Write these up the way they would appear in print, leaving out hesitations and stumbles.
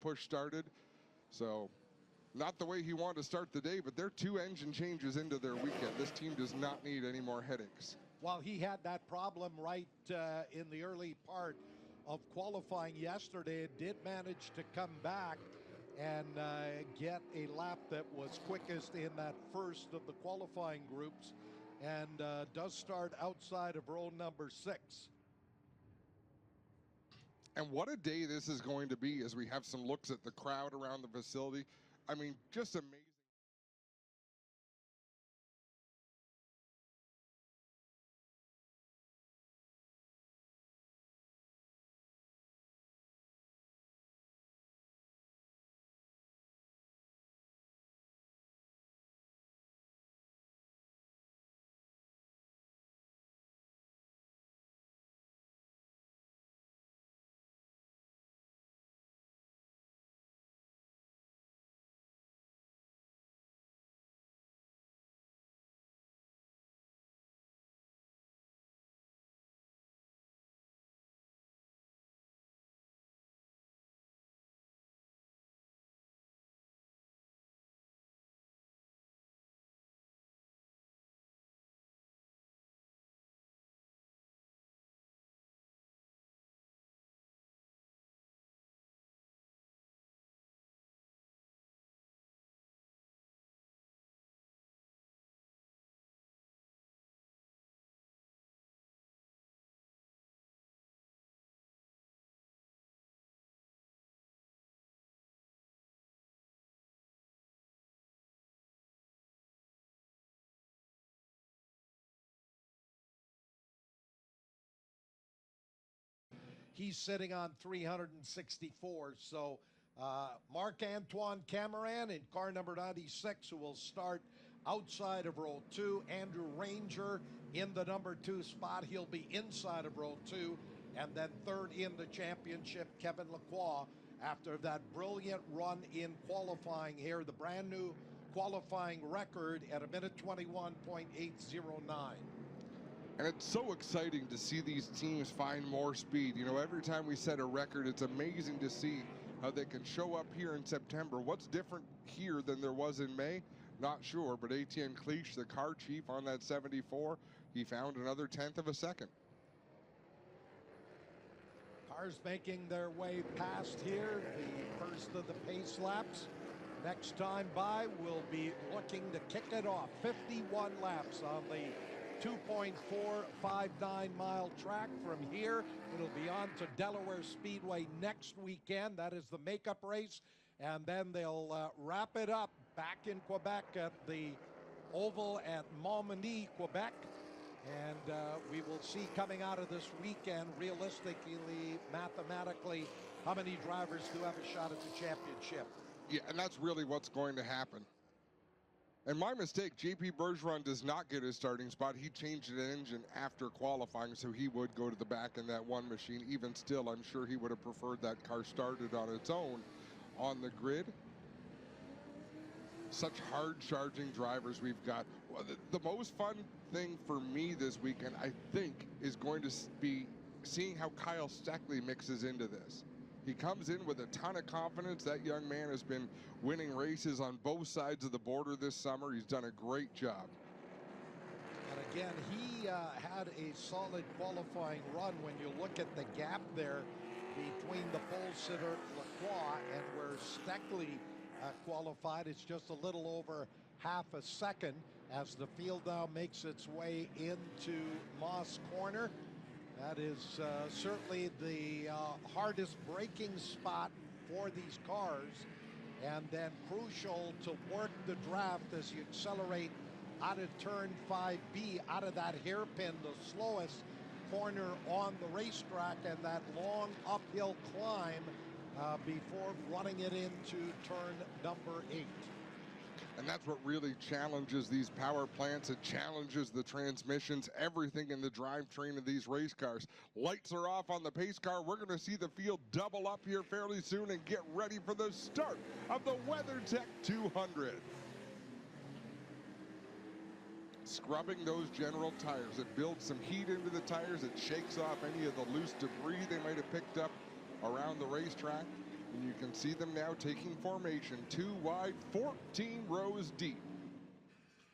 push started. So not the way he wanted to start the day, but they're 2 engine changes into their weekend. This team does not need any more headaches. Well, he had that problem right in the early part of qualifying yesterday. Did manage to come back and get a lap that was quickest in that first of the qualifying groups, and does start outside of row number 6. And what a day this is going to be as we have some looks at the crowd around the facility. I mean, just amazing. He's sitting on 364. So Marc-Antoine Cameron in car number 96, who will start outside of row 2. Andrew Ranger in the number 2 spot. He'll be inside of row 2. And then third in the championship, Kevin Lacroix, after that brilliant run in qualifying here. The brand new qualifying record at 1:21.809. And it's so exciting to see these teams find more speed. You know, every time we set a record, it's amazing to see how they can show up here in September. What's different here than there was in May? Not sure, but Etienne Cliche, the car chief on that 74, he found another 1/10 of a second. Cars making their way past here, the first of the pace laps. Next time by, we'll be looking to kick it off. 51 laps on the 2.459 mile track. From here, it'll be on to Delaware Speedway next weekend. That is the makeup race. And then they'll wrap it up back in Quebec at the Oval at Montmagny, Quebec. And we will see coming out of this weekend, realistically, mathematically, how many drivers do have a shot at the championship. Yeah, and that's really what's going to happen. And my mistake, JP Bergeron does not get his starting spot. He changed the engine after qualifying, so he would go to the back in that one machine. Even still, I'm sure he would have preferred that car started on its own on the grid. Such hard-charging drivers we've got. Well, the most fun thing for me this weekend, I think, is going to be seeing how Kyle Steckley mixes into this. He comes in with a ton of confidence. That young man has been winning races on both sides of the border this summer. He's done a great job. And again, he had a solid qualifying run. When you look at the gap there between the pole sitter Lacroix and where Steckley qualified, it's just a little over half a second as the field now makes its way into Moss Corner. That is certainly the hardest braking spot for these cars, and then crucial to work the draft as you accelerate out of turn 5B, out of that hairpin, the slowest corner on the racetrack, and that long uphill climb before running it into turn number 8. And that's what really challenges these power plants. It challenges the transmissions, everything in the drivetrain of these race cars. Lights are off on the pace car. We're going to see the field double up here fairly soon and get ready for the start of the WeatherTech 200. Scrubbing those general tires. It builds some heat into the tires. It shakes off any of the loose debris they might have picked up around the racetrack. And you can see them now taking formation, 2 wide, 14 rows deep.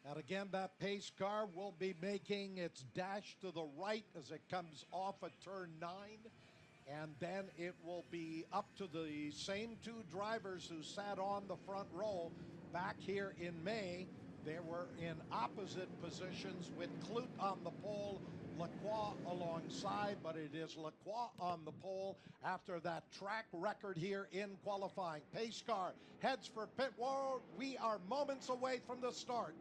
And again, that pace car will be making its dash to the right as it comes off at turn 9. And then it will be up to the same 2 drivers who sat on the front row back here in May. They were in opposite positions with Clute on the pole, Lacroix alongside, but it is Lacroix on the pole after that track record here in qualifying. Pace car heads for pit road. We are moments away from the start.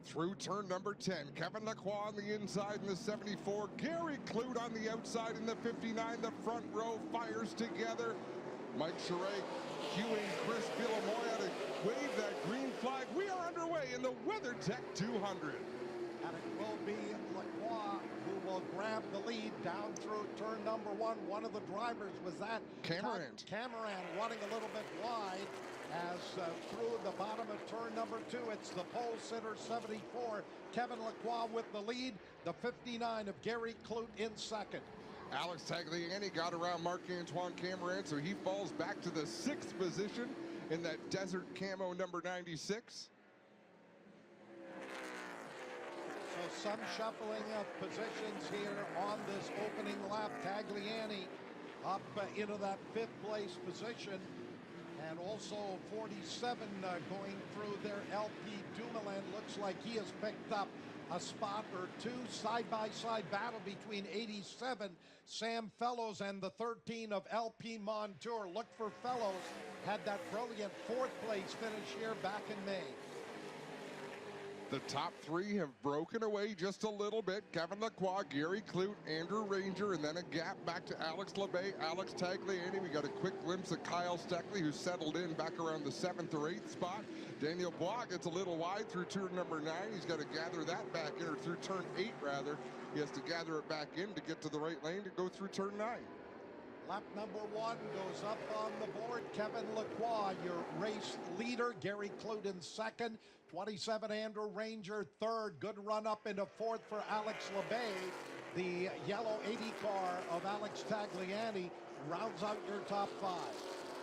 Through turn number 10, Kevin Lacroix on the inside in the 74, Gary Clute on the outside in the 59. The front row fires together. Mike Charret cueing Chris Villamoya to wave that green flag. We are underway in the WeatherTech 200. And it will be Lacroix who will grab the lead down through turn number 1. One of the drivers was that Cameron running a little bit wide as through the bottom of turn number 2. It's the pole sitter 74, Kevin Lacroix with the lead. The 59 of Gary Clute in second. Alex Tagliani got around Marc-Antoine Cameron, so he falls back to the 6th position in that desert camo number 96. So some shuffling of positions here on this opening lap. Tagliani up into that 5th place position. And also 47 going through their LP Dumoulin. Looks like he has picked up a spot or 2. Side-by-side battle between 87 Sam Fellows and the 13 of LP Montour. Look for Fellows. Had that brilliant 4th place finish here back in May. The top 3 have broken away just a little bit. Kevin Lacroix, Gary Clute, Andrew Ranger, and then a gap back to Alex Labay, Alex Tagliani. We got a quick glimpse of Kyle Steckley, who settled in back around the 7th or 8th spot. Daniel Bois gets a little wide through turn number 9. He's got to gather that back in, or through turn 8 rather. He has to gather it back in to get to the right lane to go through turn 9. Lap number 1 goes up on the board. Kevin Lacroix, your race leader. Gary Clute in second. 27 Andrew Ranger third. Good run up into 4th for Alex Labay. The yellow 80 car of Alex Tagliani rounds out your top 5.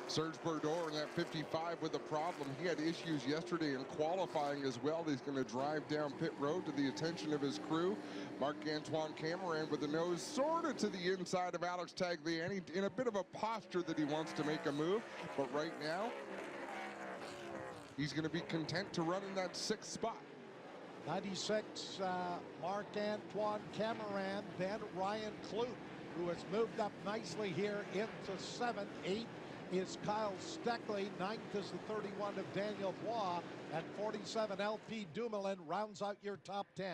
Serge Bourdon in that 55 with a problem. He had issues yesterday in qualifying as well. He's going to drive down pit road to the attention of his crew. Marc-Antoine Cameron with the nose sort of to the inside of Alex Tagliani in a bit of a posture that he wants to make a move. But right now, he's going to be content to run in that 6th spot. 96, Marc-Antoine Cameron, then Ryan Clute, who has moved up nicely here into 7th. 8th is Kyle Steckley. 9th is the 31 of Daniel Bois. And 47 LP Dumoulin rounds out your top 10.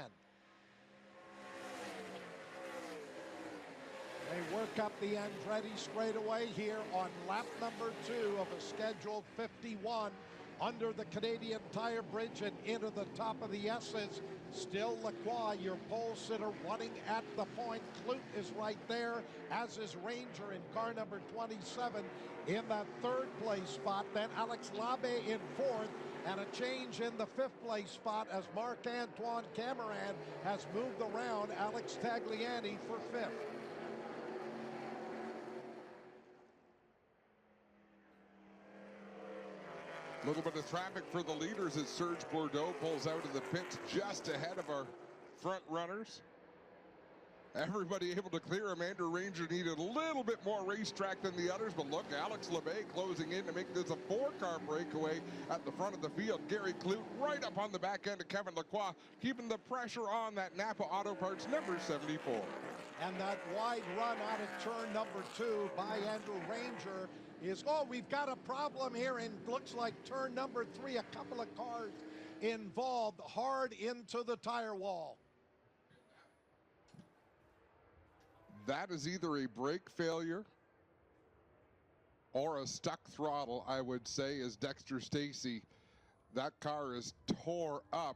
They work up the Andretti straightaway here on lap number 2 of a scheduled 51. Under the Canadian Tire Bridge and into the top of the S's. Still Lacroix, your pole sitter, running at the point. Clute is right there, as is Ranger in car number 27 in that 3rd place spot. Then Alex Labay in 4th, and a change in the 5th place spot as Marc-Antoine Cameron has moved around Alex Tagliani for 5th. A little bit of traffic for the leaders as Serge Bourdon pulls out of the pits just ahead of our front runners. Everybody able to clear him. Andrew Ranger needed a little bit more racetrack than the others, but look, Alex Labay closing in to make this a 4-car breakaway at the front of the field. Gary Clute right up on the back end of Kevin Lacroix, keeping the pressure on that Napa Auto Parts number 74. And that wide run out of turn number 2 by Andrew Ranger is, we've got a problem here, and looks like turn number 3, a couple of cars involved hard into the tire wall. That is either a brake failure or a stuck throttle, I would say, as Dexter Stacy. That car is tore up.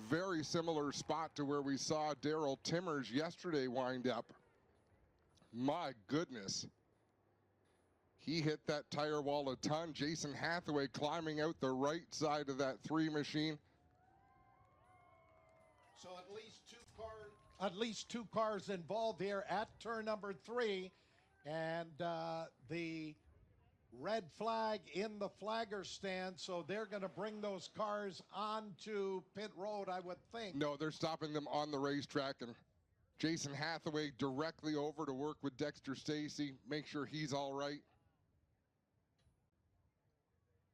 Very similar spot to where we saw Daryl Timmers yesterday wind up. My goodness. He hit that tire wall a ton. Jason Hathaway climbing out the right side of that 3 machine. So at least two cars involved here at turn number 3, and the Red flag in the flagger stand, so they're going to bring those cars onto pit road, I would think. No, they're stopping them on the racetrack, and Jason Hathaway directly over to work with Dexter Stacy, make sure he's all right.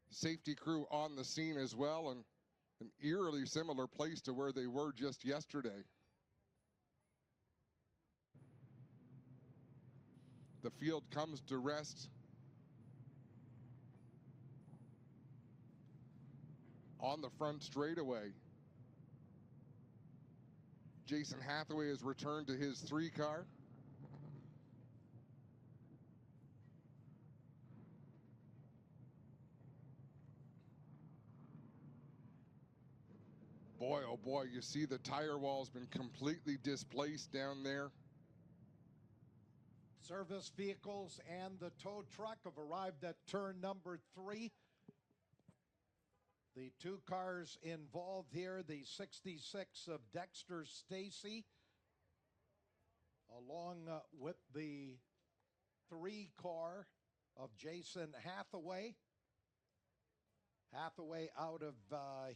Safety crew on the scene as well, and an eerily similar place to where they were just yesterday. The field comes to rest on the front straightaway. Jason Hathaway has returned to his 3 car. Boy, oh boy, you see the tire wall's been completely displaced down there. Service vehicles and the tow truck have arrived at turn number 3. The 2 cars involved here, the 66 of Dexter Stacy, along with the 3 car of Jason Hathaway. Hathaway out of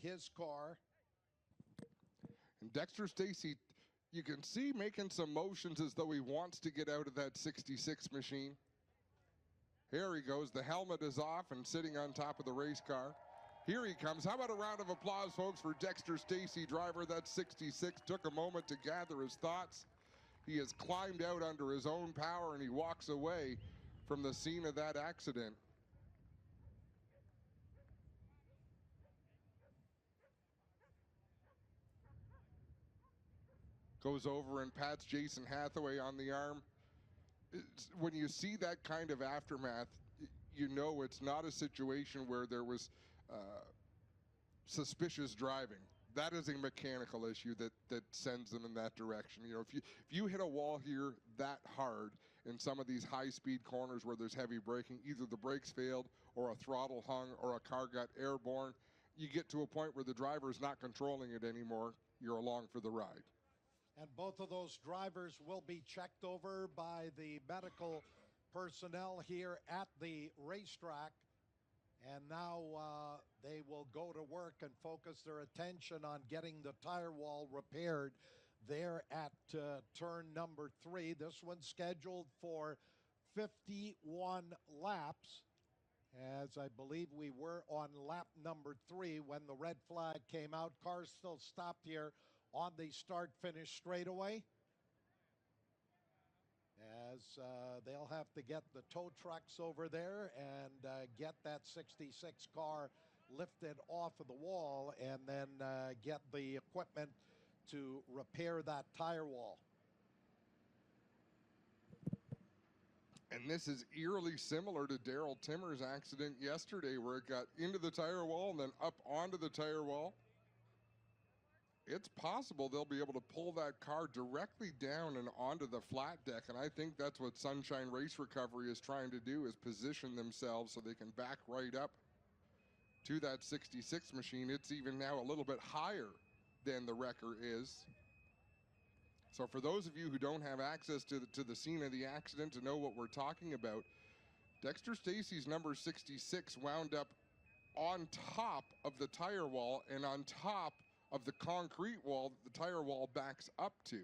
his car. And Dexter Stacy, you can see making some motions as though he wants to get out of that 66 machine. Here he goes. The helmet is off and sitting on top of the race car. Here he comes. How about a round of applause, folks, for Dexter Stacy, driver that 66. Took a moment to gather his thoughts. He has climbed out under his own power, and he walks away from the scene of that accident. Goes over and pats Jason Hathaway on the arm. When you see that kind of aftermath, you know it's not a situation where there was suspicious driving. That is a mechanical issue that sends them in that direction. You know, if you hit a wall here that hard in some of these high-speed corners where there's heavy braking, either the brakes failed or a throttle hung or a car got airborne, you get to a point where the driver is not controlling it anymore. You're along for the ride. And both of those drivers will be checked over by the medical personnel here at the racetrack. And now they will go to work and focus their attention on getting the tire wall repaired there at turn number 3. This one's scheduled for 51 laps, as I believe we were on lap number 3 when the red flag came out. Cars still stopped here on the start-finish straightaway, as they'll have to get the tow trucks over there and get that 66 car lifted off of the wall, and then get the equipment to repair that tire wall. And this is eerily similar to Daryl Timmer's accident yesterday, where it got into the tire wall and then up onto the tire wall. It's possible they'll be able to pull that car directly down and onto the flat deck, and I think that's what Sunshine Race Recovery is trying to do, is position themselves so they can back right up to that 66 machine. It's even now a little bit higher than the wrecker is. So for those of you who don't have access to the scene of the accident to know what we're talking about, Dexter Stacy's number 66 wound up on top of the tire wall and on top of the concrete wall that the tire wall backs up to.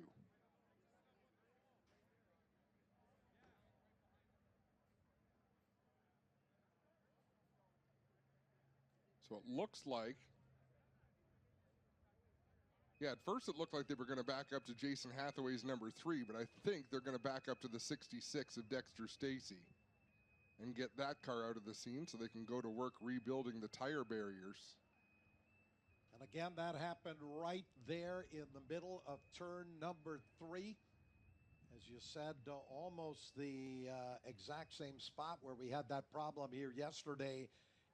So it looks like, yeah, at first it looked like they were going to back up to Jason Hathaway's number 3, but I think they're going to back up to the 66 of Dexter Stacy and get that car out of the scene so they can go to work rebuilding the tire barriers. And again, that happened right there in the middle of turn number 3. As you said, almost the exact same spot where we had that problem here yesterday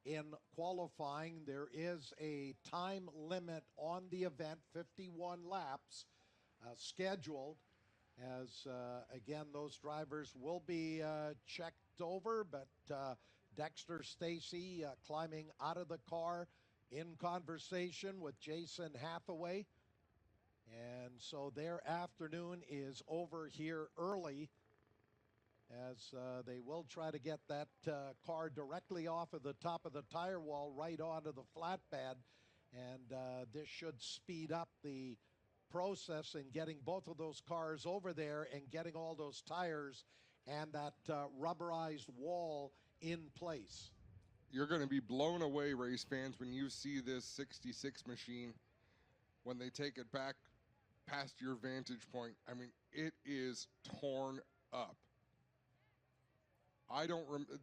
in qualifying. There is a time limit on the event, 51 laps scheduled, as again, those drivers will be checked over, but Dexter Stacy climbing out of the car in conversation with Jason Hathaway. And so their afternoon is over here early as they will try to get that car directly off of the top of the tire wall right onto the flatbed. And this should speed up the process in getting both of those cars over there and getting all those tires and that rubberized wall in place. You're going to be blown away, race fans, when you see this 66 machine when they take it back past your vantage point. I mean, it is torn up.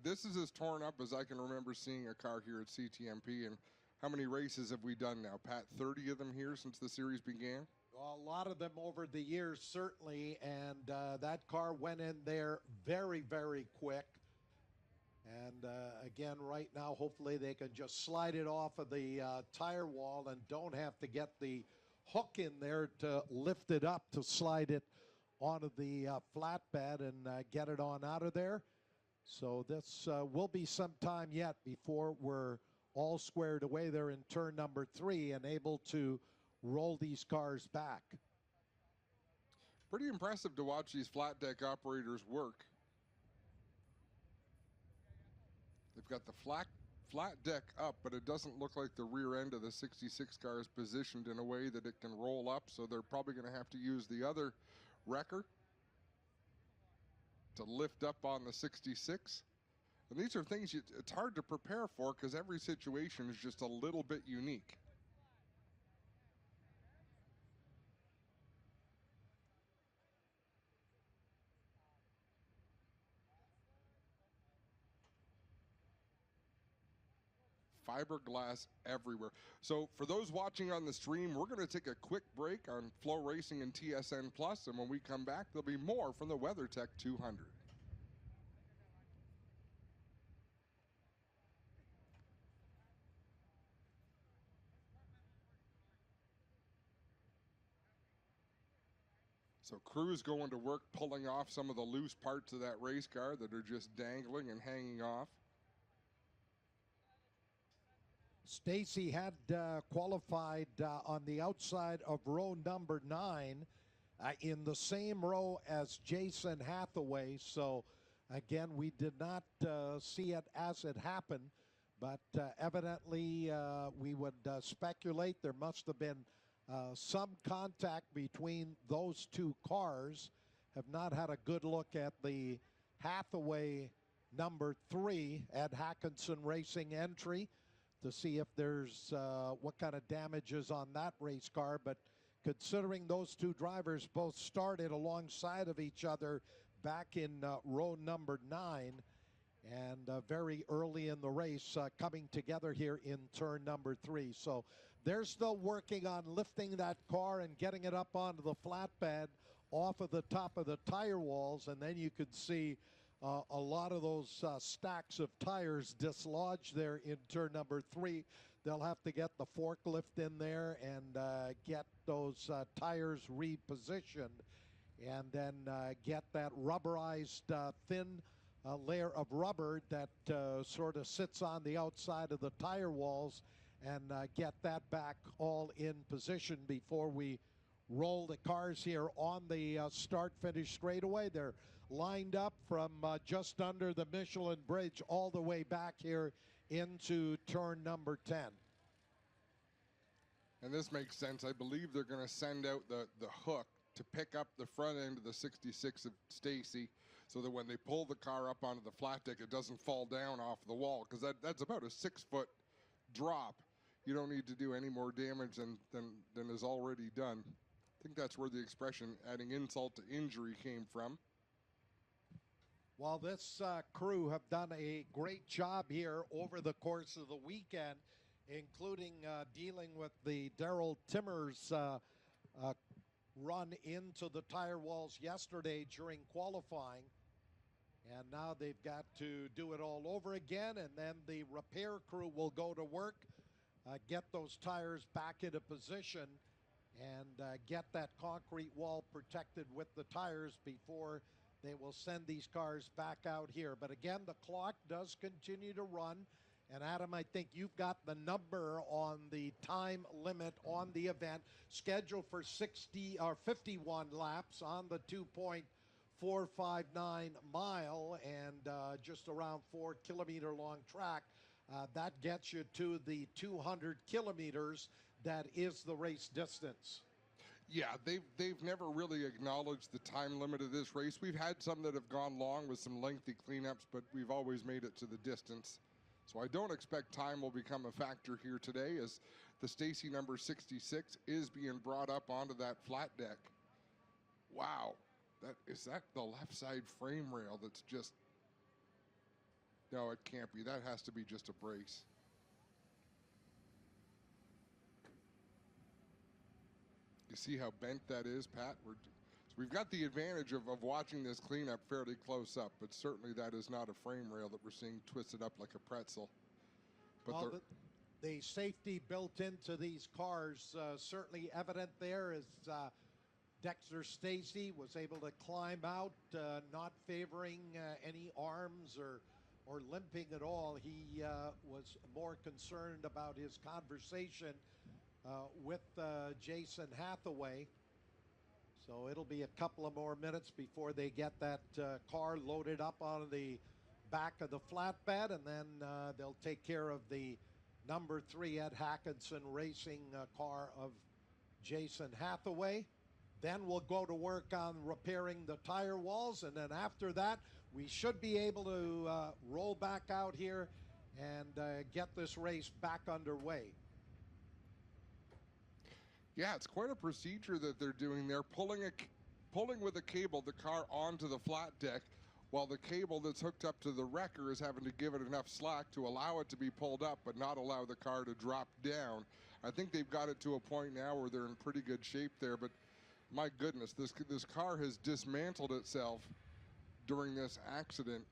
This is as torn up as I can remember seeing a car here at CTMP. And how many races have we done now, Pat? 30 of them here since the series began? A lot of them over the years, certainly. And that car went in there very, very quick. And again, right now, hopefully they can just slide it off of the tire wall and don't have to get the hook in there to lift it up to slide it onto the flatbed and get it on out of there. So this will be some time yet before we're all squared away there in turn number 3 and able to roll these cars back. Pretty impressive to watch these flat deck operators work. They've got the flat deck up, but it doesn't look like the rear end of the 66 car is positioned in a way that it can roll up, so they're probably going to have to use the other wrecker to lift up on the 66. And these are things it's hard to prepare for because every situation is just a little bit unique. Fiberglass everywhere. So for those watching on the stream, we're going to take a quick break on Flow Racing and TSN Plus, and when we come back, there'll be more from the WeatherTech 200. So crew's going to work pulling off some of the loose parts of that race car that are just dangling and hanging off. Stacy had qualified on the outside of row number 9 in the same row as Jason Hathaway. So again, we did not see it as it happened, but evidently we would speculate there must have been some contact between those two cars. Have not had a good look at the Hathaway number 3 at Hackinson Racing entry to see if there's what kind of damages on that race car. But considering those two drivers both started alongside of each other back in row number 9 and very early in the race coming together here in turn number 3. So they're still working on lifting that car and getting it up onto the flatbed off of the top of the tire walls, and then you could see a lot of those stacks of tires dislodged there in turn number 3. They'll have to get the forklift in there and get those tires repositioned and then get that rubberized thin layer of rubber that sort of sits on the outside of the tire walls and get that back all in position before we roll the cars here on the start-finish straightaway. They're lined up from just under the Michelin Bridge all the way back here into turn number 10. And this makes sense. I believe they're going to send out the hook to pick up the front end of the 66 of Stacy so that when they pull the car up onto the flat deck, it doesn't fall down off the wall, because that's about a 6-foot drop. You don't need to do any more damage than is already done. I think that's where the expression adding insult to injury came from. Well, this crew have done a great job here over the course of the weekend, including dealing with the Daryl Timmers run into the tire walls yesterday during qualifying. And now they've got to do it all over again, and then the repair crew will go to work, get those tires back into position, and get that concrete wall protected with the tires before they will send these cars back out here. But again, the clock does continue to run. And Adam, I think you've got the number on the time limit on the event, scheduled for 60 or 51 laps on the 2.4 459 mile and just around 4 kilometer long track. That gets you to the 200 kilometers. That is the race distance. Yeah, they've never really acknowledged the time limit of this race. We've had some that have gone long with some lengthy cleanups, but we've always made it to the distance. So I don't expect time will become a factor here today, as the Stacy number 66 is being brought up onto that flat deck. Wow, is that the left side frame rail that's just, no, it can't be. That has to be just a brace. You see how bent that is, Pat? So we've got the advantage of watching this cleanup fairly close up, but certainly that is not a frame rail that we're seeing twisted up like a pretzel. But well, the safety built into these cars certainly evident there, as Dexter Stacy was able to climb out, not favoring any arms or limping at all. He was more concerned about his conversation with Jason Hathaway. So it'll be a couple of more minutes before they get that car loaded up on the back of the flatbed, and then they'll take care of the number 3 Ed Hackinson Racing car of Jason Hathaway. Then we'll go to work on repairing the tire walls, and then after that, we should be able to roll back out here and get this race back underway. Yeah, it's quite a procedure that they're doing there, pulling with a cable the car onto the flat deck, while the cable that's hooked up to the wrecker is having to give it enough slack to allow it to be pulled up but not allow the car to drop down. I think they've got it to a point now where they're in pretty good shape there, but my goodness, this car has dismantled itself during this accident.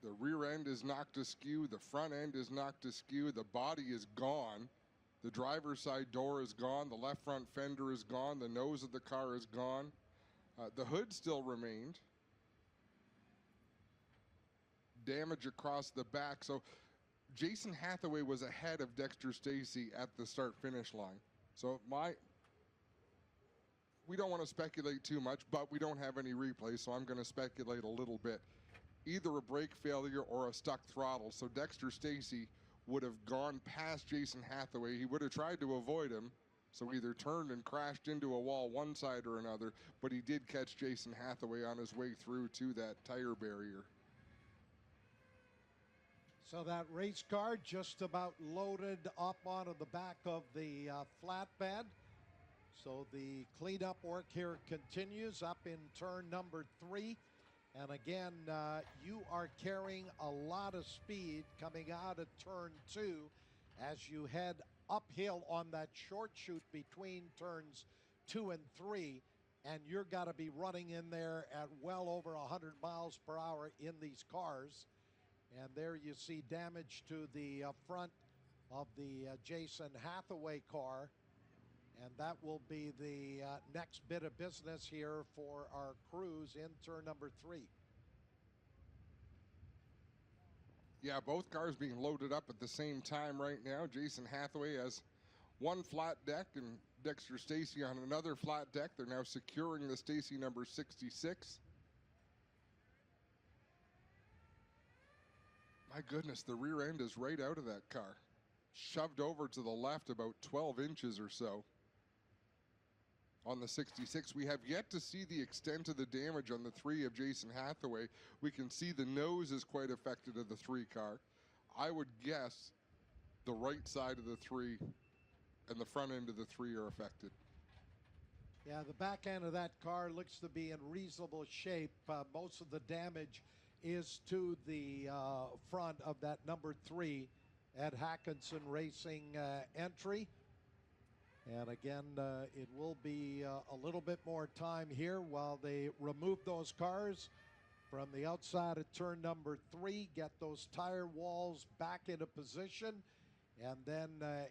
The rear end is knocked askew. The front end is knocked askew. The body is gone. The driver's side door is gone. The left front fender is gone. The nose of the car is gone. The hood still remained. Damage across the back. So Jason Hathaway was ahead of Dexter Stacy at the start-finish line. So we don't want to speculate too much, but we don't have any replay, so I'm going to speculate a little bit. Either a brake failure or a stuck throttle. So Dexter Stacy would have gone past Jason Hathaway. He would have tried to avoid him, so either turned and crashed into a wall one side or another, but he did catch Jason Hathaway on his way through to that tire barrier. So that race car just about loaded up onto the back of the flatbed. So the cleanup work here continues up in turn number 3. And again, you are carrying a lot of speed coming out of turn 2 as you head uphill on that short chute between turns 2 and 3. And you're got to be running in there at well over 100 miles per hour in these cars. And there you see damage to the front of the Jason Hathaway car. And that will be the next bit of business here for our crews in turn number 3. Yeah, both cars being loaded up at the same time right now. Jason Hathaway has one flat deck and Dexter Stacy on another flat deck. They're now securing the Stacy number 66. My goodness, the rear end is right out of that car. Shoved over to the left about 12 inches or so. On the 66, we have yet to see the extent of the damage on the 3 of Jason Hathaway. We can see the nose is quite affected of the 3 car. I would guess the right side of the 3 and the front end of the 3 are affected. Yeah, the back end of that car looks to be in reasonable shape. Most of the damage is to the front of that number 3 Ed Hackinson Racing entry. And again, it will be a little bit more time here while they remove those cars from the outside of turn number 3, get those tire walls back into position, and then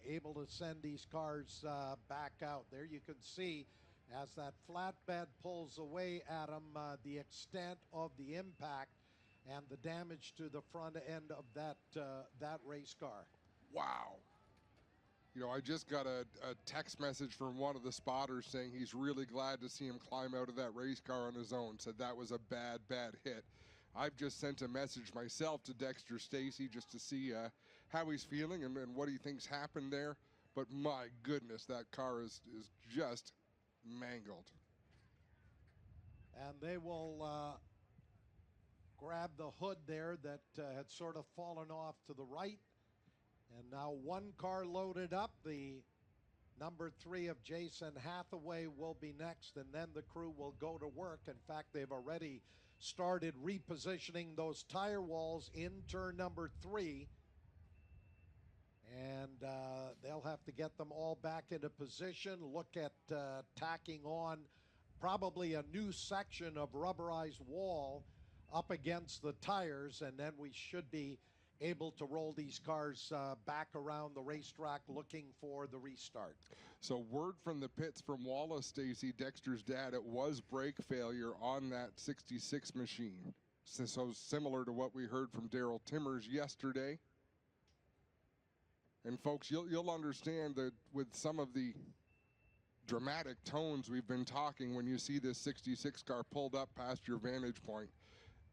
able to send these cars back out. There you can see as that flatbed pulls away, Adam, the extent of the impact and the damage to the front end of that race car. wow. You know, I just got a text message from one of the spotters saying he's really glad to see him climb out of that race car on his own. Said that was a bad, bad hit. I've just sent a message myself to Dexter Stacey just to see how he's feeling and what he thinks happened there. But my goodness, that car is just mangled. And they will grab the hood there that had sort of fallen off to the right. And now one car loaded up. The number 3 of Jason Hathaway will be next, and then the crew will go to work. In fact, they've already started repositioning those tire walls in turn number 3. And they'll have to get them all back into position, look at tacking on probably a new section of rubberized wall up against the tires, and then we should be able to roll these cars back around the racetrack looking for the restart. So word from the pits from Wallace, Stacey, Dexter's dad, it was brake failure on that 66 machine. So similar to what we heard from Daryl Timmers yesterday. And folks, you'll understand that with some of the dramatic tones we've been talking when you see this 66 car pulled up past your vantage point.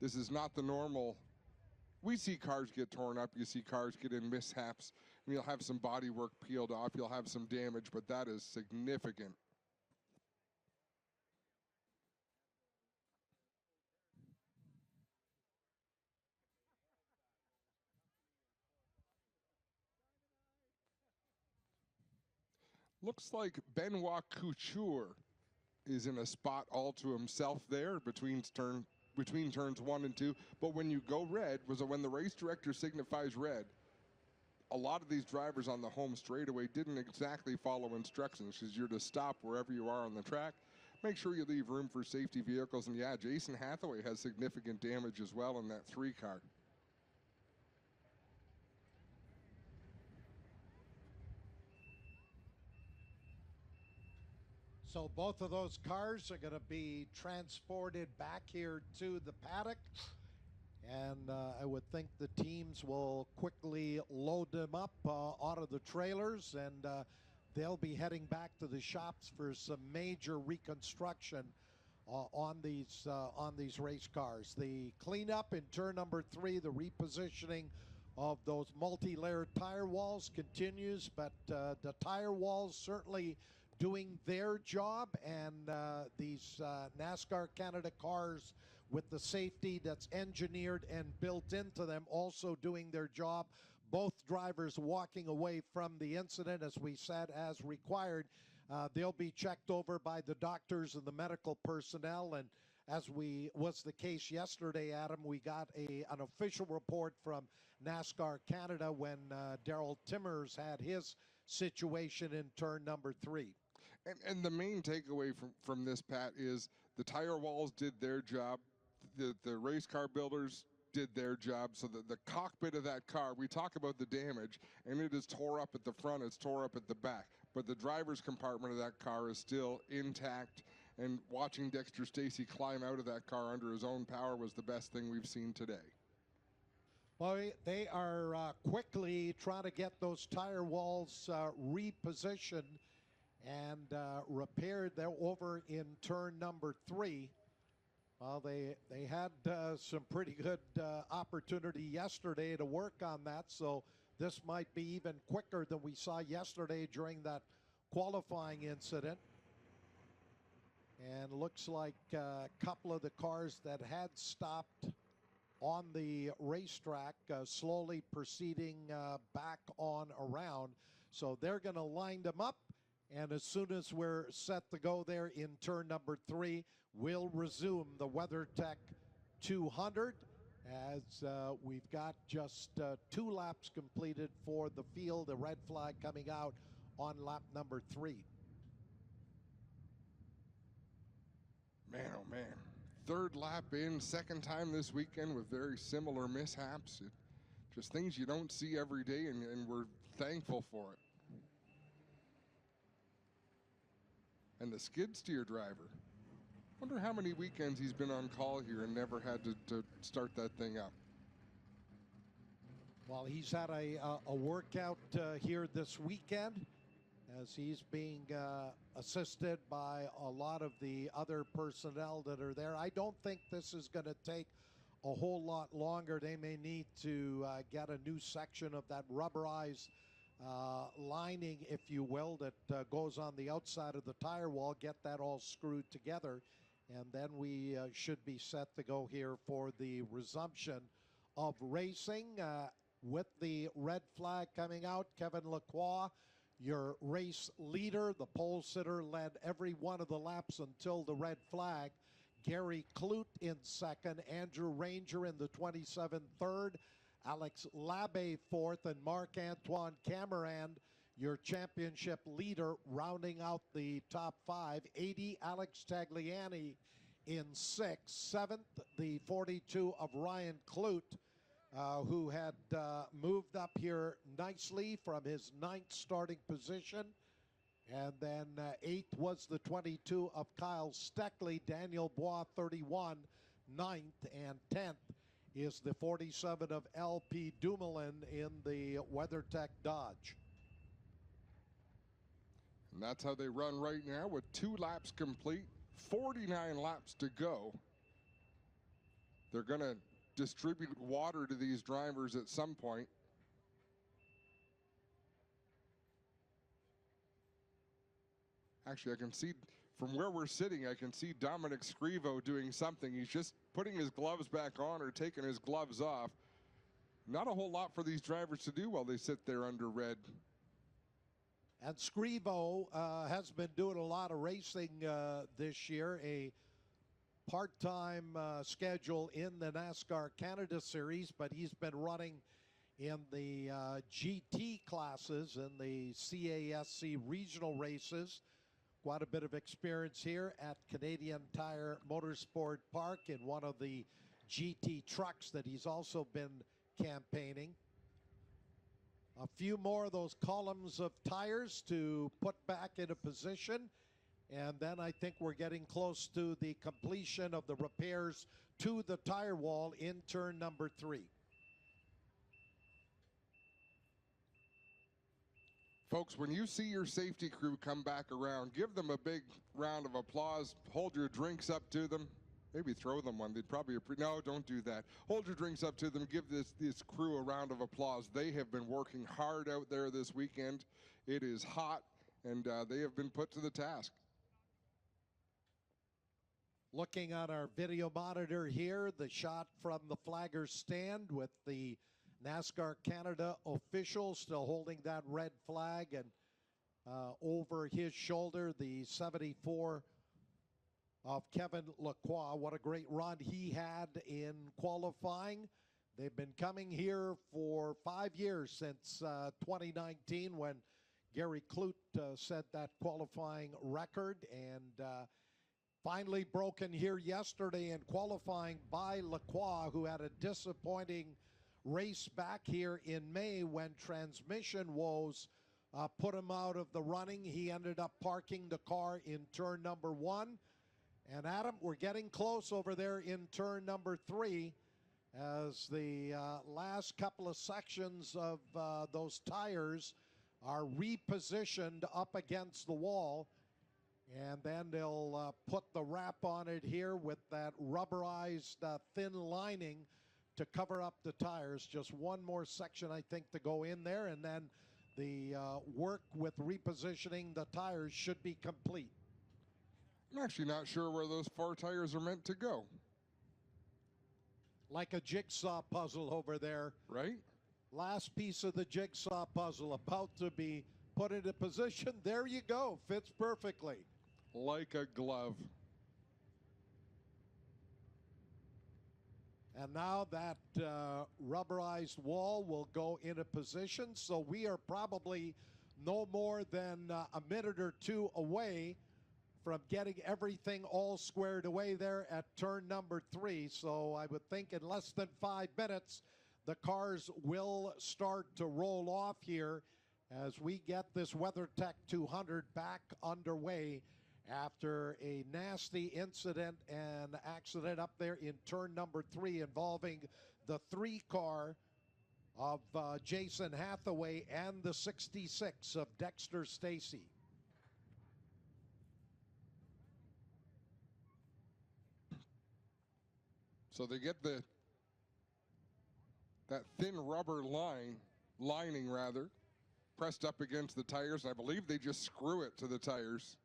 This is not the normal. We see cars get torn up, you see cars get in mishaps, and you'll have some body work peeled off, you'll have some damage, but that is significant. Looks like Benoit Couture is in a spot all to himself there between turns 1 and 2. But when you go red, when the race director signifies red, a lot of these drivers on the home straightaway didn't exactly follow instructions, because you're to stop wherever you are on the track. Make sure you leave room for safety vehicles. And yeah, Jason Hathaway has significant damage as well in that 3 car. So both of those cars are going to be transported back here to the paddock. And I would think the teams will quickly load them up out of the trailers, and they'll be heading back to the shops for some major reconstruction on these race cars. The cleanup in turn number 3, the repositioning of those multi-layered tire walls continues, but the tire walls certainly doing their job, and these NASCAR Canada cars with the safety that's engineered and built into them also doing their job. Both drivers walking away from the incident, as we said, as required. They'll be checked over by the doctors and the medical personnel, and as was the case yesterday, Adam, we got an official report from NASCAR Canada when Daryl Timmers had his situation in turn number 3. And the main takeaway from this, Pat, is the tire walls did their job. The race car builders did their job. So the cockpit of that car, we talk about the damage, and it is tore up at the front, it's tore up at the back. But the driver's compartment of that car is still intact. And watching Dexter Stacey climb out of that car under his own power was the best thing we've seen today. Well, they are quickly trying to get those tire walls repositioned and repaired. They're over in turn number 3. Well, they had some pretty good opportunity yesterday to work on that, so this might be even quicker than we saw yesterday during that qualifying incident. And looks like a couple of the cars that had stopped on the racetrack slowly proceeding back on around. So they're going to line them up. And as soon as we're set to go there in turn number 3, we'll resume the WeatherTech 200 as we've got just 2 laps completed for the field. The red flag coming out on lap number 3. Man, oh man. 3rd lap in, 2nd time this weekend with very similar mishaps. Just things you don't see every day, and we're thankful for it. And the skid steer driver. Wonder how many weekends he's been on call here and never had to start that thing up. Well, he's had a workout here this weekend as he's being assisted by a lot of the other personnel that are there. I don't think this is going to take a whole lot longer. They may need to get a new section of that rubberized lining, if you will, that goes on the outside of the tire wall, get that all screwed together, and then we should be set to go here for the resumption of racing. With the red flag coming out, Kevin Lacroix, your race leader. The pole sitter led every one of the laps until the red flag. Gary Clute in second, Andrew Ranger in the 27 third, Alex Labbe fourth, and Marc-Antoine Cameron, your championship leader, rounding out the top five. 80, Alex Tagliani in sixth. Seventh, the 42 of Ryan Clute, who had moved up here nicely from his ninth starting position. And then eighth was the 22 of Kyle Steckley. Daniel Bois, 31, ninth. And 10th is the 47 of LP Dumoulin in the WeatherTech Dodge. And that's how they run right now with 2 laps complete, 49 laps to go. They're going to distribute water to these drivers at some point. Actually, I can see from where we're sitting, I can see Dominic Scrivo doing something. He's just putting his gloves back on or taking his gloves off. Not a whole lot for these drivers to do while they sit there under red. And Scrivo has been doing a lot of racing this year, a part-time schedule in the NASCAR Canada Series, but he's been running in the GT classes and the CASC regional races. Quite a bit of experience here at Canadian Tire Motorsport Park in one of the GT trucks that he's also been campaigning. A few more of those columns of tires to put back into position. And then I think we're getting close to the completion of the repairs to the tire wall in turn number 3. Folks, when you see your safety crew come back around, give them a big round of applause. Hold your drinks up to them. Maybe throw them one. They'd probably no, don't do that. Hold your drinks up to them. Give this crew a round of applause. They have been working hard out there this weekend. It is hot, and they have been put to the task. Looking on our video monitor here, the shot from the flagger stand with the NASCAR Canada official still holding that red flag, and over his shoulder, the 74 of Kevin Lacroix. What a great run he had in qualifying. They've been coming here for 5 years, since 2019 when Gary Clute set that qualifying record, and finally broken here yesterday in qualifying by Lacroix, who had a disappointing race back here in May when transmission woes put him out of the running. He ended up parking the car in turn number 1. And Adam, we're getting close over there in turn number 3 as the last couple of sections of those tires are repositioned up against the wall. And then they'll put the wrap on it here with that rubberized thin lining to cover up the tires. Just one more section, I think, to go in there, and then the work with repositioning the tires should be complete. I'm actually not sure where those 4 tires are meant to go. Like a jigsaw puzzle over there. Right? Last piece of the jigsaw puzzle about to be put into position. There you go. Fits perfectly. Like a glove. And now that rubberized wall will go into position. So we are probably no more than a minute or 2 away from getting everything all squared away there at turn number 3. So I would think in less than 5 minutes, the cars will start to roll off here as we get this WeatherTech 200 back underway after a nasty incident and accident up there in turn number 3 involving the 3 car of Jason Hathaway and the 66 of Dexter Stacy. So they get that thin rubber lining pressed up against the tires. And I believe they just screw it to the tires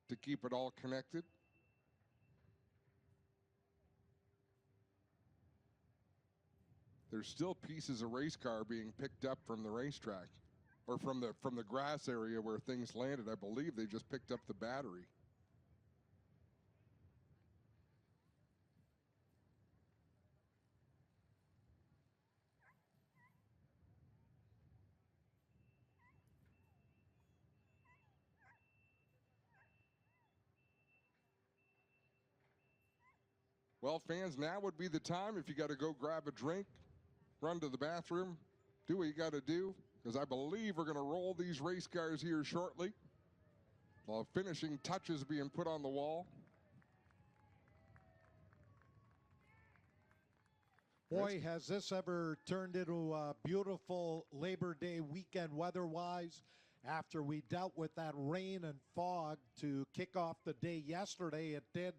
to keep it all connected. There's still pieces of race car being picked up from the racetrack, or from the grass area where things landed. I believe they just picked up the battery. Well, fans, now would be the time. If you got to go grab a drink, run to the bathroom, do what you got to do, because I believe we're going to roll these race cars here shortly. While finishing touches being put on the wall. Boy, has this ever turned into a beautiful Labor Day weekend weather-wise. After we dealt with that rain and fog to kick off the day yesterday, it did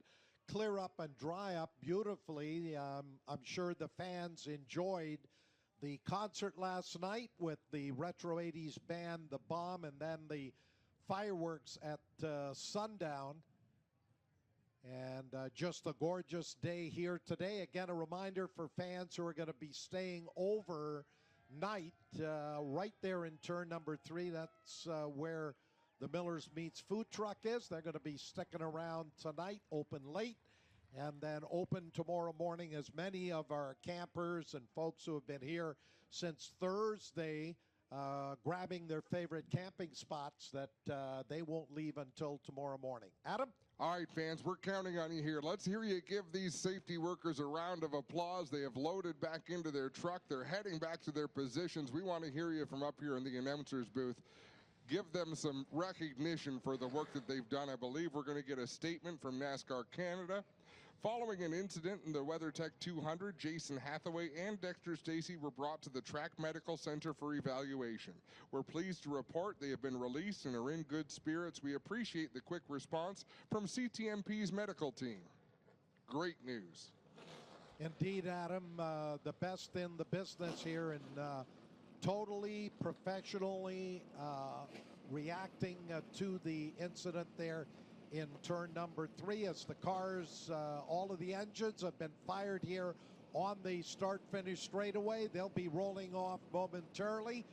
clear up and dry up beautifully. I'm sure the fans enjoyed the concert last night with the Retro 80s band, The Bomb, and then the fireworks at sundown. And just a gorgeous day here today. Again, a reminder for fans who are going to be staying overnight right there in turn number 3. That's where the Miller's Meats food truck is. They're going to be sticking around tonight, open late, and then open tomorrow morning. As many of our campers and folks who have been here since Thursday grabbing their favorite camping spots that they won't leave until tomorrow morning. Adam? All right, fans, we're counting on you here. Let's hear you give these safety workers a round of applause. They have loaded back into their truck. They're heading back to their positions. We want to hear you from up here in the announcer's booth. Give them some recognition for the work that they've done. I believe we're going to get a statement from NASCAR Canada. Following an incident in the WeatherTech 200, Jason Hathaway and Dexter Stacy were brought to the Track Medical Center for evaluation. We're pleased to report they have been released and are in good spirits. We appreciate the quick response from CTMP's medical team. Great news. Indeed, Adam, the best in the business here, and totally professionally reacting to the incident there in turn number 3 as the cars, all of the engines have been fired here on the start-finish straightaway. They'll be rolling off momentarily.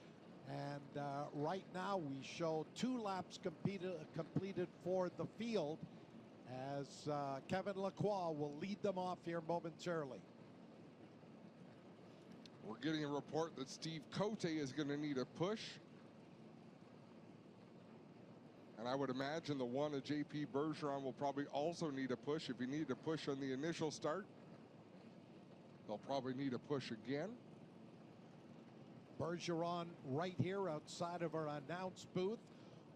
And right now we show 2 laps completed for the field as Kevin Lacroix will lead them off here momentarily. We're getting a report that Steve Cote is going to need a push. And I would imagine the one of J.P. Bergeron will probably also need a push. If he needed a push on the initial start, they'll probably need a push again. Bergeron right here outside of our announce booth,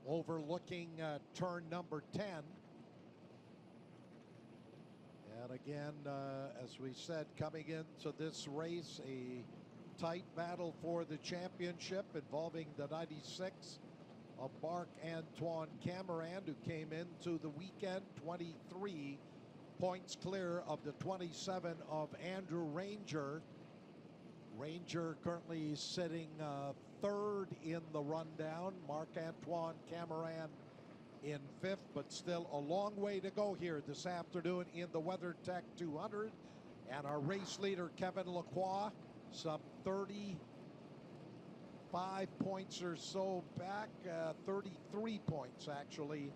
overlooking turn number 10. And again, as we said, coming into this race, a tight battle for the championship involving the 96 of Marc-Antoine Camirand, who came into the weekend 23 points clear of the 27 of Andrew Ranger. Ranger currently sitting 3rd in the rundown. Marc-Antoine Camirand in 5th, but still a long way to go here this afternoon in the WeatherTech 200. And our race leader, Kevin Lacroix, some 35 points or so back, 33 points actually,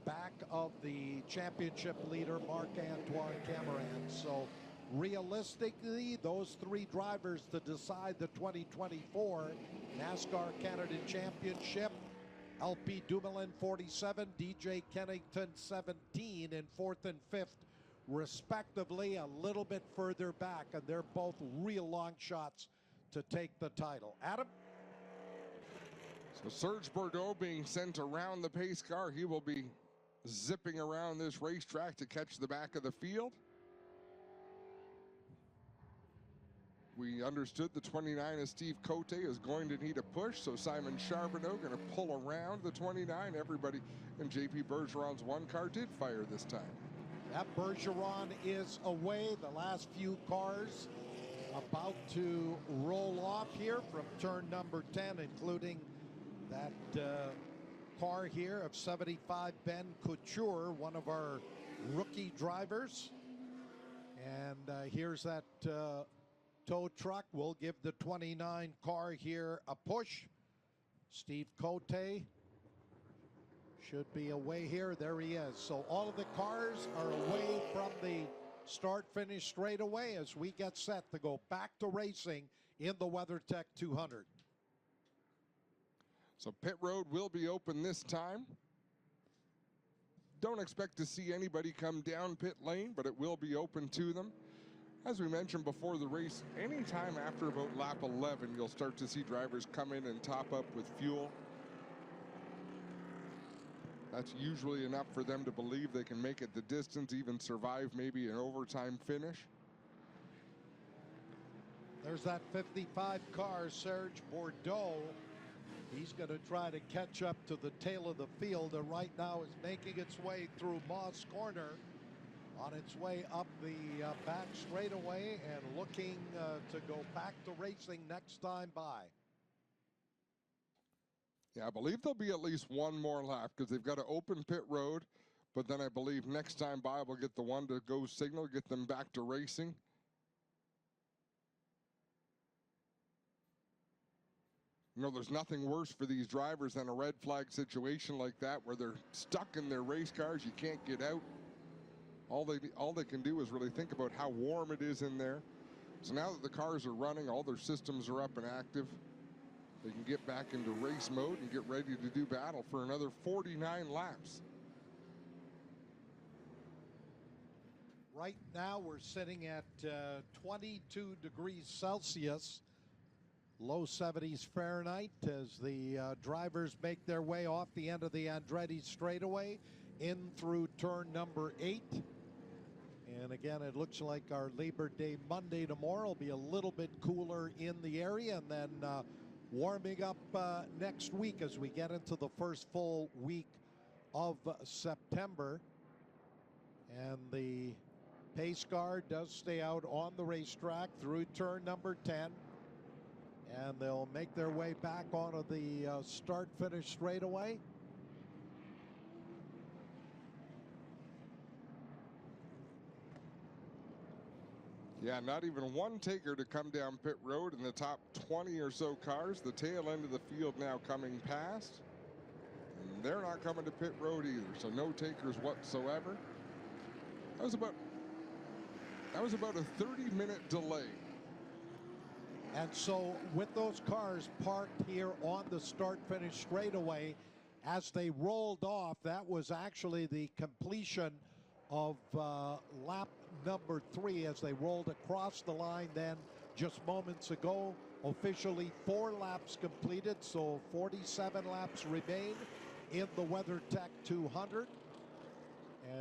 back of the championship leader, Marc-Antoine Camirand. So realistically, those 3 drivers to decide the 2024 NASCAR Canada Championship. LP Dumoulin 47, DJ Kennington 17 in 4th and 5th respectively, a little bit further back, and they're both real long shots to take the title. Adam? So Serge Bordeaux being sent around the pace car. He will be zipping around this racetrack to catch the back of the field. We understood the 29 of Steve Cote is going to need a push, so Simon Charbonneau going to pull around the 29. Everybody in JP Bergeron's one car did fire this time. That Bergeron is away. The last few cars about to roll off here from turn number 10, including that car here of 75 Ben Couture, one of our rookie drivers. And here's that tow truck. We'll give the 29 car here a push. Steve Cote should be away here. There he is. So all of the cars are away from the start-finish straightaway as we get set to go back to racing in the WeatherTech 200. So pit road will be open this time. Don't expect to see anybody come down pit lane, but it will be open to them. As we mentioned before the race, anytime after about lap 11, you'll start to see drivers come in and top up with fuel. That's usually enough for them to believe they can make it the distance, even survive maybe an overtime finish. There's that 55 car, Serge Bordeaux. He's going to try to catch up to the tail of the field, and right now is making its way through Moss Corner on its way up the back straightaway and looking to go back to racing next time by. Yeah, I believe there'll be at least one more lap because they've got to open pit road, but then I believe next time by we'll get the one to go signal, get them back to racing. You know, there's nothing worse for these drivers than a red flag situation like that where they're stuck in their race cars. You can't get out. All they can do is really think about how warm it is in there. So now that the cars are running, all their systems are up and active, they can get back into race mode and get ready to do battle for another 49 laps. Right now we're sitting at 22 degrees Celsius, low 70s Fahrenheit, as the drivers make their way off the end of the Andretti straightaway in through turn number 8. And again, it looks like our Labor Day Monday tomorrow will be a little bit cooler in the area, and then warming up next week as we get into the first full week of September. And the pace car does stay out on the racetrack through turn number 10. And they'll make their way back onto the start-finish straightaway. Yeah, not even one taker to come down pit road in the top 20 or so cars. The tail end of the field now coming past. And they're not coming to pit road either, so no takers whatsoever. That was about a 30-minute delay. And so with those cars parked here on the start-finish straightaway, as they rolled off, that was actually the completion of lap number 3 as they rolled across the line then just moments ago. Officially 4 laps completed, so 47 laps remain in the WeatherTech 200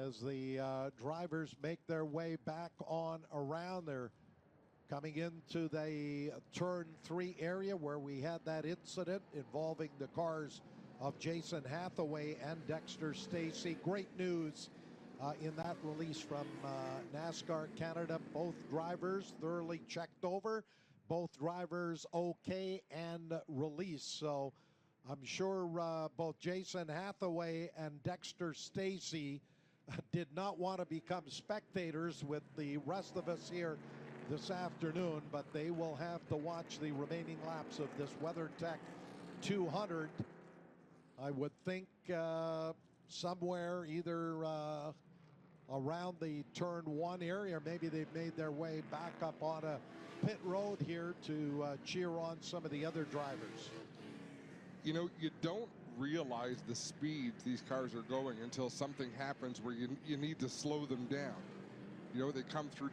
as the drivers make their way back on around. They're coming into the turn 3 area where we had that incident involving the cars of Jason Hathaway and Dexter Stacey. Great news in that release from NASCAR Canada. Both drivers thoroughly checked over, both drivers okay and released. So I'm sure both Jason Hathaway and Dexter Stacey did not want to become spectators with the rest of us here this afternoon, but they will have to watch the remaining laps of this WeatherTech 200. I would think somewhere either around the turn 1 area, or maybe they've made their way back up on a pit road here to cheer on some of the other drivers. You know, you don't realize the speeds these cars are going until something happens where you need to slow them down. You know, they come through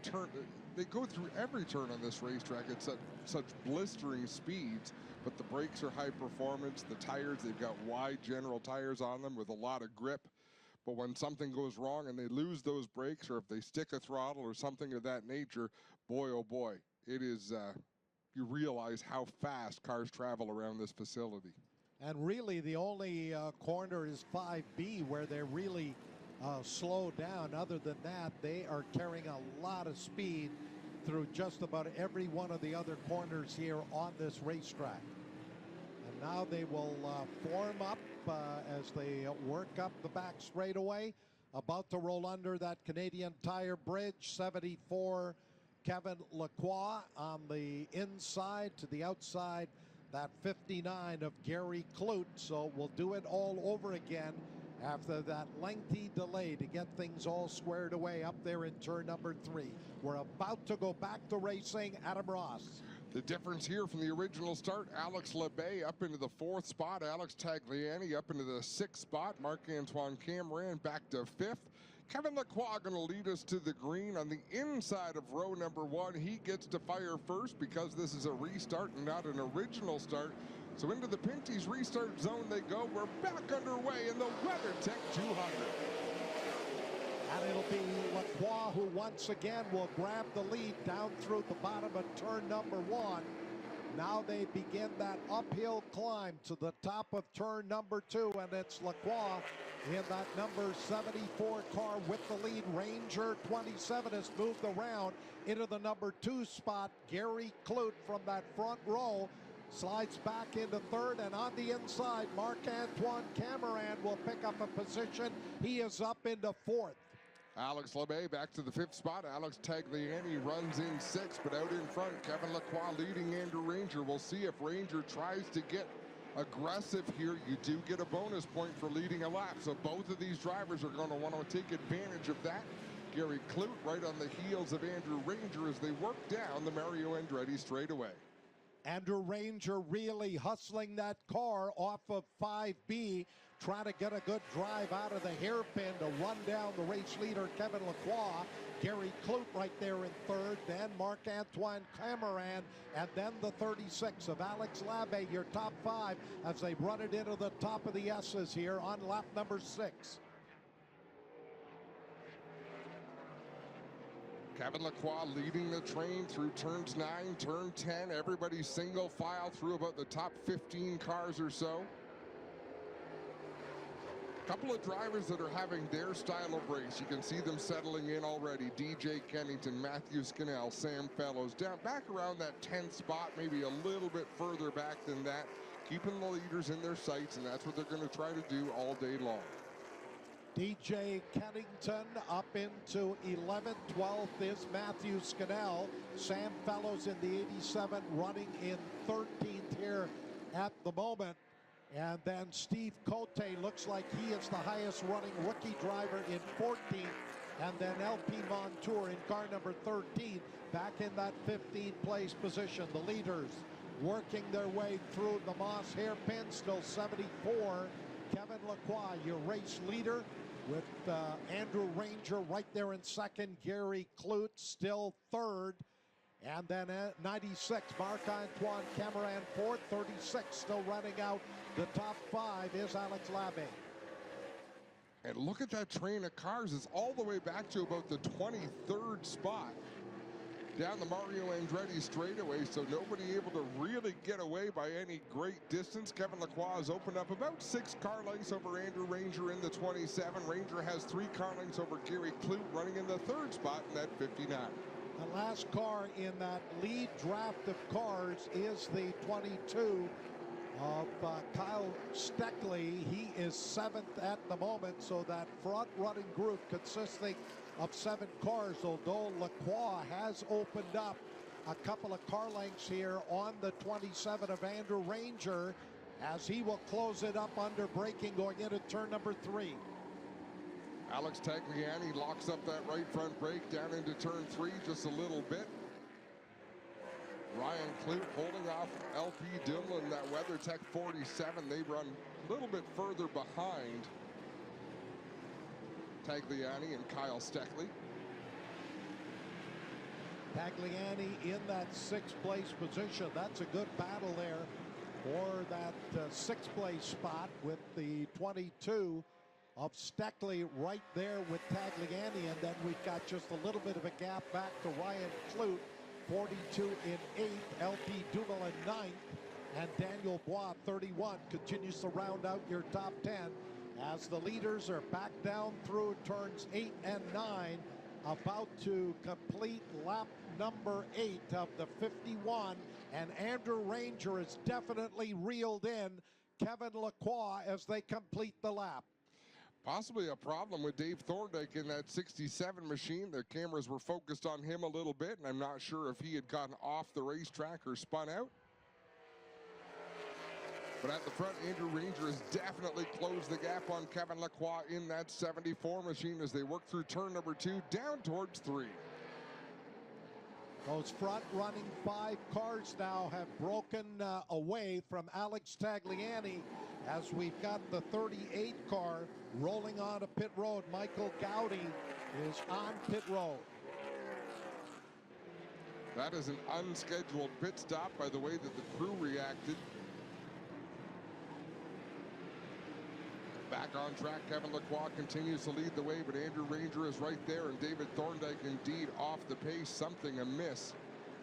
they go through every turn on this racetrack at such blistering speeds, but the brakes are high performance. The tires, they've got wide general tires on them with a lot of grip. But when something goes wrong and they lose those brakes, or if they stick a throttle or something of that nature, boy, oh boy, it is you realize how fast cars travel around this facility. And really, the only corner is 5B where they're really slowed down. Other than that, they are carrying a lot of speed through just about every one of the other corners here on this racetrack. And now they will form up as they work up the back straightaway. About to roll under that Canadian Tire Bridge. 74 Kevin Lacroix on the inside. To the outside, that 59 of Gary Clute. So we'll do it all over again after that lengthy delay to get things all squared away up there in turn number 3. We're about to go back to racing. Adam Ross. The difference here from the original start, Alex Labay up into the 4th spot, Alex Tagliani up into the 6th spot, Marc-Antoine Cameron back to 5th. Kevin Lacroix going to lead us to the green on the inside of row number 1. He gets to fire first because this is a restart and not an original start. So into the Pinty's restart zone they go. We're back underway in the WeatherTech 200. And it'll be Lacroix who once again will grab the lead down through the bottom of turn number 1. Now they begin that uphill climb to the top of turn number 2, and it's Lacroix in that number 74 car with the lead. Ranger 27 has moved around into the number 2 spot. Gary Clute from that front row slides back into 3rd, and on the inside, Marc-Antoine Cameron will pick up a position. He is up into 4th. Alex Labay back to the 5th spot. Alex Tagliani runs in 6th, but out in front, Kevin Lacroix leading Andrew Ranger. We'll see if Ranger tries to get aggressive here. You do get a bonus point for leading a lap, so both of these drivers are going to want to take advantage of that. Gary Clute right on the heels of Andrew Ranger as they work down the Mario Andretti straightaway. Andrew Ranger really hustling that car off of 5B, trying to get a good drive out of the hairpin to run down the race leader, Kevin Lacroix. Gary Clute right there in 3rd, then Marc-Antoine Cameron, and then the 36 of Alex Labay, your top 5 as they run it into the top of the S's here on lap number 6. Kevin Lacroix leading the train through turns 9, turn 10. Everybody single file through about the top 15 cars or so. A couple of drivers that are having their style of race. You can see them settling in already. DJ Kennington, Matthew Scannell, Sam Fellows down back around that 10th spot, maybe a little bit further back than that. Keeping the leaders in their sights, and that's what they're going to try to do all day long. DJ Kennington up into 11th. 12th is Matthew Scannell. Sam Fellows in the 87 running in 13th here at the moment. And then Steve Cote looks like he is the highest running rookie driver in 14th. And then LP Montour in car number 13 back in that 15th place position. The leaders working their way through the Moss hairpin, still 74. Kevin Lacroix, your race leader, with Andrew Ranger right there in 2nd. Gary Clute still 3rd. And then 96, Marc-Antoine Cameron 4th. 36 still running out. The top 5 is Alex Labay. And look at that train of cars. It's all the way back to about the 23rd spot down the Mario Andretti straightaway, so nobody able to really get away by any great distance. Kevin Lacroix has opened up about 6 car lengths over Andrew Ranger in the 27. Ranger has 3 car lengths over Gary Clute, running in the 3rd spot in that 59. The last car in that lead draft of cars is the 22 of Kyle Steckley. He is 7th at the moment, so that front running group consisting of 7 cars, although Lacroix has opened up a couple of car lengths here on the 27 of Andrew Ranger, as he will close it up under braking going into turn number 3. Alex Tagliani locks up that right front brake down into turn 3 just a little bit. Ryan Clute holding off LP Dillon, that WeatherTech 47. They run a little bit further behind Tagliani and Kyle Steckley. Tagliani in that 6th place position. That's a good battle there for that 6th place spot, with the 22 of Steckley right there with Tagliani. And then we've got just a little bit of a gap back to Ryan Clute 42 in 8th, LP Dumoulin 9th, and Daniel Bois 31 continues to round out your top 10 as the leaders are back down through turns 8 and 9, about to complete lap number 8 of the 51, and Andrew Ranger is definitely reeled in Kevin Lacroix as they complete the lap. Possibly a problem with Dave Thorndike in that 67 machine. The cameras were focused on him a little bit, and I'm not sure if he had gotten off the racetrack or spun out. But at the front, Andrew Ranger has definitely closed the gap on Kevin Lacroix in that 74 machine as they work through turn number 2 down towards 3. Those front running 5 cars now have broken away from Alex Tagliani as we've got the 38 car rolling onto pit road. Michael Gowdy is on pit road. That is an unscheduled pit stop by the way that the crew reacted. Back on track, Kevin Lacroix continues to lead the way, but Andrew Ranger is right there, and David Thorndike indeed off the pace. Something amiss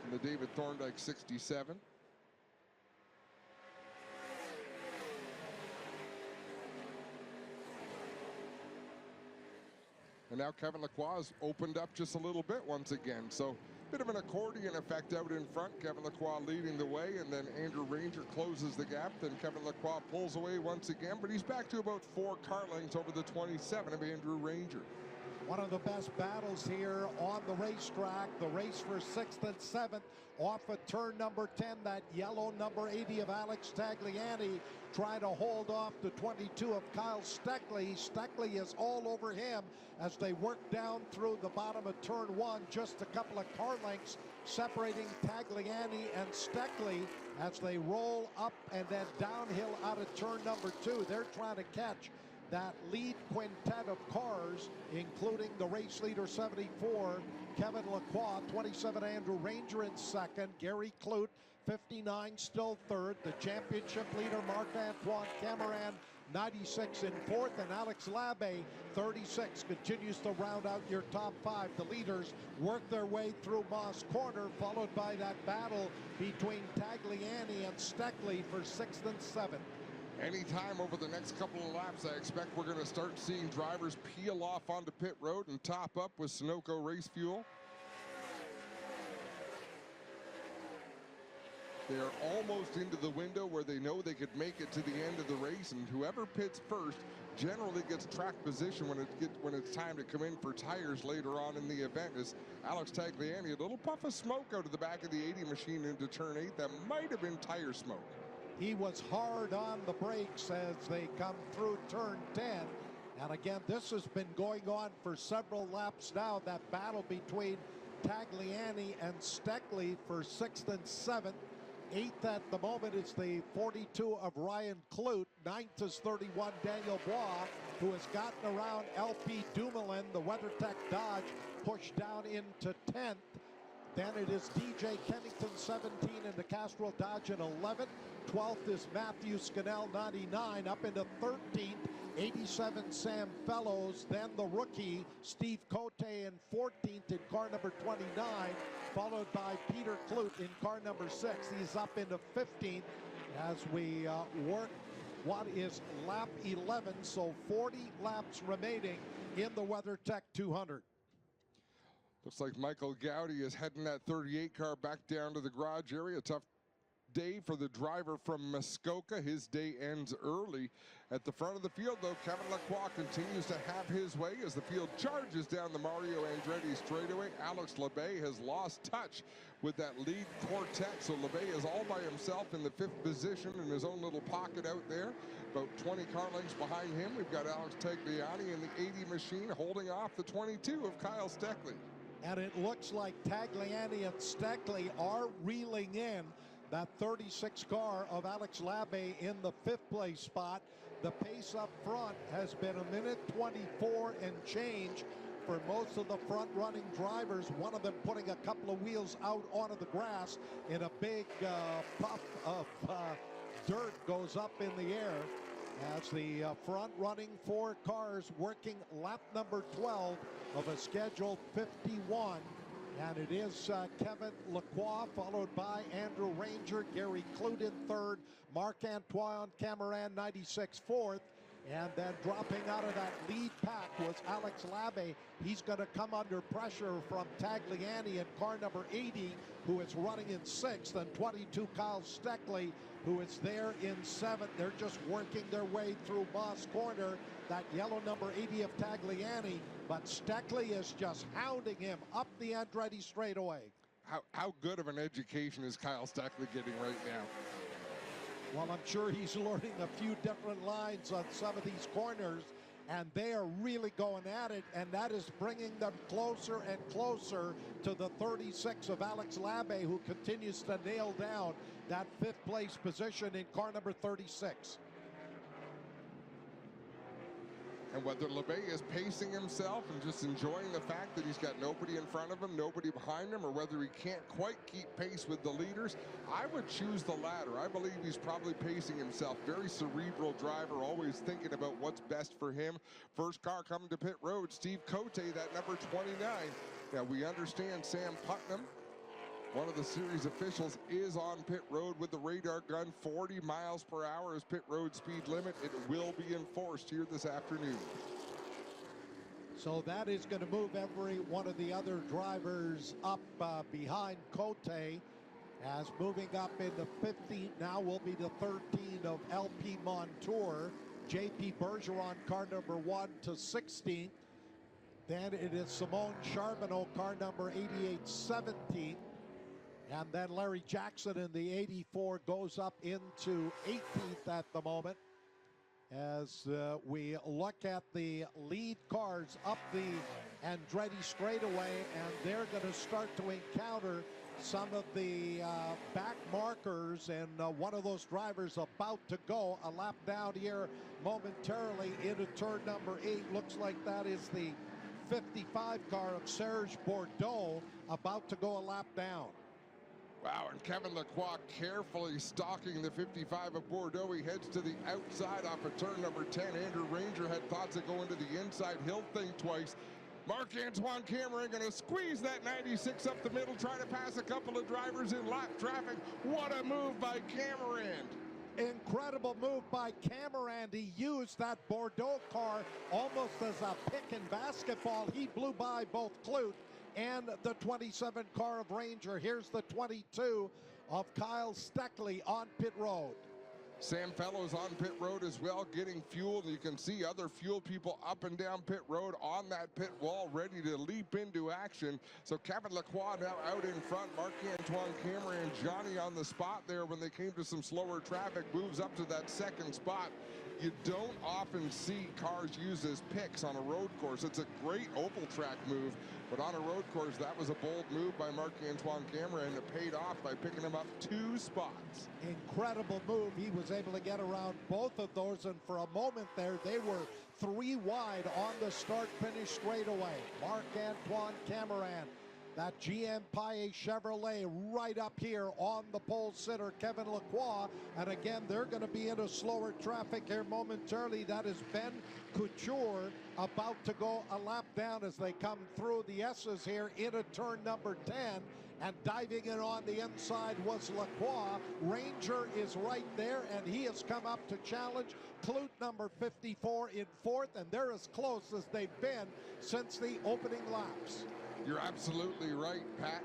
in the David Thorndike 67. And now Kevin Lacroix has opened up just a little bit once again. So bit of an accordion effect out in front. Kevin Lacroix leading the way, and then Andrew Ranger closes the gap. Then Kevin Lacroix pulls away once again, but he's back to about 4 car lengths over the 27 of Andrew Ranger. One of the best battles here on the racetrack. The race for 6th and 7th off of turn number 10. That yellow number 80 of Alex Tagliani trying to hold off the 22 of Kyle Steckley. Steckley is all over him as they work down through the bottom of turn 1. Just a couple of car lengths separating Tagliani and Steckley as they roll up and then downhill out of turn number 2. They're trying to catch that lead quintet of cars, including the race leader 74, Kevin Lacroix, 27 Andrew Ranger in 2nd, Gary Clute, 59 still 3rd, the championship leader Marc-Antoine Cameron, 96 in 4th, and Alex Labbe, 36, continues to round out your top 5. The leaders work their way through Moss Corner, followed by that battle between Tagliani and Steckley for 6th and 7th. Anytime over the next couple of laps, I expect we're going to start seeing drivers peel off onto pit road and top up with Sunoco race fuel. They are almost into the window where they know they could make it to the end of the race, and whoever pits first generally gets track position when it's time to come in for tires later on in the event. As Alex Tagliani, a little puff of smoke out of the back of the 80 machine into turn 8. That might have been tire smoke. He was hard on the brakes as they come through turn 10. And again, this has been going on for several laps now, that battle between Tagliani and Steckley for 6th and 7th. 8th at the moment is the 42 of Ryan Clute. 9th is 31 Daniel Bois, who has gotten around LP Dumoulin, the WeatherTech Dodge, pushed down into 10th. Then it is DJ Kennington, 17, in the Castrol Dodge in 11th. 12th is Matthew Scannell, 99, up into 13th. 87 Sam Fellows, then the rookie Steve Cote in 14th in car number 29, followed by Peter Clute in car number 6. He's up into 15th as we work what is lap 11, so 40 laps remaining in the WeatherTech 200. Looks like Michael Gowdy is heading that 38 car back down to the garage area. Tough day for the driver from Muskoka. His day ends early. At the front of the field, though, Kevin Lacroix continues to have his way as the field charges down the Mario Andretti straightaway. Alex Labbe has lost touch with that lead quartet, so Labbe is all by himself in the 5th position in his own little pocket out there. About 20 car lengths behind him, we've got Alex Tagliani in the 80 machine holding off the 22 of Kyle Steckley. And it looks like Tagliani and Steckley are reeling in that 36 car of Alex Labbe in the 5th place spot. The pace up front has been 1:24 and change for most of the front running drivers. One of them putting a couple of wheels out onto the grass, and a big puff of dirt goes up in the air as the front running 4 cars working lap number 12 of a scheduled 51 And it is Kevin Lacroix, followed by Andrew Ranger, Gary Clute in third, Marc-Antoine Cameron 96 fourth. And then dropping out of that lead pack was Alex Labbe. He's going to come under pressure from Tagliani in car number 80, who is running in sixth, and 22 Kyle Steckley, who is there in seventh. They're just working their way through Moss Corner, that yellow number 80 of Tagliani, but Steckley is just hounding him up the Andretti straightaway. How good of an education is Kyle Steckley getting right now? Well, I'm sure he's learning a few different lines on some of these corners, and they are really going at it, and that is bringing them closer and closer to the 36 of Alex Labbe, who continues to nail down that fifth place position in car number 36. And whether LeBay is pacing himself and just enjoying the fact that he's got nobody in front of him, nobody behind him, or whether he can't quite keep pace with the leaders, I would choose the latter. I believe he's probably pacing himself. Very cerebral driver, always thinking about what's best for him. First car coming to pit road, Steve Cote, that number 29. Now, we understand Sam Putnam, one of the series officials, is on pit road with the radar gun. 40 miles per hour is pit road speed limit. It will be enforced here this afternoon. So that is going to move every one of the other drivers up behind Cote, as moving up in the 15 now will be the 13 of LP Montour. JP Bergeron, car number 1 to 16. Then it is Simone Charbonneau, car number 88, 17. And then Larry Jackson in the 84 goes up into 18th at the moment. As we look at the lead cars up the Andretti straightaway, and they're going to start to encounter some of the back markers, and one of those drivers about to go a lap down here momentarily into turn number 8. Looks like that is the 55 car of Serge Bordeaux about to go a lap down. Wow, and Kevin Lacroix carefully stalking the 55 of Bordeaux. He heads to the outside off of turn number 10. Andrew Ranger had thoughts of going to the inside. He'll think twice. Marc-Antoine Cameron going to squeeze that 96 up the middle, trying to pass a couple of drivers in lap traffic. What a move by Cameron. Incredible move by Cameron. He used that Bordeaux car almost as a pick in basketball. He blew by both Clute and the 27 car of Ranger. Here's the 22 of Kyle Steckley on pit road. Sam Fellows on pit road as well, getting fuel. You can see other fuel people up and down pit road on that pit wall, ready to leap into action. So Kevin Lacroix now out in front. Marc-Antoine Cameron and Johnny on the spot there when they came to some slower traffic, moves up to that second spot. You don't often see cars use as picks on a road course. It's a great oval track move, but on a road course, that was a bold move by Marc-Antoine Cameron, and it paid off by picking him up 2 spots. Incredible move. He was able to get around both of those, and for a moment there, they were 3 wide on the start-finish straightaway. Marc-Antoine Cameron, that GM Paye Chevrolet right up here on the pole sitter, Kevin Lacroix. And again, they're going to be in a slower traffic here momentarily. That is Ben Couture about to go a lap down as they come through the S's here into turn number 10. And diving in on the inside was Lacroix. Ranger is right there, and he has come up to challenge Clute number 54 in 4th, and they're as close as they've been since the opening laps. You're absolutely right, Pat.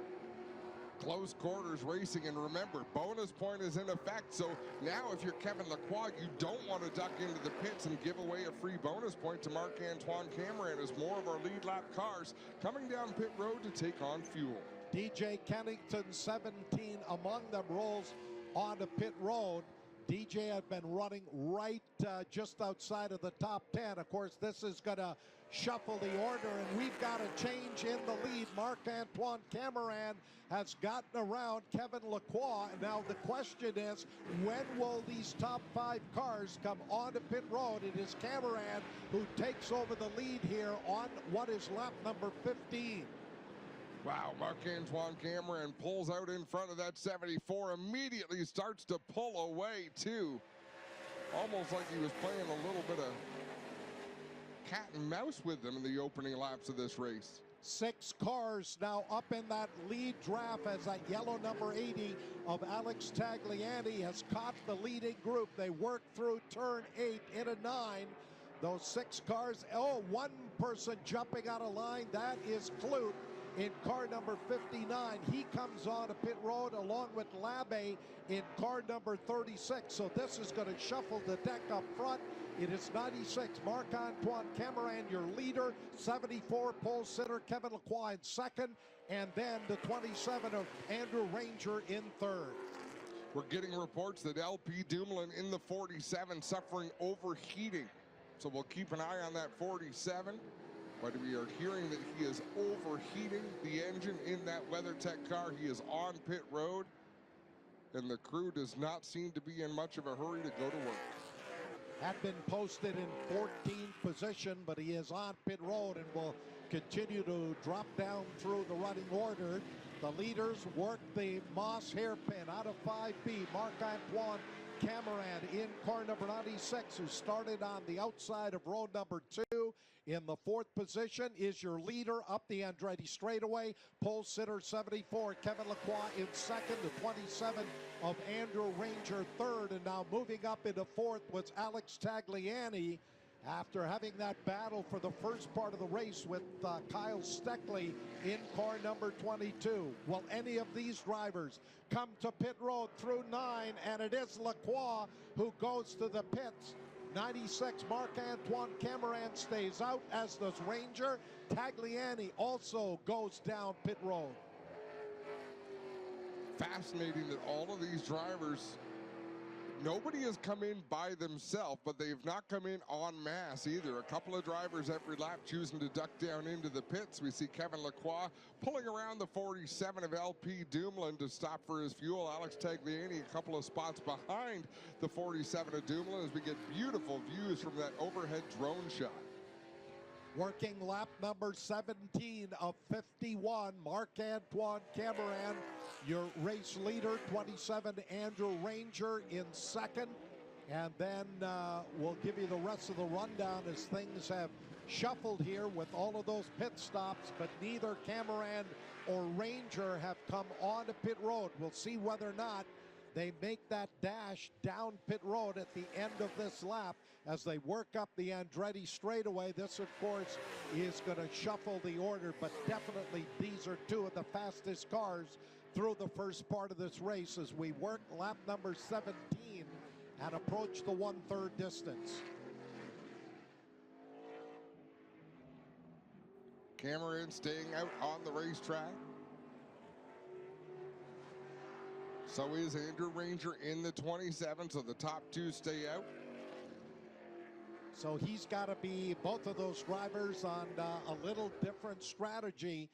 Close quarters racing, and remember, bonus point is in effect. So now if you're Kevin Lacroix, you don't want to duck into the pits and give away a free bonus point to Marc-Antoine Cameron, as more of our lead lap cars coming down pit road to take on fuel. DJ Kennington, 17 among them, rolls onto pit road. DJ had been running right just outside of the top 10. Of course, this is going to shuffle the order, and we've got a change in the lead. Marc-Antoine Cameron has gotten around Kevin Lacroix. Now the question is, when will these top 5 cars come onto pit road? It is Cameron who takes over the lead here on what is lap number 15. Wow, Marc-Antoine Cameron pulls out in front of that 74, immediately starts to pull away too. Almost like he was playing a little bit of cat and mouse with them in the opening laps of this race. 6 cars now up in that lead draft as that yellow number 80 of Alex Tagliani has caught the leading group. They work through turn 8 into 9. Those 6 cars, one person jumping out of line, that is Clute in car number 59. He comes on to pit road along with Labbe in car number 36. So this is going to shuffle the deck up front. It is 96, Marc-Antoine Cameron, your leader. 74, pole sitter Kevin Lacroix in second. And then the 27 of Andrew Ranger in third. We're getting reports that LP Dumoulin in the 47 suffering overheating. So we'll keep an eye on that 47. But we are hearing that he is overheating the engine in that WeatherTech car. He is on pit road. And the crew does not seem to be in much of a hurry to go to work. Had been posted in 14th position, but he is on pit road and will continue to drop down through the running order. The leaders work the Moss hairpin out of 5B. Marc-Antoine Cameron in car number 96, who started on the outside of road number 2. In the 4th position is your leader up the Andretti straightaway. Pole sitter 74, Kevin Lacroix in second. The 27 of Andrew Ranger third. And now moving up into 4th was Alex Tagliani after having that battle for the first part of the race with Kyle Steckley in car number 22. Will any of these drivers come to pit road through 9? And it is Lacroix who goes to the pits. 96, Marc-Antoine Cameron stays out, as does Ranger. Tagliani also goes down pit road. Fascinating that all of these drivers, nobody has come in by themselves, but they've not come in en masse either. A couple of drivers every lap choosing to duck down into the pits. We see Kevin Lacroix pulling around the 47 of LP Dumoulin to stop for his fuel. Alex Tagliani a couple of spots behind the 47 of Dumoulin as we get beautiful views from that overhead drone shot. Working lap number 17 of 51, Marc-Antoine Cameron, your race leader. 27, Andrew Ranger in second. And then we'll give you the rest of the rundown as things have shuffled here with all of those pit stops, but neither Cameron or Ranger have come on to pit road. We'll see whether or not they make that dash down pit road at the end of this lap as they work up the Andretti straightaway. This, of course, is going to shuffle the order, but definitely these are two of the fastest cars through the first part of this race as we work lap number 17 and approach the 1/3 distance. Cameron staying out on the racetrack. So is Andrew Ranger in the 27, so the top two stay out. So he's got to be, both of those drivers, on a little different strategy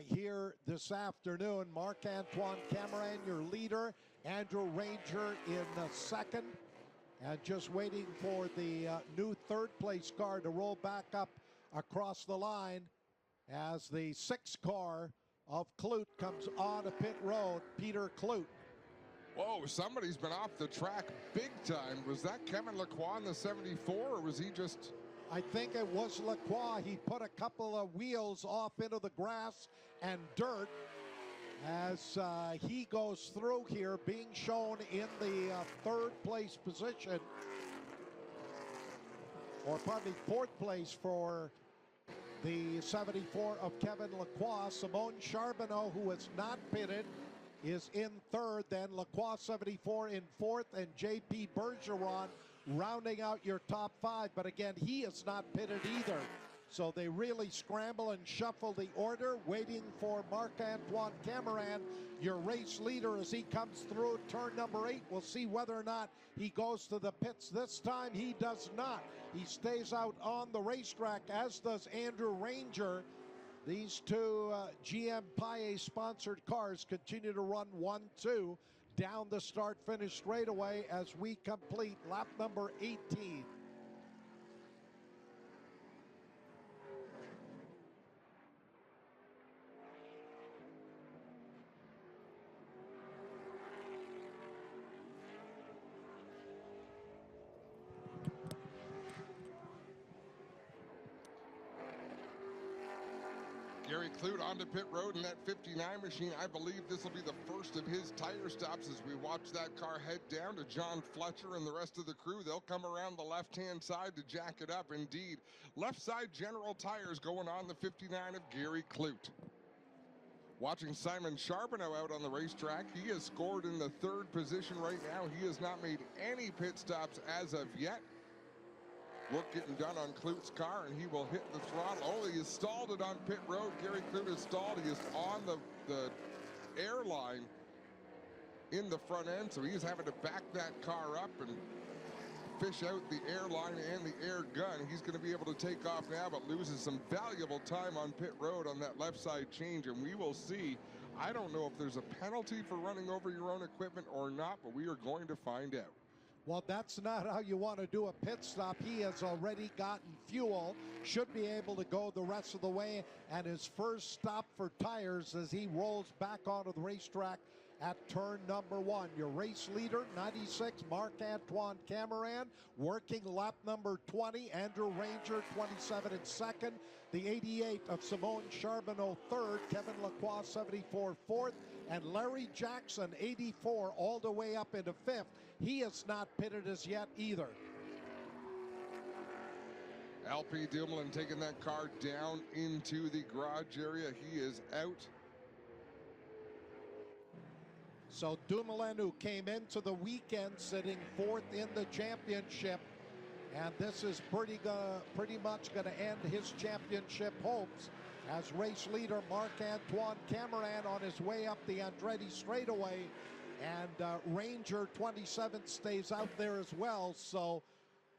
here this afternoon. Marc-Antoine Cameron, your leader. Andrew Ranger in second. And just waiting for the new third-place car to roll back up across the line as the 6 car of Clute comes on a pit road. Peter Clute. Whoa, somebody's been off the track big time. Was that Kevin Lacroix in the 74, or was he just... I think it was Lacroix. He put a couple of wheels off into the grass and dirt as he goes through here, being shown in the 3rd place position, or probably 4th place for the 74 of Kevin Lacroix. Simone Charbonneau, who is not pitted, is in 3rd, then Lacroix 74 in 4th, and JP Bergeron rounding out your top 5. But again, he is not pitted either. So they really scramble and shuffle the order, waiting for Marc-Antoine Cameron, your race leader, as he comes through turn number 8. We'll see whether or not he goes to the pits. This time he does not. He stays out on the racetrack, as does Andrew Ranger. These two GM Paye sponsored cars continue to run 1-2 down the start-finish straightaway as we complete lap number 18. Gary Clute onto pit road in that 59 machine. I believe this will be the first of his tire stops as we watch that car head down to John Fletcher and the rest of the crew. They'll come around the left-hand side to jack it up. Indeed, left side General Tires going on the 59 of Gary Clute. Watching Simon Charbonneau out on the racetrack. He has scored in the 3rd position right now. He has not made any pit stops as of yet. Work getting done on Clute's car, and he will hit the throttle. Oh, he has stalled it on pit road. Gary Clute has stalled. He is on the airline in the front end, so he's having to back that car up and fish out the airline and the air gun. He's going to be able to take off now, but loses some valuable time on pit road on that left side change, and we will see. I don't know if there's a penalty for running over your own equipment or not, but we are going to find out. Well, that's not how you want to do a pit stop. He has already gotten fuel, should be able to go the rest of the way, and his first stop for tires as he rolls back onto the racetrack at turn number 1. Your race leader, 96, Marc-Antoine Cameron, working lap number 20. Andrew Ranger, 27 in second. The 88 of Simone Charbonneau, third. Kevin Lacroix, 74, fourth. And Larry Jackson, 84, all the way up into fifth. He has not pitted as yet either. LP Dumoulin taking that car down into the garage area. He is out. So Dumoulin, who came into the weekend sitting 4th in the championship, and this is pretty much going to end his championship hopes, as race leader Marc-Antoine Cameron on his way up the Andretti straightaway, and Ranger 27th stays out there as well. So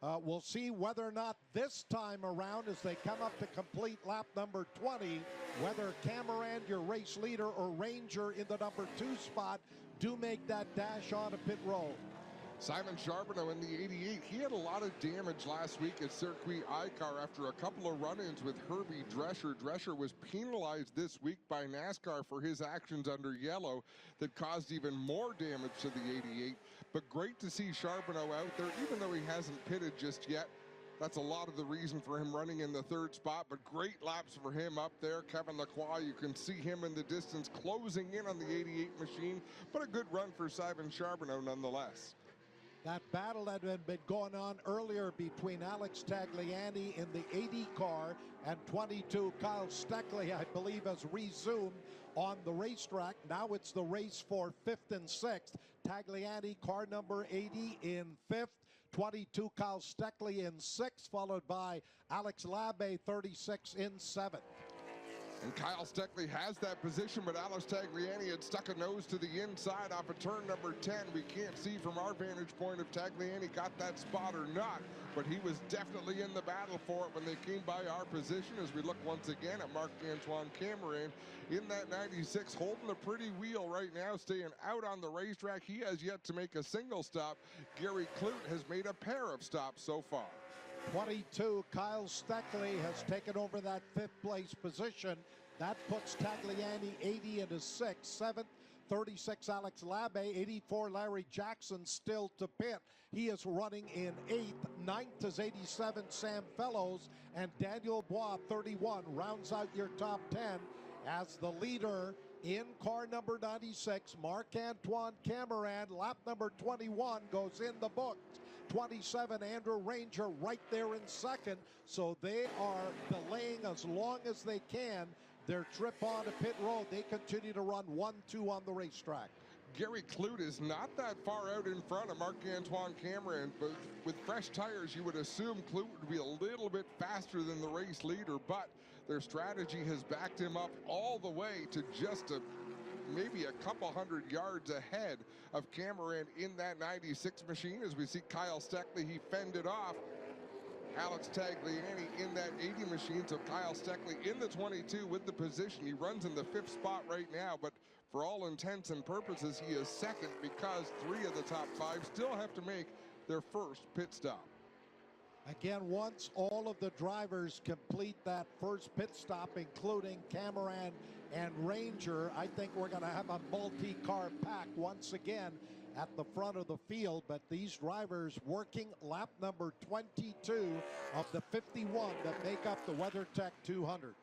we'll see whether or not this time around, as they come up to complete lap number 20, whether Cameron, your race leader, or Ranger in the number 2 spot do make that dash onto pit road. Simon Charbonneau in the 88, he had a lot of damage last week at Circuit ICAR after a couple of run-ins with Herbie Drescher. Drescher was penalized this week by NASCAR for his actions under yellow that caused even more damage to the 88. But great to see Charbonneau out there, even though he hasn't pitted just yet. That's a lot of the reason for him running in the 3rd spot, but great laps for him up there. Kevin Lacroix, you can see him in the distance closing in on the 88 machine, but a good run for Simon Charbonneau nonetheless. That battle that had been going on earlier between Alex Tagliani in the 80 car and 22 Kyle Steckley, I believe, has resumed on the racetrack. Now it's the race for 5th and 6th. Tagliani, car number 80, in 5th. 22 Kyle Steckley in 6th, followed by Alex Labbe, 36, in 7th. And Kyle Steckley has that position, but Alex Tagliani had stuck a nose to the inside off of turn number 10. We can't see from our vantage point if Tagliani got that spot or not, but he was definitely in the battle for it when they came by our position, as we look once again at Marc-Antoine Cameron in that 96, holding a pretty wheel right now, staying out on the racetrack. He has yet to make a single stop. Gary Clute has made a pair of stops so far. 22 Kyle Steckley has taken over that 5th place position. That puts Tagliani 80 into 6th. 7th, 36 Alex Labbe. 84 Larry Jackson still to pit. He is running in 8th. 9th is 87 Sam Fellows, and Daniel Bois, 31, rounds out your top 10 as the leader in car number 96. Marc-Antoine Cameron, lap number 21, goes in the books. 27 Andrew Ranger right there in 2nd, so they are delaying as long as they can their trip on to pit road. They continue to run 1-2 on the racetrack. Gary Clute is not that far out in front of Marc-Antoine Cameron, but with fresh tires you would assume Clute would be a little bit faster than the race leader, but their strategy has backed him up all the way to just maybe a couple hundred yards ahead of Cameron in that 96 machine. As we see Kyle Steckley, he fended off Alex Tagliani in that 80 machine. So Kyle Steckley in the 22 with the position. He runs in the 5th spot right now, but for all intents and purposes, he is 2nd because 3 of the top 5 still have to make their first pit stop. Again, once all of the drivers complete that first pit stop, including Cameron and Ranger, I think we're going to have a multi-car pack once again at the front of the field. But these drivers working lap number 22 of the 51 that make up the WeatherTech 200.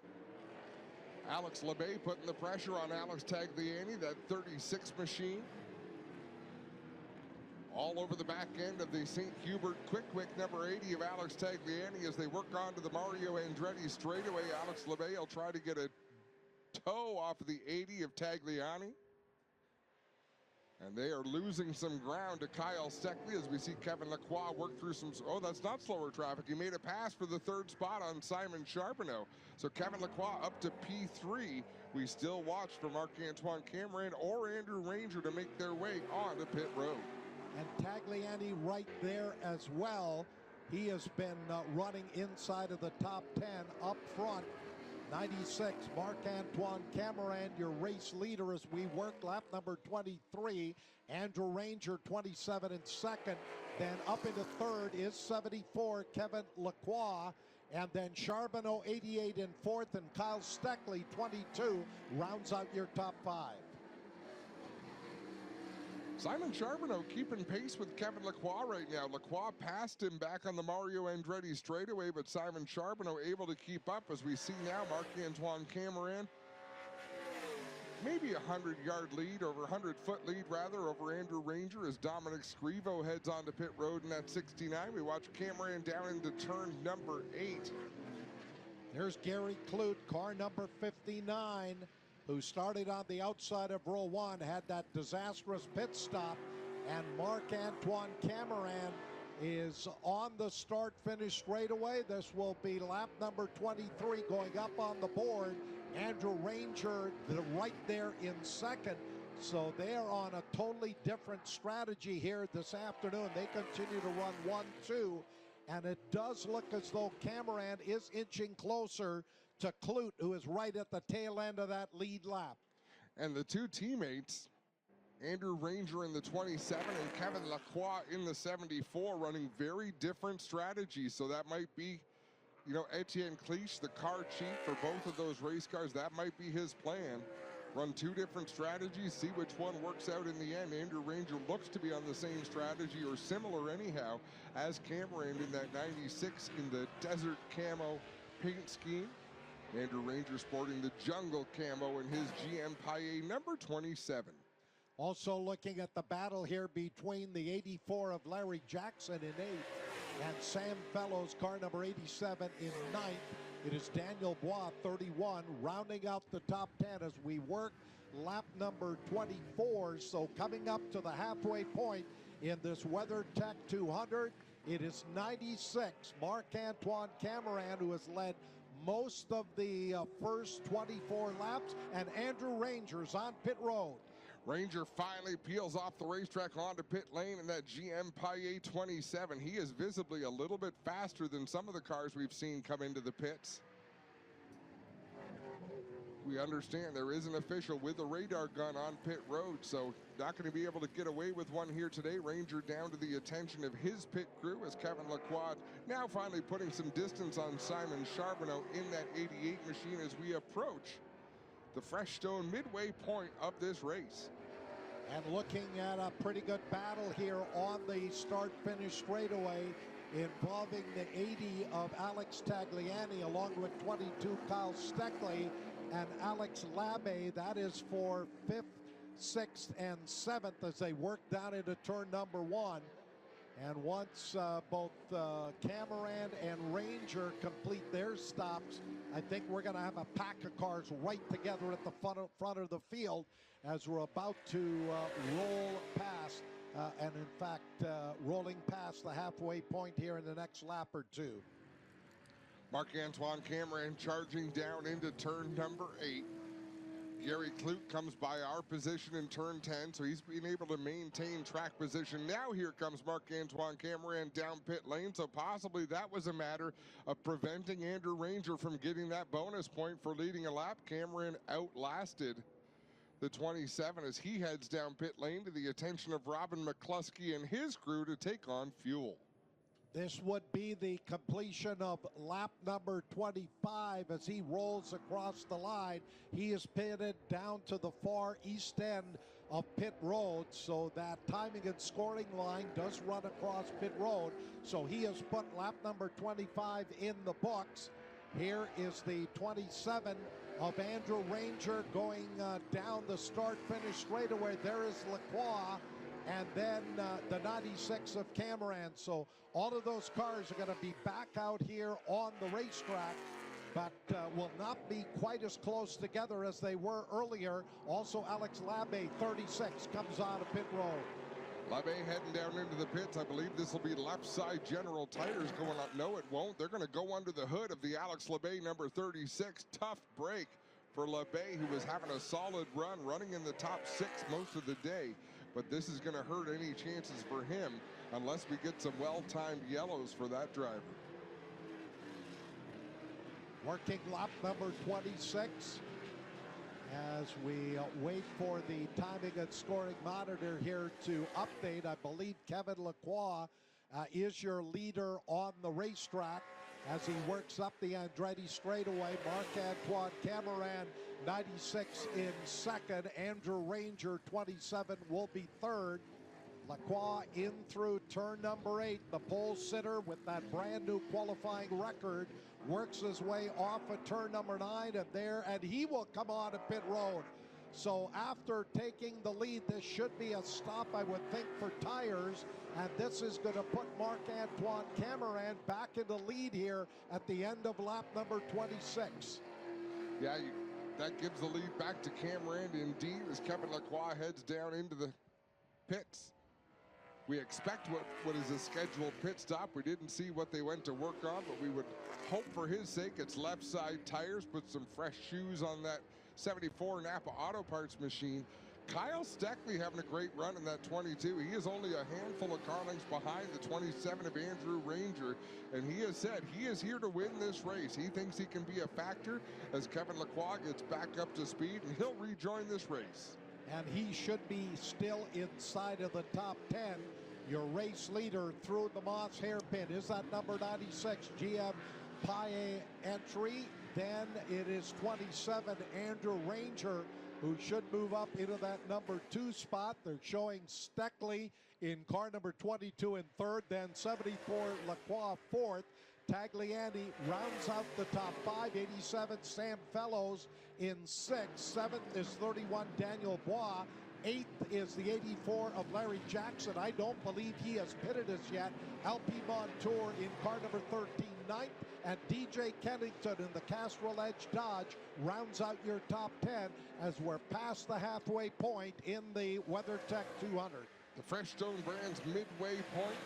Alex LeBay putting the pressure on Alex Tagliani, that 36 machine. All over the back end of the St. Hubert Quick number 80 of Alex Tagliani as they work onto the Mario Andretti straightaway. Alex LeBay will try to get a toe off of the 80 of Tagliani. And they are losing some ground to Kyle Steckley as we see Kevin Lacroix work through some, oh, that's not slower traffic. He made a pass for the third spot on Simon Charbonneau. So Kevin Lacroix up to P3. We still watch for Marc-Antoine Cameron or Andrew Ranger to make their way onto pit road. And Tagliani right there as well. He has been running inside of the top 10 up front. 96, Marc-Antoine Cameron, your race leader as we work lap number 23. Andrew Ranger, 27 in second. Then up into third is 74, Kevin Lacroix. And then Charbonneau, 88 in fourth, and Kyle Steckley, 22, rounds out your top 5. Simon Charbonneau keeping pace with Kevin Lacroix right now. Lacroix passed him back on the Mario Andretti straightaway, but Simon Charbonneau able to keep up as we see now Marc-Antoine Cameron. Maybe a 100-yard lead, over 100-foot lead rather, over Andrew Ranger as Dominic Scrivo heads onto pit road in that 69. We watch Cameron down into turn number 8. There's Gary Clute, car number 59. Who started on the outside of row 1, had that disastrous pit stop, and Marc-Antoine Cameron is on the start-finish straightaway. This will be lap number 23 going up on the board. Andrew Ranger right there in second. So they are on a totally different strategy here this afternoon. They continue to run 1-2, and it does look as though Cameron is inching closer to Clute, who is right at the tail end of that lead lap. And the two teammates, Andrew Ranger in the 27 and Kevin Lacroix in the 74, running very different strategies. So that might be, you know, Etienne Cliche, the car chief for both of those race cars, that might be his plan. Run two different strategies, see which one works out in the end. Andrew Ranger looks to be on the same strategy or similar anyhow as Cameron in that 96 in the desert camo paint scheme. Andrew Ranger sporting the jungle camo in his GM Paillet number 27. Also looking at the battle here between the 84 of Larry Jackson in 8th and Sam Fellows, car number 87 in 9th. It is Daniel Bois, 31, rounding out the top 10 as we work lap number 24. So coming up to the halfway point in this WeatherTech 200, it is 96, Marc-Antoine Cameron, who has led most of the first 24 laps, and Andrew Ranger's on pit road. Ranger finally peels off the racetrack onto pit lane in that GM Paillet 27. He is visibly a little bit faster than some of the cars we've seen come into the pits. We understand there is an official with a radar gun on pit road, so not going to be able to get away with one here today. Ranger down to the attention of his pit crew as Kevin Lacroix now finally putting some distance on Simon Charbonneau in that 88 machine as we approach the Freshstone midway point of this race. And looking at a pretty good battle here on the start-finish straightaway involving the 80 of Alex Tagliani along with 22 Kyle Steckley and Alex Labbe. That is for 5th, 6th, and 7th as they work down into turn number 1. And once both Cameron and Ranger complete their stops, I think we're going to have a pack of cars right together at the front of the field as we're about to roll past, and in fact, rolling past the halfway point here in the next lap or two. Marc-Antoine Cameron charging down into turn number 8. Gary Clute comes by our position in turn 10, so he's been able to maintain track position. Now here comes Marc-Antoine Cameron down pit lane, so possibly that was a matter of preventing Andrew Ranger from getting that bonus point for leading a lap. Cameron outlasted the 27 as he heads down pit lane to the attention of Robin McCluskey and his crew to take on fuel. This would be the completion of lap number 25 as he rolls across the line. He is pitted down to the far east end of pit road, so that timing and scoring line does run across pit road. So he has put lap number 25 in the books. Here is the 27 of Andrew Ranger going down the start-finish straightaway. There is Lacroix, and then the 96 of Cameron. So all of those cars are going to be back out here on the racetrack, but will not be quite as close together as they were earlier. Also, Alex Labbe, 36, comes out of pit road. Labbe heading down into the pits. I believe this will be left side General Tires going up. No, it won't. They're going to go under the hood of the Alex Labbe number 36. Tough break for Labbe, who was having a solid run, running in the top 6 most of the day. But this is going to hurt any chances for him unless we get some well-timed yellows for that driver. Working lap number 26. As we wait for the timing and scoring monitor here to update, I believe Kevin Lacroix is your leader on the racetrack as he works up the Andretti straightaway. Marc-Antoine Cameron, 96 in second. Andrew Ranger, 27, will be third. Lacroix in through turn number 8. The pole sitter with that brand new qualifying record works his way off of turn number 9 and he will come on to pit road. So after taking the lead, this should be a stop, I would think, for tires, and this is going to put Marc-Antoine Cameron back in the lead here at the end of lap number 26. Yeah, that gives the lead back to Cameron indeed as Kevin Lacroix heads down into the pits. We expect what is a scheduled pit stop. We didn't see what they went to work on, but we would hope for his sake it's left side tires, put some fresh shoes on that 74 Napa Auto Parts machine. Kyle Steckley having a great run in that 22. He is only a handful of car lengths behind the 27 of Andrew Ranger, and he has said he is here to win this race. He thinks he can be a factor as Kevin Lacroix gets back up to speed, and he'll rejoin this race. And he should be still inside of the top 10. Your race leader through the Moss hairpin is that number 96 GM Paye entry. Then it is 27 Andrew Ranger, who should move up into that number 2 spot. They're showing Steckley in car number 22 in third, then 74 Lacroix fourth. Tagliani rounds out the top 5. 87 Sam Fellows in 6th. 7th is 31 Daniel Bois. 8th is the 84 of Larry Jackson. I don't believe he has pitted us yet. LP Montour in car number 13, 9th. And DJ Kennington in the Castrol Edge Dodge rounds out your top 10 as we're past the halfway point in the WeatherTech 200. The Fresh Stone Brands midway point.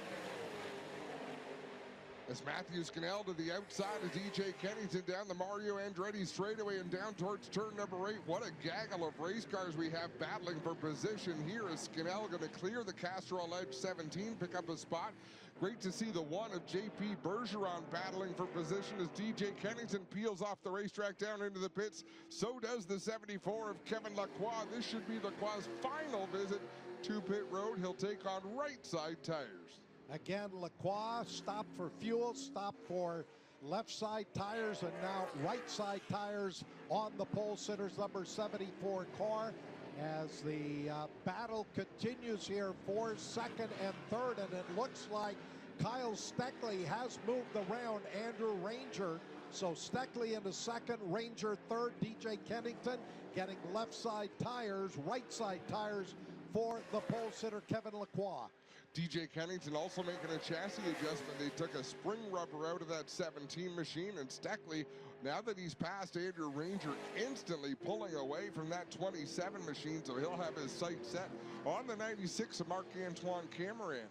As Matthew Scannell to the outside of DJ Kennington down the Mario Andretti straightaway and down towards turn number 8. What a gaggle of race cars we have battling for position here. Is Scannell going to clear the Castrol Edge 17, pick up a spot? Great to see the 1 of JP Bergeron battling for position as DJ Kennington peels off the racetrack down into the pits. So does the 74 of Kevin Lacroix. This should be Lacroix's final visit to pit road. He'll take on right side tires. Again, Lacroix stopped for fuel, stopped for left side tires, and now right side tires on the pole sitters number 74 car as the battle continues here for second and third, and it looks like Kyle Steckley has moved around Andrew Ranger. So Steckley into second, Ranger third, DJ Kennington getting left side tires, right side tires for the pole sitter Kevin Lacroix. DJ Kennington also making a chassis adjustment. They took a spring rubber out of that 17 machine, and Steckley, now that he's passed Andrew Ranger, instantly pulling away from that 27 machine, so he'll have his sight set on the 96 of Marc-Antoine Cameron.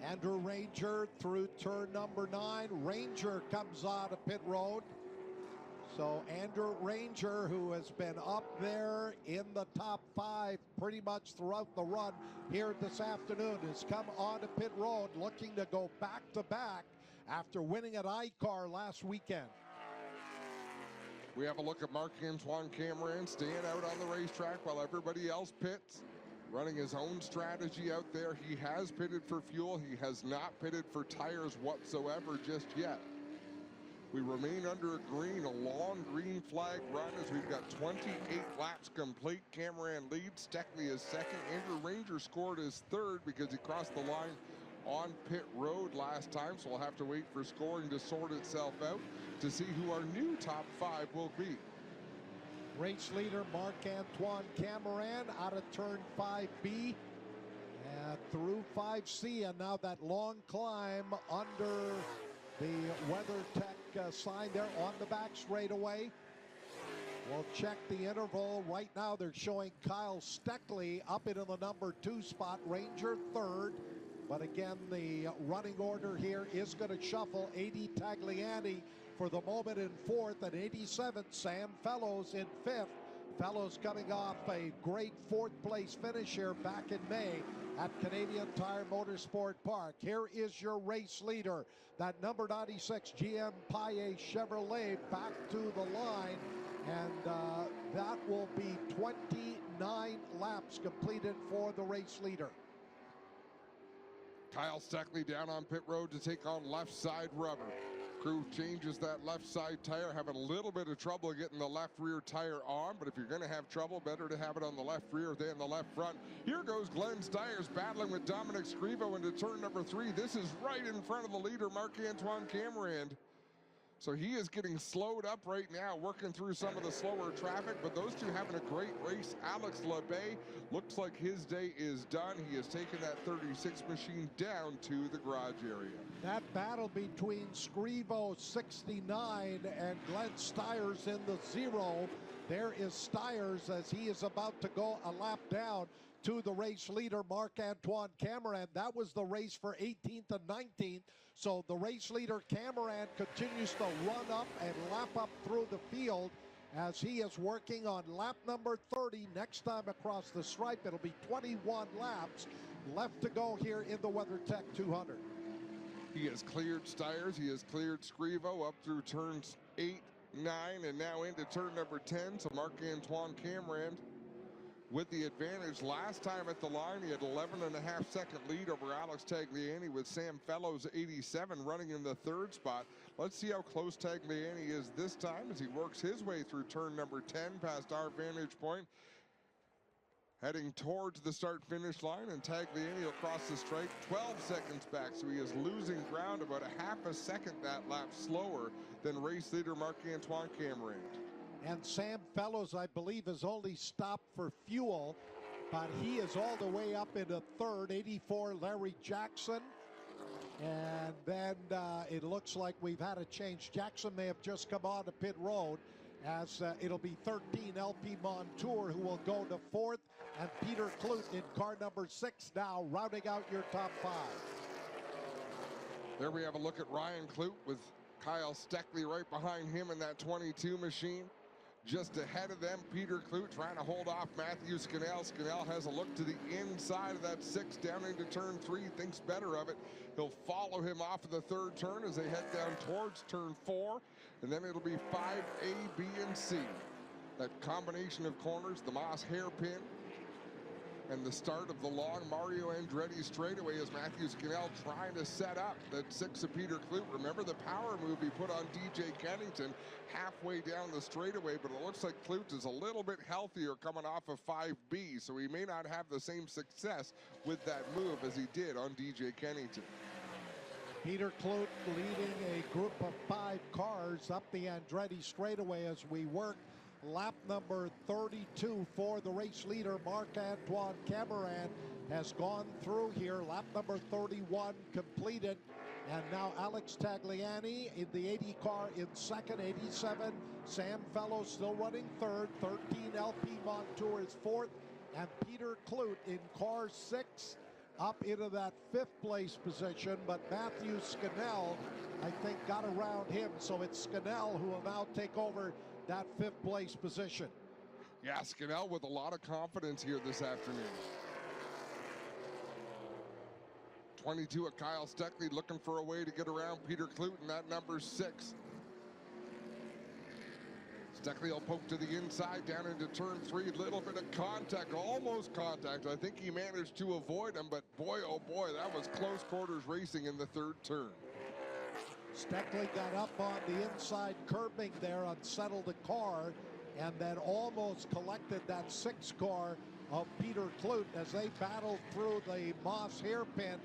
Andrew Ranger through turn number 9. Ranger comes out of pit road. So Andrew Ranger, who has been up there in the top 5 pretty much throughout the run here this afternoon, has come onto pit road looking to go back-to-back after winning at ICAR last weekend. We have a look at Marc-Antoine Cameron staying out on the racetrack while everybody else pits, running his own strategy out there. He has pitted for fuel. He has not pitted for tires whatsoever just yet. We remain under a green, a long green flag run as we've got 28 laps complete. Cameron leads, Steckley is second. Andrew Ranger scored his third because he crossed the line on pit road last time, so we'll have to wait for scoring to sort itself out to see who our new top 5 will be. Race leader Marc-Antoine Cameron out of turn 5B through 5C, and now that long climb under the WeatherTech sign there on the back straightaway. We'll check the interval. Right now they're showing Kyle Steckley up into the number 2 spot, Ranger 3rd. But again, the running order here is going to shuffle. 80 Tagliani for the moment in 4th, and 87 Sam Fellows in 5th. Fellows coming off a great 4th place finish here back in May at Canadian Tire Motorsport Park. Here is your race leader, that number 96 GM Paye Chevrolet, back to the line, and that will be 29 laps completed for the race leader. Kyle Steckley down on pit road to take on left side rubber. Crew changes that left side tire, having a little bit of trouble getting the left rear tire on, but if you're going to have trouble, better to have it on the left rear than the left front. Here goes Glenn Stiers battling with Dominic Scrivo into turn number 3. This is right in front of the leader, Marc-Antoine Cameron. So he is getting slowed up right now, working through some of the slower traffic, but those two having a great race. Alex Labay looks like his day is done. He has taken that 36 machine down to the garage area. That battle between Scrivo 69 and Glenn Stiers in the 0. There is Stiers as he is about to go a lap down to the race leader, Marc-Antoine Cameron. That was the race for 18th and 19th. So the race leader, Cameron, continues to run up and lap up through the field as he is working on lap number 30. Next time across the stripe, it'll be 21 laps left to go here in the WeatherTech 200. He has cleared Stiers. He has cleared Scrivo up through turns 8, 9, and now into turn number 10. So Marc-Antoine Cameron with the advantage. Last time at the line, he had 11.5-second lead over Alex Tagliani, with Sam Fellows 87 running in the 3rd spot. Let's see how close Tagliani is this time as he works his way through turn number 10 past our vantage point, heading towards the start-finish line, and Tagliani will cross the stripe 12 seconds back, so he is losing ground about a half a second that lap slower than race leader Marc-Antoine Cameron. And Sam Fellows, I believe, has only stopped for fuel, but he is all the way up into 3rd. 84 Larry Jackson. And then it looks like we've had a change. Jackson may have just come on to pit road, as it'll be 13 LP Montour who will go to 4th, and Peter Clute in car number 6 now, rounding out your top 5. There we have a look at Ryan Clute with Kyle Steckley right behind him in that 22 machine. Just ahead of them, Peter Clute trying to hold off Matthew Scannell. Scannell has a look to the inside of that 6 down into turn 3, thinks better of it. He'll follow him off of the 3rd turn as they head down towards turn 4, and then it'll be 5A, B, and C. That combination of corners, the Moss hairpin, and the start of the long Mario Andretti straightaway as Matthew Scannell trying to set up that 6 of Peter Clute. Remember the power move he put on DJ Kennington halfway down the straightaway, but it looks like Clute is a little bit healthier coming off of 5B, so he may not have the same success with that move as he did on DJ Kennington. Peter Clute leading a group of 5 cars up the Andretti straightaway as we work lap number 32 for the race leader. Marc-Antoine Cameron has gone through here. Lap number 31 completed. And now Alex Tagliani in the 80 car in 2nd, 87. Sam Fellows still running 3rd. 13 LP Montour is 4th. And Peter Clute in car 6 up into that 5th place position. But Matthew Scannell, I think, got around him. So it's Scannell who will now take over that 5th place position. Yeah, Scannell with a lot of confidence here this afternoon. 22 at Kyle Steckley looking for a way to get around Peter Clute in that number 6. Steckley will poke to the inside down into turn 3. Little bit of contact, almost contact. I think he managed to avoid him, but boy, oh boy, that was close quarters racing in the 3rd turn. Steckley got up on the inside curbing there, unsettled the car, and then almost collected that 6 car of Peter Clute as they battled through the Moss hairpin.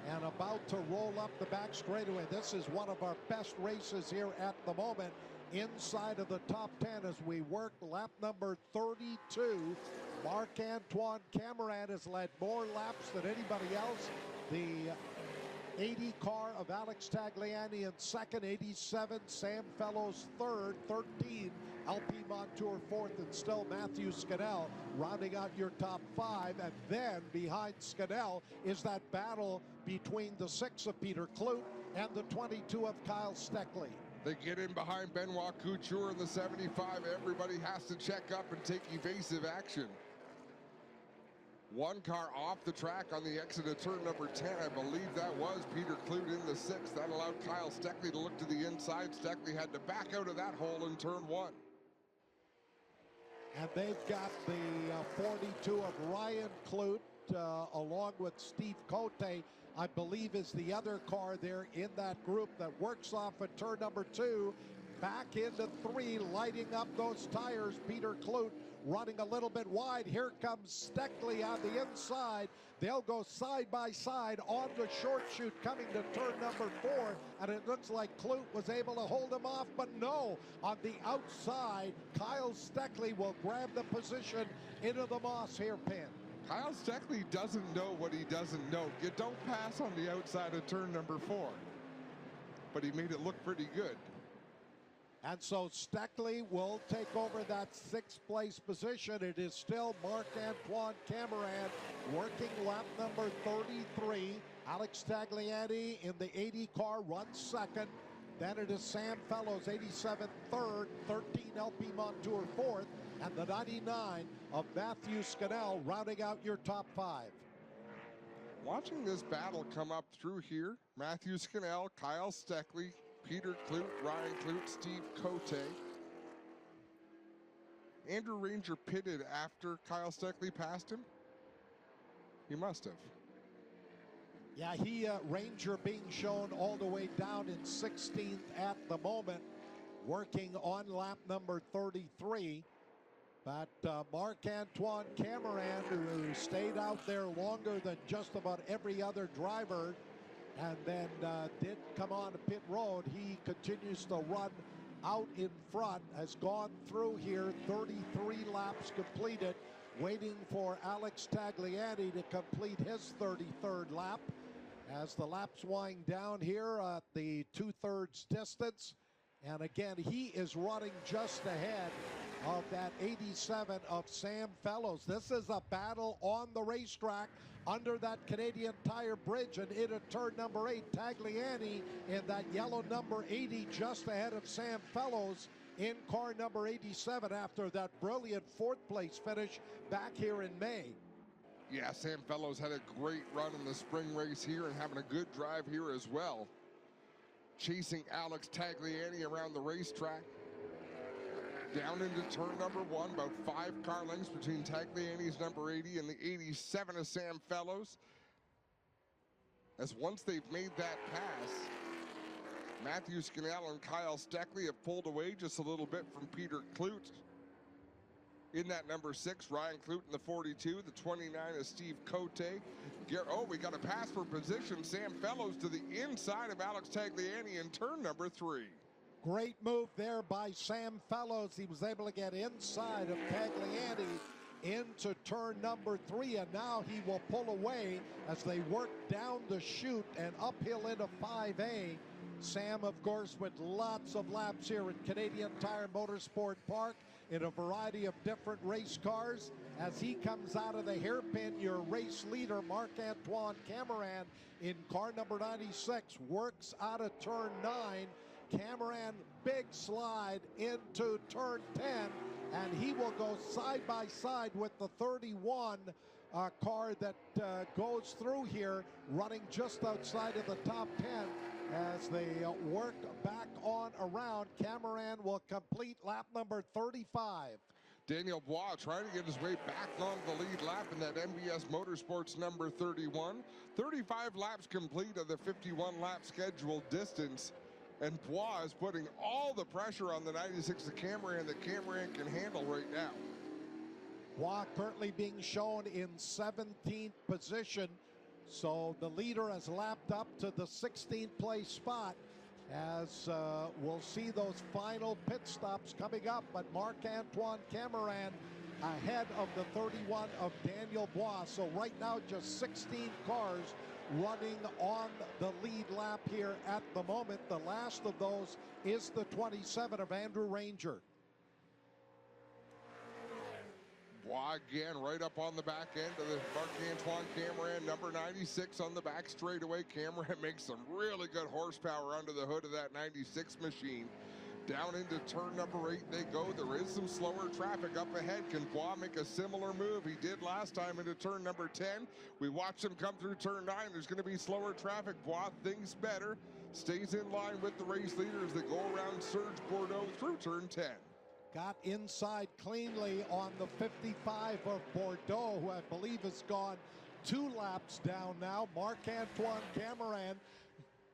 and about to roll up the back straightaway. This is one of our best races here at the moment inside of the top 10 as we work lap number 32. Marc-Antoine Cameron has led more laps than anybody else. The 80 car of Alex Tagliani in second, 87 Sam Fellows third, 13 LP Montour fourth, and still Matthew Scannell rounding out your top 5. And then behind Scannell is that battle between the 6 of Peter Kloot and the 22 of Kyle Steckley. They get in behind Benoit Couture in the 75. Everybody has to check up and take evasive action. One car off the track on the exit of turn number 10. I believe that was Peter Kloot in the 6th. That allowed Kyle Steckley to look to the inside. Steckley had to back out of that hole in turn 1. And they've got the 42 of Ryan Kloot along with Steve Cote, I believe, is the other car there in that group that works off at turn number 2. Back into 3, lighting up those tires. Peter Kloot running a little bit wide. Here comes Steckley on the inside. They'll go side by side on the short chute coming to turn number 4. And it looks like Kloot was able to hold him off, but no. On the outside, Kyle Steckley will grab the position into the Moss hairpin. Kyle Steckley doesn't know what he doesn't know. You don't pass on the outside of turn number 4. But he made it look pretty good. And so Steckley will take over that 6th place position. It is still Marc-Antoine Cameron working lap number 33. Alex Tagliani in the 80 car runs 2nd. Then it is Sam Fellows, 87 3rd, 13 LP Montour 4th, and the 99 of Matthew Scannell rounding out your top 5. Watching this battle come up through here, Matthew Scannell, Kyle Steckley, Peter Kloot, Ryan Kloot, Steve Cote. Andrew Ranger pitted after Kyle Steckley passed him. He must have. Yeah, Ranger being shown all the way down in 16th at the moment, working on lap number 33. But Marc-Antoine Cameron, who stayed out there longer than just about every other driver, and then did come on to pit road, he continues to run out in front, has gone through here, 33 laps completed, waiting for Alex Tagliani to complete his 33rd lap. As the laps wind down here at the 2/3 distance, and again, he is running just ahead of that 87 of Sam Fellows. This is a battle on the racetrack under that Canadian Tire bridge and into turn number 8. Tagliani in that yellow number 80 just ahead of Sam Fellows in car number 87 after that brilliant 4th place finish back here in May. Yeah, Sam Fellows had a great run in the spring race here and having a good drive here as well. Chasing Alex Tagliani around the racetrack. Down into turn number 1, about 5 car lengths between Tagliani's number 80 and the 87 of Sam Fellows. As once they've made that pass, Matthew Scannell and Kyle Steckley have pulled away just a little bit from Peter Kloot. In that number 6, Ryan Kloot in the 42, the 29 is Steve Cote. Oh, we got a pass for position. Sam Fellows to the inside of Alex Tagliani in turn number 3. Great move there by Sam Fellows. He was able to get inside of Tagliani into turn number 3, and now he will pull away as they work down the chute and uphill into 5A. Sam, of course, with lots of laps here at Canadian Tire Motorsport Park in a variety of different race cars. As he comes out of the hairpin, your race leader, Marc-Antoine Cameron, in car number 96, works out of turn 9. Cameron, big slide into turn 10, and he will go side by side with the 31 car that goes through here, running just outside of the top 10 as they work back on around. Cameron will complete lap number 35. Daniel Bois trying to get his way back on the lead lap in that MBS Motorsports number 31. 35 laps complete of the 51 lap scheduled distance. And Bois is putting all the pressure on the 96 of Cameron that Cameron can handle right now. Bois currently being shown in 17th position. So the leader has lapped up to the 16th place spot as we'll see those final pit stops coming up. But Marc-Antoine Cameron ahead of the 31 of Daniel Bois. So right now just 16 cars running on the lead lap here at the moment. The last of those is the 27 of Andrew Ranger. Bois again right up on the back end of the Marc-Antoine Cameron, number 96 on the back straightaway. Cameron makes some really good horsepower under the hood of that 96 machine. Down into turn number 8 they go. There is some slower traffic up ahead. Can Bois make a similar move? He did last time into turn number 10. We watched him come through turn 9. There's going to be slower traffic. Bois thinks better. Stays in line with the race leader as they go around Serge Bordeaux through turn 10. Got inside cleanly on the 55 of Bordeaux, who I believe has gone 2 laps down now. Marc-Antoine Cameron,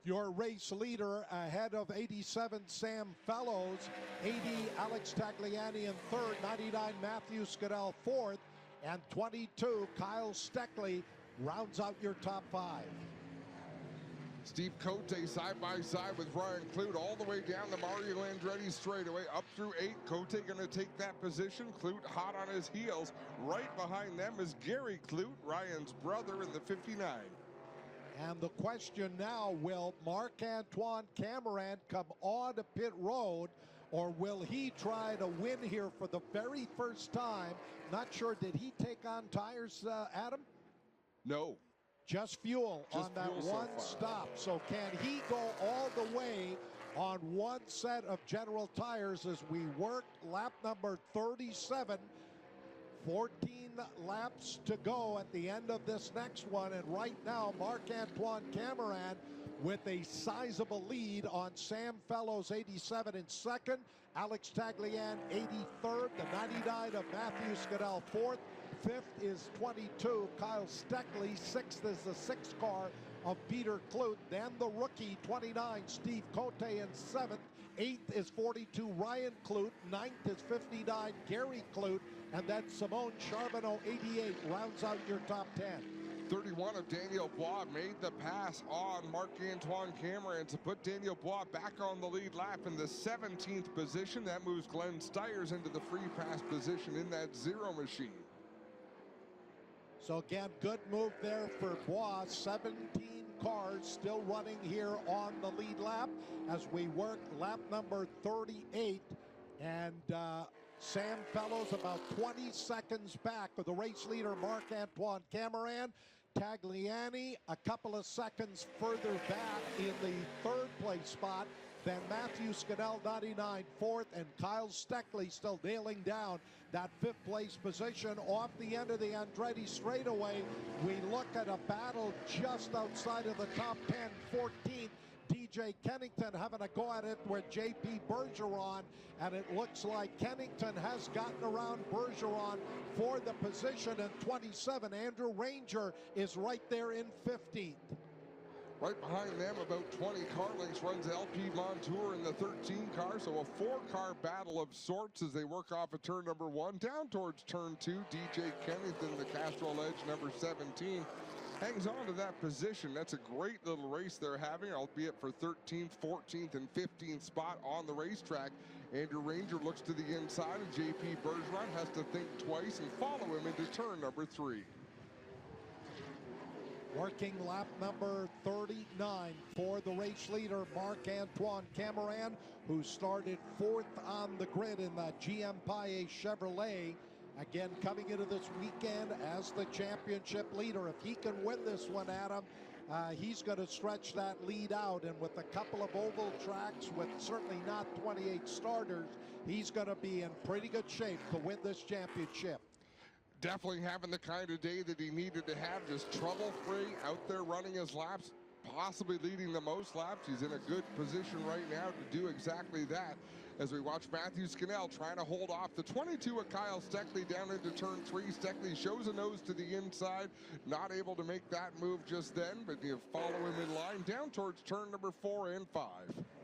your race leader, ahead of 87 Sam Fellows, 80 Alex Tagliani in third, 99 Matthew Scudell fourth, and 22 Kyle Steckley rounds out your top 5. Steve Cote side by side with Ryan Clute all the way down the Mario Andretti straightaway up through 8. Cote going to take that position. Clute hot on his heels. Right behind them is Gary Clute, Ryan's brother, in the 59. And the question now, will Marc-Antoine Cameron come on to pit road, or will he try to win here for the very first time? Not sure, did he take on tires, Adam? No. Just fuel on that one stop. So can he go all the way on one set of General Tires as we work lap number 37? 14 laps to go at the end of this next one. And right now, Marc-Antoine Cameron with a sizable lead on Sam Fellows, 87 in second. Alex Taglian, 83rd. The 99 of Matthew Scudell, fourth. Fifth is 22, Kyle Steckley. Sixth is the 6 car of Peter Clute. Then the rookie, 29, Steve Cote in seventh. Eighth is 42, Ryan Clute. Ninth is 59, Gary Clute. And then Simone Charbonneau, 88, rounds out your top 10. 31 of Daniel Bois made the pass on Marc-Antoine Cameron to put Daniel Bois back on the lead lap in the 17th position. That moves Glenn Stiers into the free pass position in that 0 machine. So again, good move there for Bois. 17 cars still running here on the lead lap as we work lap number 38. And Sam Fellows about 20 seconds back with the race leader Marc-Antoine Cameron. Tagliani a couple of seconds further back in the 3rd place spot than Matthew Scudell, 99, 4th, and Kyle Steckley still nailing down that 5th place position off the end of the Andretti straightaway. We look at a battle just outside of the top 10, 14th. DJ Kennington having a go at it with JP Bergeron, and it looks like Kennington has gotten around Bergeron for the position in 27. Andrew Ranger is right there in 15th. Right behind them, about 20 car lengths, runs LP Montour in the 13 car. So a 4-car battle of sorts as they work off of turn number 1 down towards turn 2. DJ Kennington, the Castrol Edge, number 17, hangs on to that position. That's a great little race they're having, albeit for 13th, 14th, and 15th spot on the racetrack. Andrew Ranger looks to the inside, and JP Bergeron has to think twice and follow him into turn number 3. Working lap number 39 for the race leader, Marc-Antoine Cameron, who started 4th on the grid in the GM Paye Chevrolet. Again, coming into this weekend as the championship leader. If he can win this one, Adam, he's going to stretch that lead out. And with a couple of oval tracks with certainly not 28 starters, he's going to be in pretty good shape to win this championship. Definitely having the kind of day that he needed to have, just trouble-free, out there running his laps, possibly leading the most laps. He's in a good position right now to do exactly that. As we watch Matthew Scannell trying to hold off the 22 of Kyle Steckley down into turn 3. Steckley shows a nose to the inside, not able to make that move just then, but you follow him in line down towards turn number 4 and 5.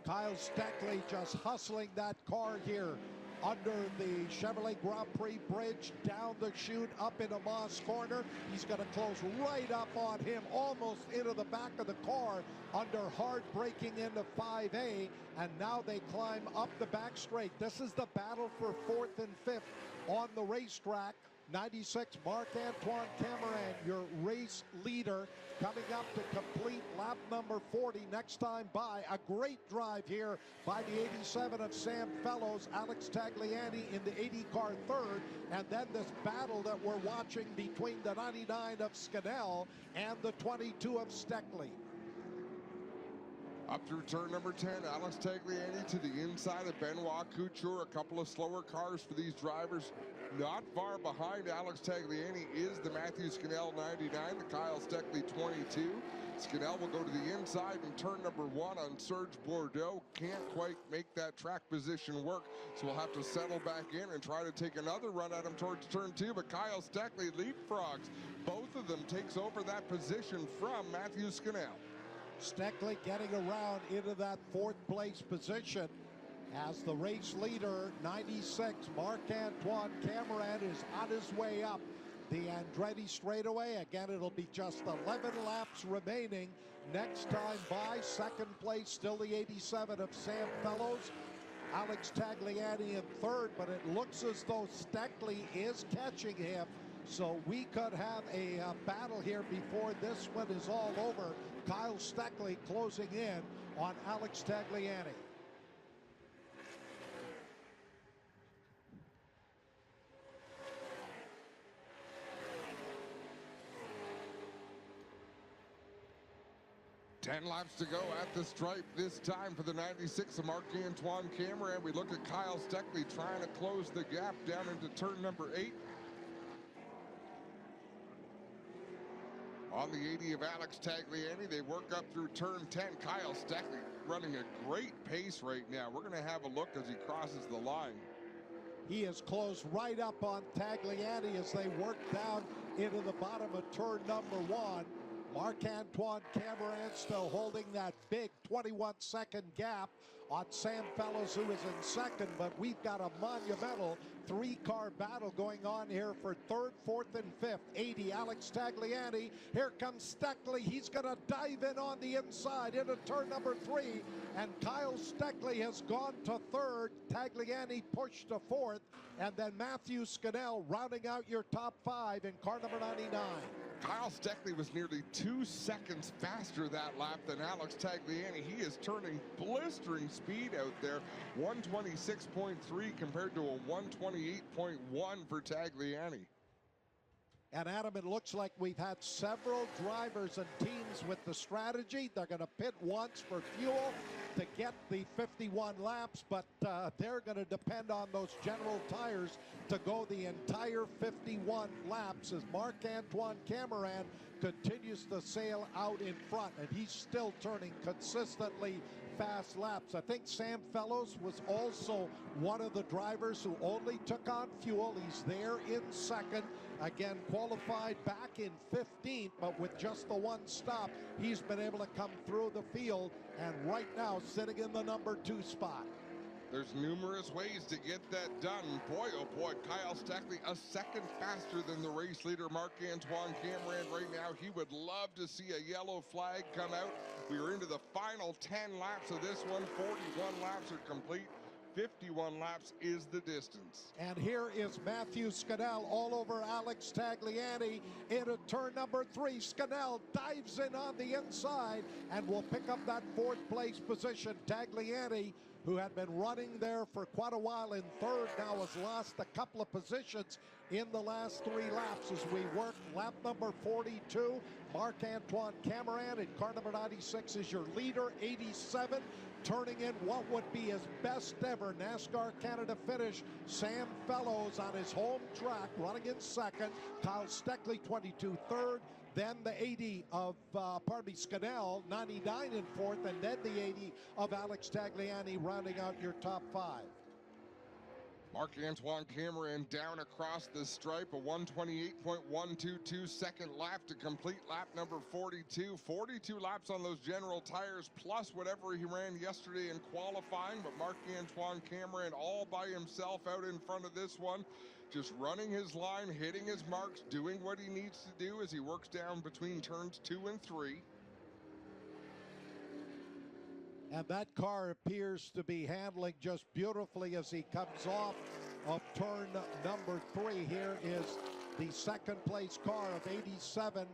Kyle Steckley just hustling that car here under the Chevrolet Grand Prix bridge, down the chute, up into Moss Corner. He's going to close right up on him, almost into the back of the car, under hard braking into 5A, and now they climb up the back straight. This is the battle for 4th and 5th on the racetrack. 96, Marc-Antoine Cameron, your race leader, coming up to complete lap number 40 next time by. A great drive here by the 87 of Sam Fellows, Alex Tagliani in the 80 car third, and then this battle that we're watching between the 99 of Scannell and the 22 of Steckley. Up through turn number 10, Alex Tagliani to the inside of Benoit Couture. A couple of slower cars for these drivers. Not far behind Alex Tagliani is the Matthew Scannell 99, the Kyle Steckley 22. Scannell will go to the inside in turn number 1 on Serge Bordeaux. Can't quite make that track position work, so we'll have to settle back in and try to take another run at him towards turn 2. But Kyle Steckley leapfrogs. Both of them takes over that position from Matthew Scannell. Steckley getting around into that 4th place position as the race leader, 96, Marc-Antoine Cameron, is on his way up the Andretti straightaway. Again, it'll be just 11 laps remaining. Next time by, 2nd place, still the 87 of Sam Fellows. Alex Tagliani in 3rd, but it looks as though Steckley is catching him. So we could have a battle here before this one is all over. Kyle Steckley closing in on Alex Tagliani. Ten laps to go at the stripe this time for the 96 of Marc-Antoine Cameron. We look at Kyle Steckley trying to close the gap down into turn number 8. On the 80 of Alex Tagliani, they work up through turn 10. Kyle Steckley running a great pace right now. We're going to have a look as he crosses the line. He is close right up on Tagliani as they work down into the bottom of turn number 1. Marc-Antoine Cameron still holding that big 21-second gap on Sam Fellows, who is in 2nd, but we've got a monumental 3-car battle going on here for 3rd, 4th, and 5th. 80, Alex Tagliani. Here comes Steckley. He's going to dive in on the inside into turn number 3, and Kyle Steckley has gone to 3rd. Tagliani pushed to 4th, and then Matthew Scannell rounding out your top 5 in car number 99. Kyle Steckley was nearly 2 seconds faster that lap than Alex Tagliani. He is turning blistering speed out there. 126.3 compared to a 128.1 for Tagliani. And Adam, it looks like we've had several drivers and teams with the strategy. They're going to pit once for fuel to get the 51 laps, but they're going to depend on those General tires to go the entire 51 laps as Marc-Antoine Cameron continues to sail out in front, and he's still turning consistently fast laps. I think Sam Fellows was also one of the drivers who only took on fuel. He's there in 2nd. Again, qualified back in 15th, but with just the 1 stop, he's been able to come through the field, and right now sitting in the number 2 spot. There's numerous ways to get that done. Boy, oh boy, Kyle Steckley a second faster than the race leader, Marc-Antoine Cameron. Right now, he would love to see a yellow flag come out. We are into the final 10 laps of this one. 41 laps are complete. 51 laps is the distance. And here is Matthew Scannell all over Alex Tagliani into turn number 3. Scannell dives in on the inside and will pick up that 4th place position. Tagliani, who had been running there for quite a while in 3rd, now has lost a couple of positions in the last 3 laps as we work lap number 42. Marc-Antoine Cameron in car number 96 is your leader. 87 turning in what would be his best ever NASCAR Canada finish. Sam Fellows on his home track running in 2nd. Kyle Steckley 22 3rd. Then the 80 of, Scannell, 99 in 4th, and then the 80 of Alex Tagliani rounding out your top 5. Marc-Antoine Cameron down across the stripe, a 128.122 second lap to complete lap number 42. 42 laps on those general tires, plus whatever he ran yesterday in qualifying, but Marc-Antoine Cameron all by himself out in front of this one, just running his line, hitting his marks, doing what he needs to do as he works down between turns 2 and 3. And that car appears to be handling just beautifully as he comes off of turn number 3. Here is the second place car of 87.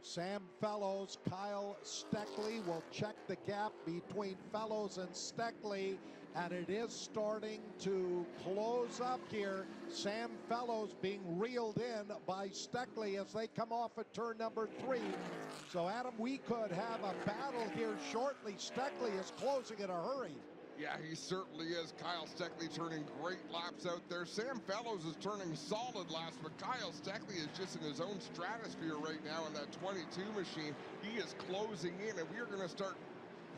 Sam Fellows, Kyle Steckley will check the gap between Fellows and Steckley, and it is starting to close up here. Sam Fellows being reeled in by Steckley as they come off at turn number 3. So, Adam, we could have a battle here shortly. Steckley is closing in a hurry. Yeah, he certainly is. Kyle Steckley turning great laps out there. Sam Fellows is turning solid laps, but Kyle Steckley is just in his own stratosphere right now in that 22 machine. He is closing in, and we are going to start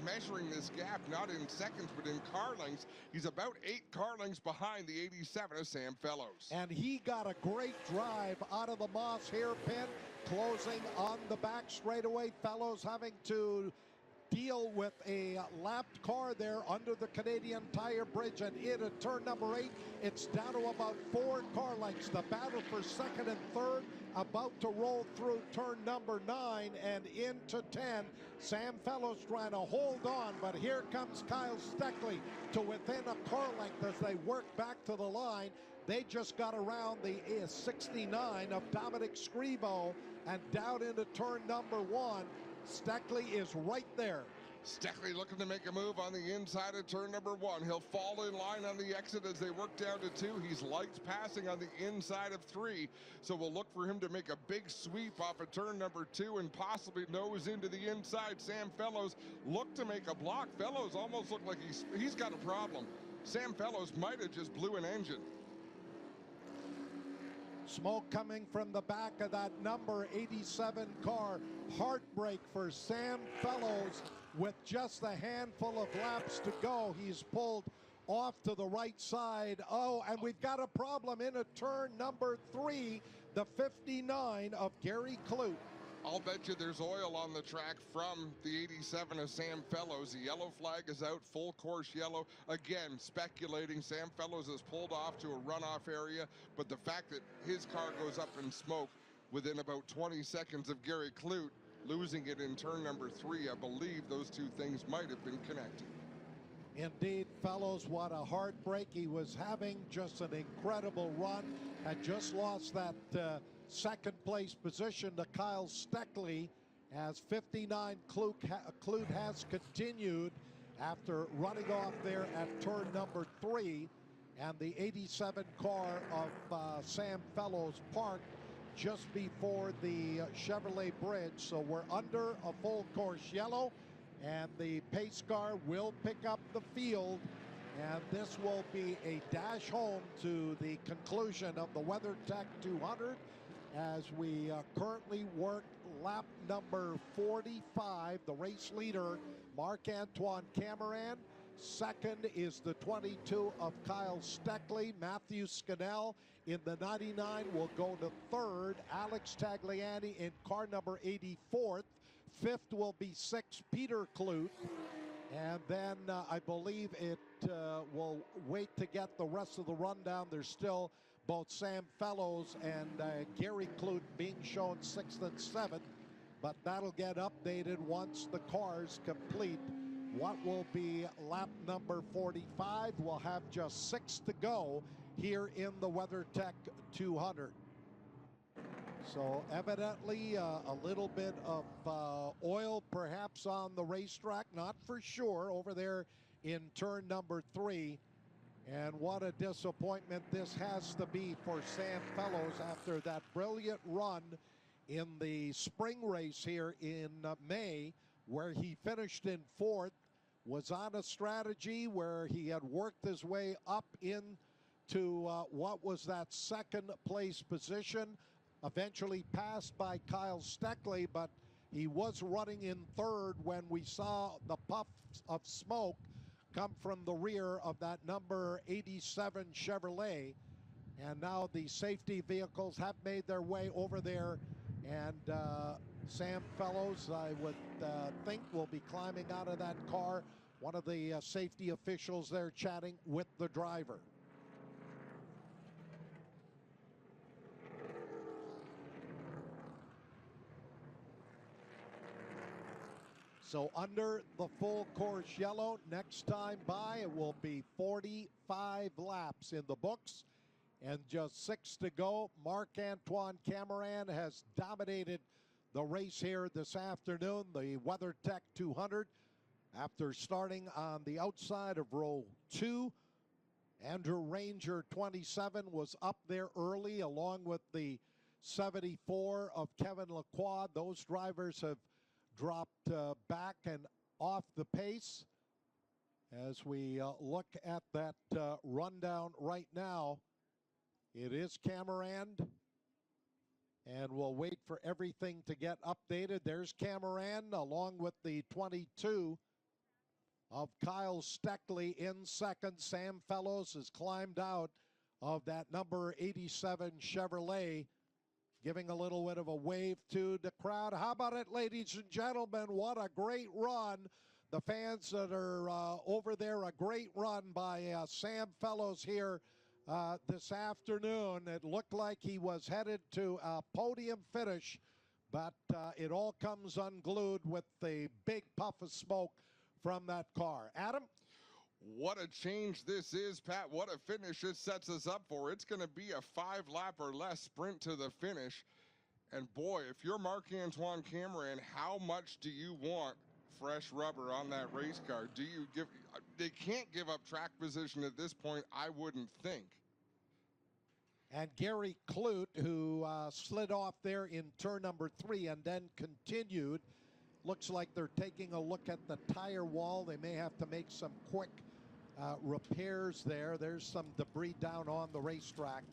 measuring this gap, not in seconds, but in car lengths. He's about 8 car lengths behind the 87 of Sam Fellows. And he got a great drive out of the Moss hairpin, closing on the back straightaway. Fellows having to deal with a lapped car there under the Canadian Tire Bridge, and in at turn number 8, it's down to about 4 car lengths. The battle for second and third about to roll through turn number 9 and into 10. Sam Fellows trying to hold on, but here comes Kyle Steckley to within a car length as they work back to the line. They just got around the 69 of Dominic Scrivo and down into turn number 1. Steckley is right there. Steckley looking to make a move on the inside of turn number 1. He'll fall in line on the exit as they work down to 2. He's lights passing on the inside of 3. So we'll look for him to make a big sweep off of turn number 2 and possibly nose into the inside. Sam Fellows look to make a block. Fellows almost look like he's got a problem. Sam Fellows might have just blew an engine. Smoke coming from the back of that number 87 car. Heartbreak for Sam Fellows with just a handful of laps to go. He's pulled off to the right side. Oh, and we've got a problem in a turn number 3, the 59 of Gary Clute. I'll bet you there's oil on the track from the 87 of Sam Fellows. The yellow flag is out, full course yellow. Again, speculating Sam Fellows has pulled off to a runoff area, but the fact that his car goes up in smoke within about 20 seconds of Gary Clute losing it in turn number 3, I believe those two things might have been connected. Indeed, Fellows, what a heartbreak. He was having just an incredible run, had just lost that second place position to Kyle Steckley as 59 Clute has continued after running off there at turn number 3, and the 87 car of Sam Fellows parked just before the Chevrolet Bridge. So we're under a full course yellow, and the pace car will pick up the field, and this will be a dash home to the conclusion of the WeatherTech 200 as we currently work lap number 45. The race leader, Marc-Antoine Cameron. Second is the 22 of Kyle Steckley. Matthew Scannell in the 99 will go to third. Alex Tagliani in car number 84th. Fifth will be 6 Peter Clute. And then I believe it will wait to get the rest of the rundown. There's still both Sam Fellows and Gary Clute being shown 6th and 7th, but that'll get updated once the cars complete what will be lap number 45. We'll have just 6 to go here in the WeatherTech 200. So evidently a little bit of oil perhaps on the racetrack, not for sure, over there in turn number 3. And what a disappointment this has to be for Sam Fellows after that brilliant run in the spring race here in May, where he finished in 4th, was on a strategy where he had worked his way up into what was that second place position, eventually passed by Kyle Steckley, but he was running in 3rd when we saw the puffs of smoke come from the rear of that number 87 Chevrolet. And now the safety vehicles have made their way over there. And Sam Fellows, I would think, will be climbing out of that car. One of the safety officials there chatting with the driver. So under the full course yellow, next time by it will be 45 laps in the books and just 6 to go. Marc-Antoine Cameron has dominated the race here this afternoon, the WeatherTech 200. After starting on the outside of row 2, Andrew Ranger 27 was up there early along with the 74 of Kevin Lacroix. Those drivers have dropped back and off the pace. As we look at that rundown right now, it is Cameron, and we'll wait for everything to get updated. There's Cameron along with the 22 of Kyle Steckley in second. Sam Fellows has climbed out of that number 87 Chevrolet, giving a little bit of a wave to the crowd. How about it, ladies and gentlemen? What a great run. The fans that are over there, a great run by Sam Fellows here this afternoon. It looked like he was headed to a podium finish, but it all comes unglued with the big puff of smoke from that car. Adam? What a change this is, Pat. What a finish it sets us up for. It's going to be a 5-lap or less sprint to the finish. And boy, if you're Marc-Antoine Cameron, how much do you want fresh rubber on that race car? Do you give? They can't give up track position at this point, I wouldn't think. And Gary Clute, who slid off there in turn number 3 and then continued. Looks like they're taking a look at the tire wall. They may have to make some quick repairs there. There's some debris down on the racetrack.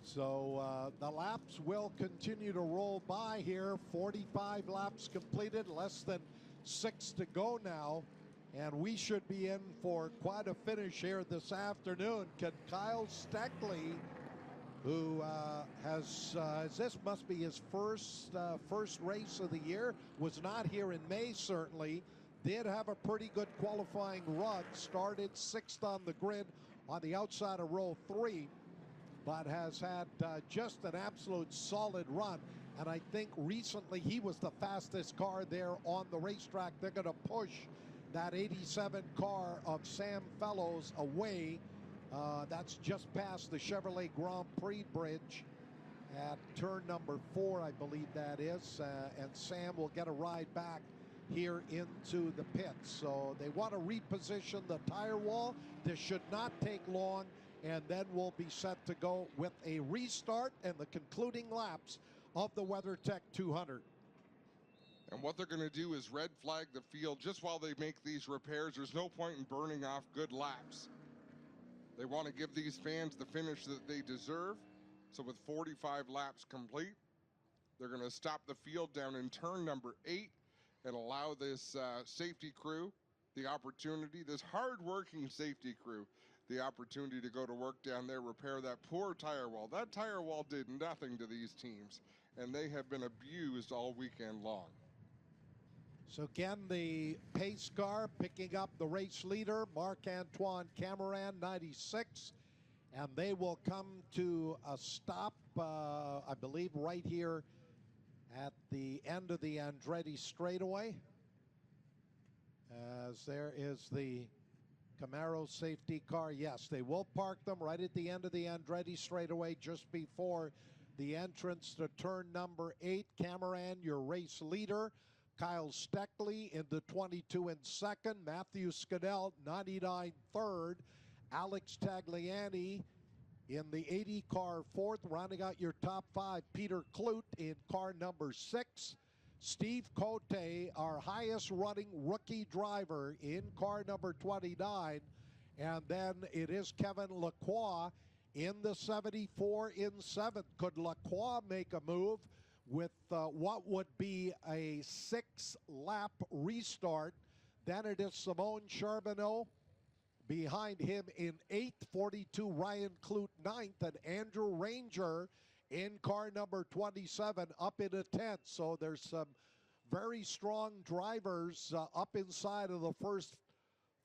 So the laps will continue to roll by here. 45 laps completed, less than 6 to go now. And we should be in for quite a finish here this afternoon. Can Kyle Steckley, who this must be his first race of the year, was not here in May certainly, did have a pretty good qualifying run, started 6th on the grid on the outside of row 3, but has had just an absolute solid run. And I think recently he was the fastest car there on the racetrack. They're going to push that 87 car of Sam Fellows away. That's just past the Chevrolet Grand Prix bridge at turn number 4, I believe that is. And Sam will get a ride back here into the pits. So they want to reposition the tire wall. This should not take long, and then we'll be set to go with a restart and the concluding laps of the WeatherTech 200. And what they're going to do is red flag the field just while they make these repairs. There's no point in burning off good laps. They want to give these fans the finish that they deserve. So with 45 laps complete, they're going to stop the field down in turn number 8 and allow this safety crew the opportunity, this hard-working safety crew, the opportunity to go to work down there, repair that poor tire wall. That tire wall did nothing to these teams, and they have been abused all weekend long. So again, the pace car picking up the race leader, Marc-Antoine Cameron, 96. And they will come to a stop, I believe, right here at the end of the Andretti straightaway. As there is the Camaro safety car. Yes, they will park them right at the end of the Andretti straightaway just before the entrance to turn number 8. Cameron, your race leader. Kyle Steckley in the 22 in second. Matthew Scannell, 99 third. Alex Tagliani in the 80 car fourth. Rounding out your top 5, Peter Clute in car number 6. Steve Cote, our highest running rookie driver, in car number 29. And then it is Kevin Lacroix in the 74 in 7th. Could Lacroix make a move with what would be a 6-lap restart? Then it is Simone Charbonneau Behind him in 8th, 42, Ryan Clute 9th, and Andrew Ranger in car number 27 up into 10th. So there's some very strong drivers up inside of the first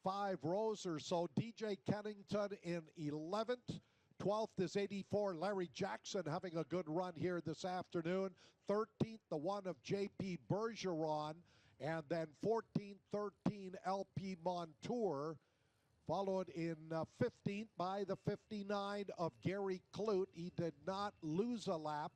5 rows or so. DJ Kennington in 11th. 12th is 84, Larry Jackson, having a good run here this afternoon. 13th, the one of J.P. Bergeron. And then 14, 13, LP Montour. Followed in 15th by the 59 of Gary Clute. He did not lose a lap.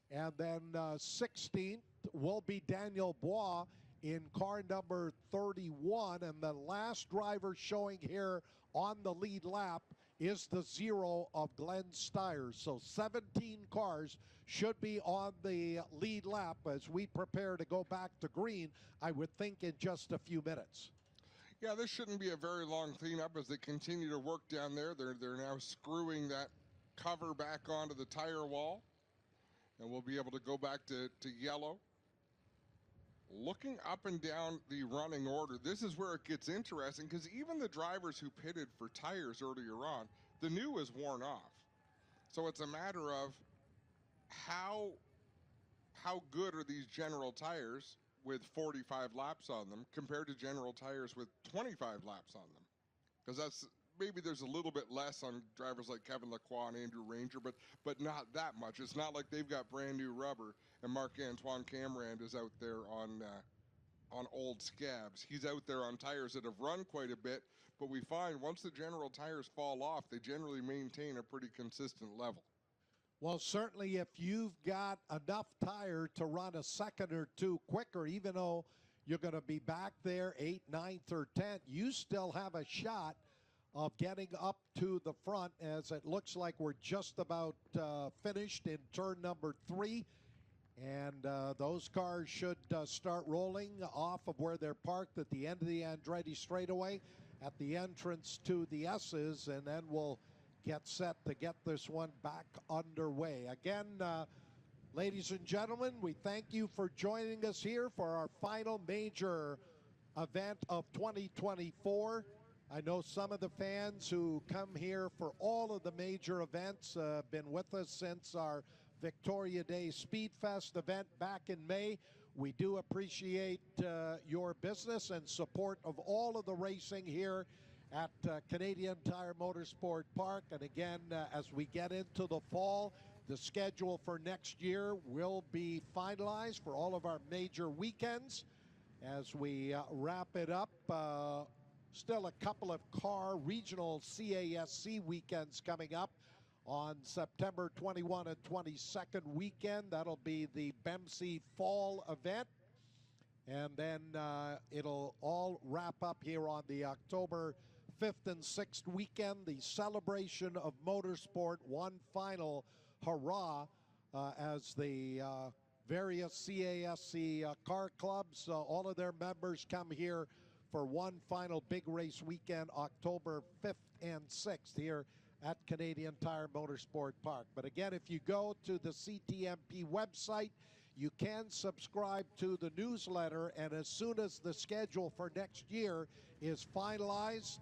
And then 16th will be Daniel Bois in car number 31. And the last driver showing here on the lead lap is the 0 of Glenn Stiers. So 17 cars should be on the lead lap as we prepare to go back to green, I would think, in just a few minutes. Yeah, this shouldn't be a very long cleanup as they continue to work down there. They're now screwing that cover back onto the tire wall, and we'll be able to go back to yellow. Looking up and down the running order, this is where it gets interesting because even the drivers who pitted for tires earlier on, the new is worn off. So it's a matter of how good are these General tires with 45 laps on them compared to General tires with 25 laps on them. Because that's, maybe there's a little bit less on drivers like Kevin Lacroix and Andrew Ranger, but not that much. It's not like they've got brand new rubber and Marc-Antoine Camerand is out there on old scabs. He's out there on tires that have run quite a bit, but we find once the General tires fall off, they generally maintain a pretty consistent level. Well, certainly if you've got enough tire to run a second or two quicker, even though you're going to be back there 8th, 9th, or 10th, you still have a shot of getting up to the front, as it looks like we're just about finished in turn number 3. And those cars should start rolling off of where they're parked at the end of the Andretti straightaway at the entrance to the S's, and then we'll get set to get this one back underway. Again, ladies and gentlemen, we thank you for joining us here for our final major event of 2024. I know some of the fans who come here for all of the major events have been with us since our Victoria Day Speed Fest event back in May. We do appreciate your business and support of all of the racing here at Canadian Tire Motorsport Park. And again, as we get into the fall, the schedule for next year will be finalized for all of our major weekends. As we wrap it up, still a couple of car regional CASC weekends coming up on September 21 and 22nd weekend. That'll be the BEMC Fall event. And then it'll all wrap up here on the October 5th and 6th weekend, the celebration of motorsport, one final hurrah as the various CASC car clubs, all of their members come here for one final big race weekend, October 5th and 6th here at Canadian Tire Motorsport Park. But again, if you go to the CTMP website, you can subscribe to the newsletter, and as soon as the schedule for next year is finalized,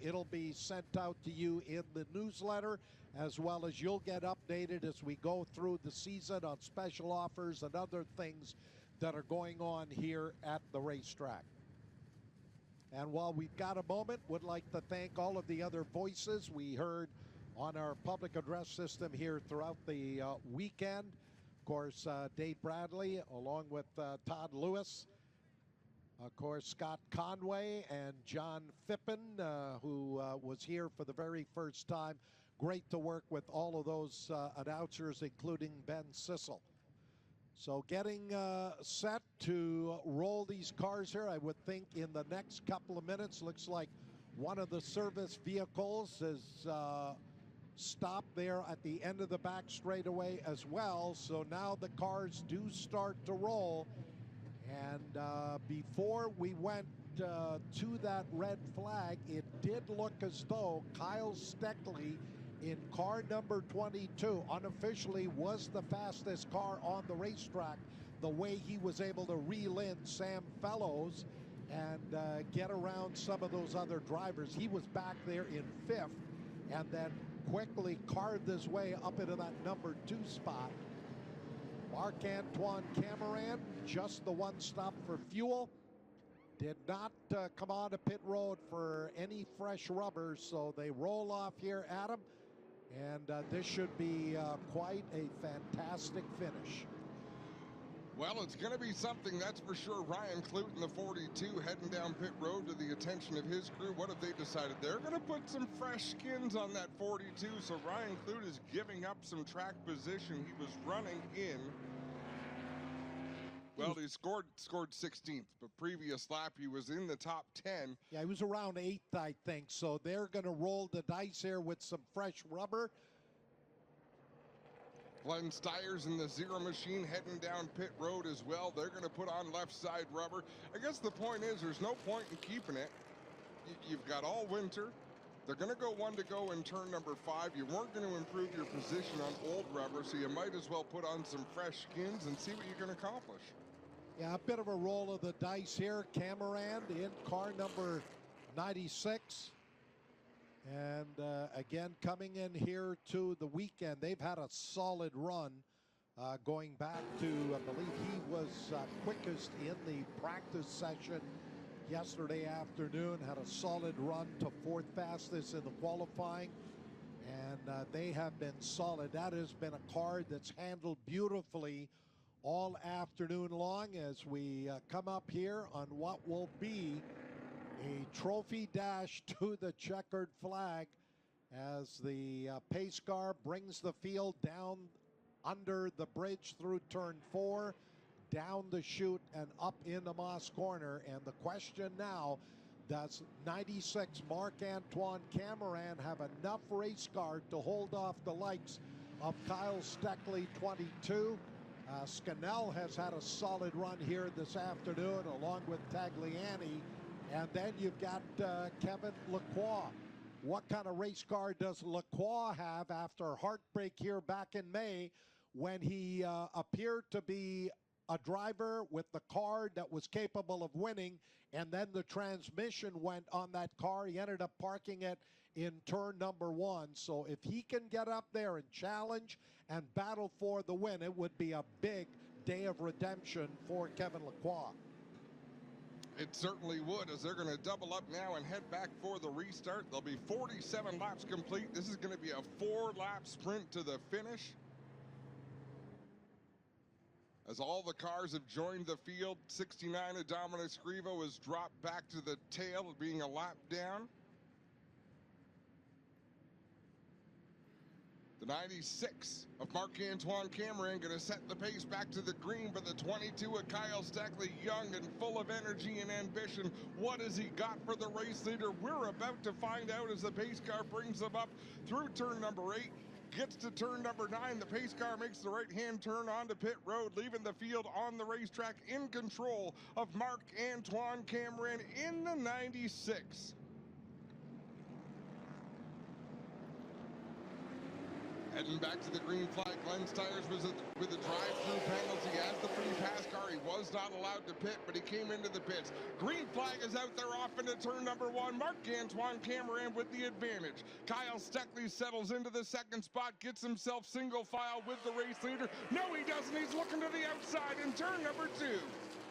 it'll be sent out to you in the newsletter, as well as you'll get updated as we go through the season on special offers and other things that are going on here at the racetrack. And while we've got a moment, would like to thank all of the other voices we heard on our public address system here throughout the weekend. Of course, Dave Bradley, along with Todd Lewis. Of course, Scott Conway and John Phippen, who was here for the very first time. Great to work with all of those announcers, including Ben Sissel. So getting set to roll these cars here, I would think in the next couple of minutes. Looks like one of the service vehicles is stopped there at the end of the back straightaway as well. So now the cars do start to roll. And before we went to that red flag, it did look as though Kyle Steckley in car number 22 unofficially was the fastest car on the racetrack, the way he was able to reel in Sam Fellows. and get around some of those other drivers. He was back there in 5th and then quickly carved his way up into that number 2 spot. Marc-Antoine Cameron, just the one stop for fuel. Did not come on to pit road for any fresh rubber, so they roll off here, Adam. And this should be quite a fantastic finish. Well, it's going to be something, that's for sure. Ryan Clute in the 42 heading down pit road to the attention of his crew. What have they decided? They're going to put some fresh skins on that 42, so Ryan Clute is giving up some track position. He was running in. Well, he scored 16th, but previous lap he was in the top 10. Yeah, he was around 8th, I think, so they're going to roll the dice here with some fresh rubber. Glenn Stiers in the Zero Machine heading down pit road as well. They're going to put on left side rubber. I guess the point is there's no point in keeping it. You've got all winter. They're going to go 1 to go in turn number 5. You weren't going to improve your position on old rubber, so you might as well put on some fresh skins and see what you can accomplish. Yeah, a bit of a roll of the dice here. Cameron in car number 96. And again, coming in here to the weekend, they've had a solid run going back to, I believe he was quickest in the practice session yesterday afternoon, had a solid run to 4th fastest in the qualifying, and they have been solid. That has been a car that's handled beautifully all afternoon long as we come up here on what will be a trophy dash to the checkered flag as the pace car brings the field down under the bridge through turn 4, down the chute and up into Moss Corner. And the question now, does 96 Marc-Antoine Cameron have enough race car to hold off the likes of Kyle Steckley, 22? Scannell has had a solid run here this afternoon along with Tagliani. And then you've got Kevin Lacroix. What kind of race car does Lacroix have after heartbreak here back in May when he appeared to be a driver with the car that was capable of winning, and then the transmission went on that car. He ended up parking it in turn number 1. So if he can get up there and challenge and battle for the win, it would be a big day of redemption for Kevin Lacroix. It certainly would, as they're going to double up now and head back for the restart. There'll be 47 laps complete. This is going to be a 4-lap sprint to the finish, as all the cars have joined the field. 69 of Dominic Scrivo has dropped back to the tail, being a lap down. The 96 of Marc-Antoine Cameron going to set the pace back to the green, but the 22 of Kyle Steckley, young and full of energy and ambition. What has he got for the race leader? We're about to find out as the pace car brings him up through turn number 8. Gets to turn number 9. The pace car makes the right-hand turn onto pit road, leaving the field on the racetrack in control of Marc-Antoine Cameron in the 96. Heading back to the green flag, Glenn Stiers was with a drive-through penalty as the free pass car. He was not allowed to pit, but he came into the pits. Green flag is out there off into turn number 1. Marc-Antoine Cameron with the advantage. Kyle Steckley settles into the 2nd spot, gets himself single file with the race leader. No, he doesn't. He's looking to the outside in turn number 2.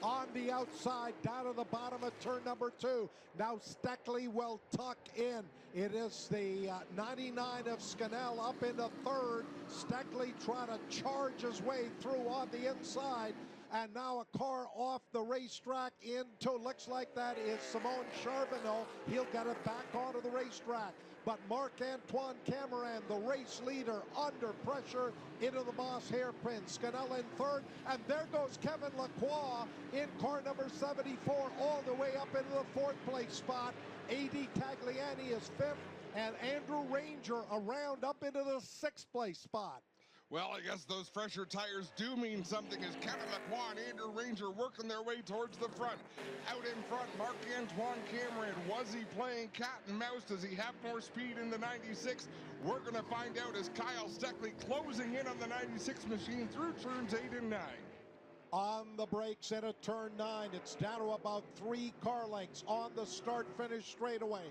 On the outside, down to the bottom of turn number 2. Now Steckley will tuck in. It is the 99 of Scannell up into 3rd. Steckley trying to charge his way through on the inside. And now a car off the racetrack into, looks like that is Simon Charbonneau. He'll get it back onto the racetrack. But Marc-Antoine Cameron, the race leader, under pressure into the Moss hairpin. Scannell in 3rd, and there goes Kevin Lacroix in car number 74, all the way up into the 4th place spot. A.D. Tagliani is 5th, and Andrew Ranger around up into the 6th place spot. Well, I guess those fresher tires do mean something as Kevin Lacroix and Andrew Ranger working their way towards the front. Out in front, Marc-Antoine Cameron. Was he playing cat and mouse? Does he have more speed in the 96? We're going to find out as Kyle Steckley closing in on the 96 machine through turns 8 and 9. On the brakes into turn 9. It's down to about 3 car lengths on the start-finish straightaway.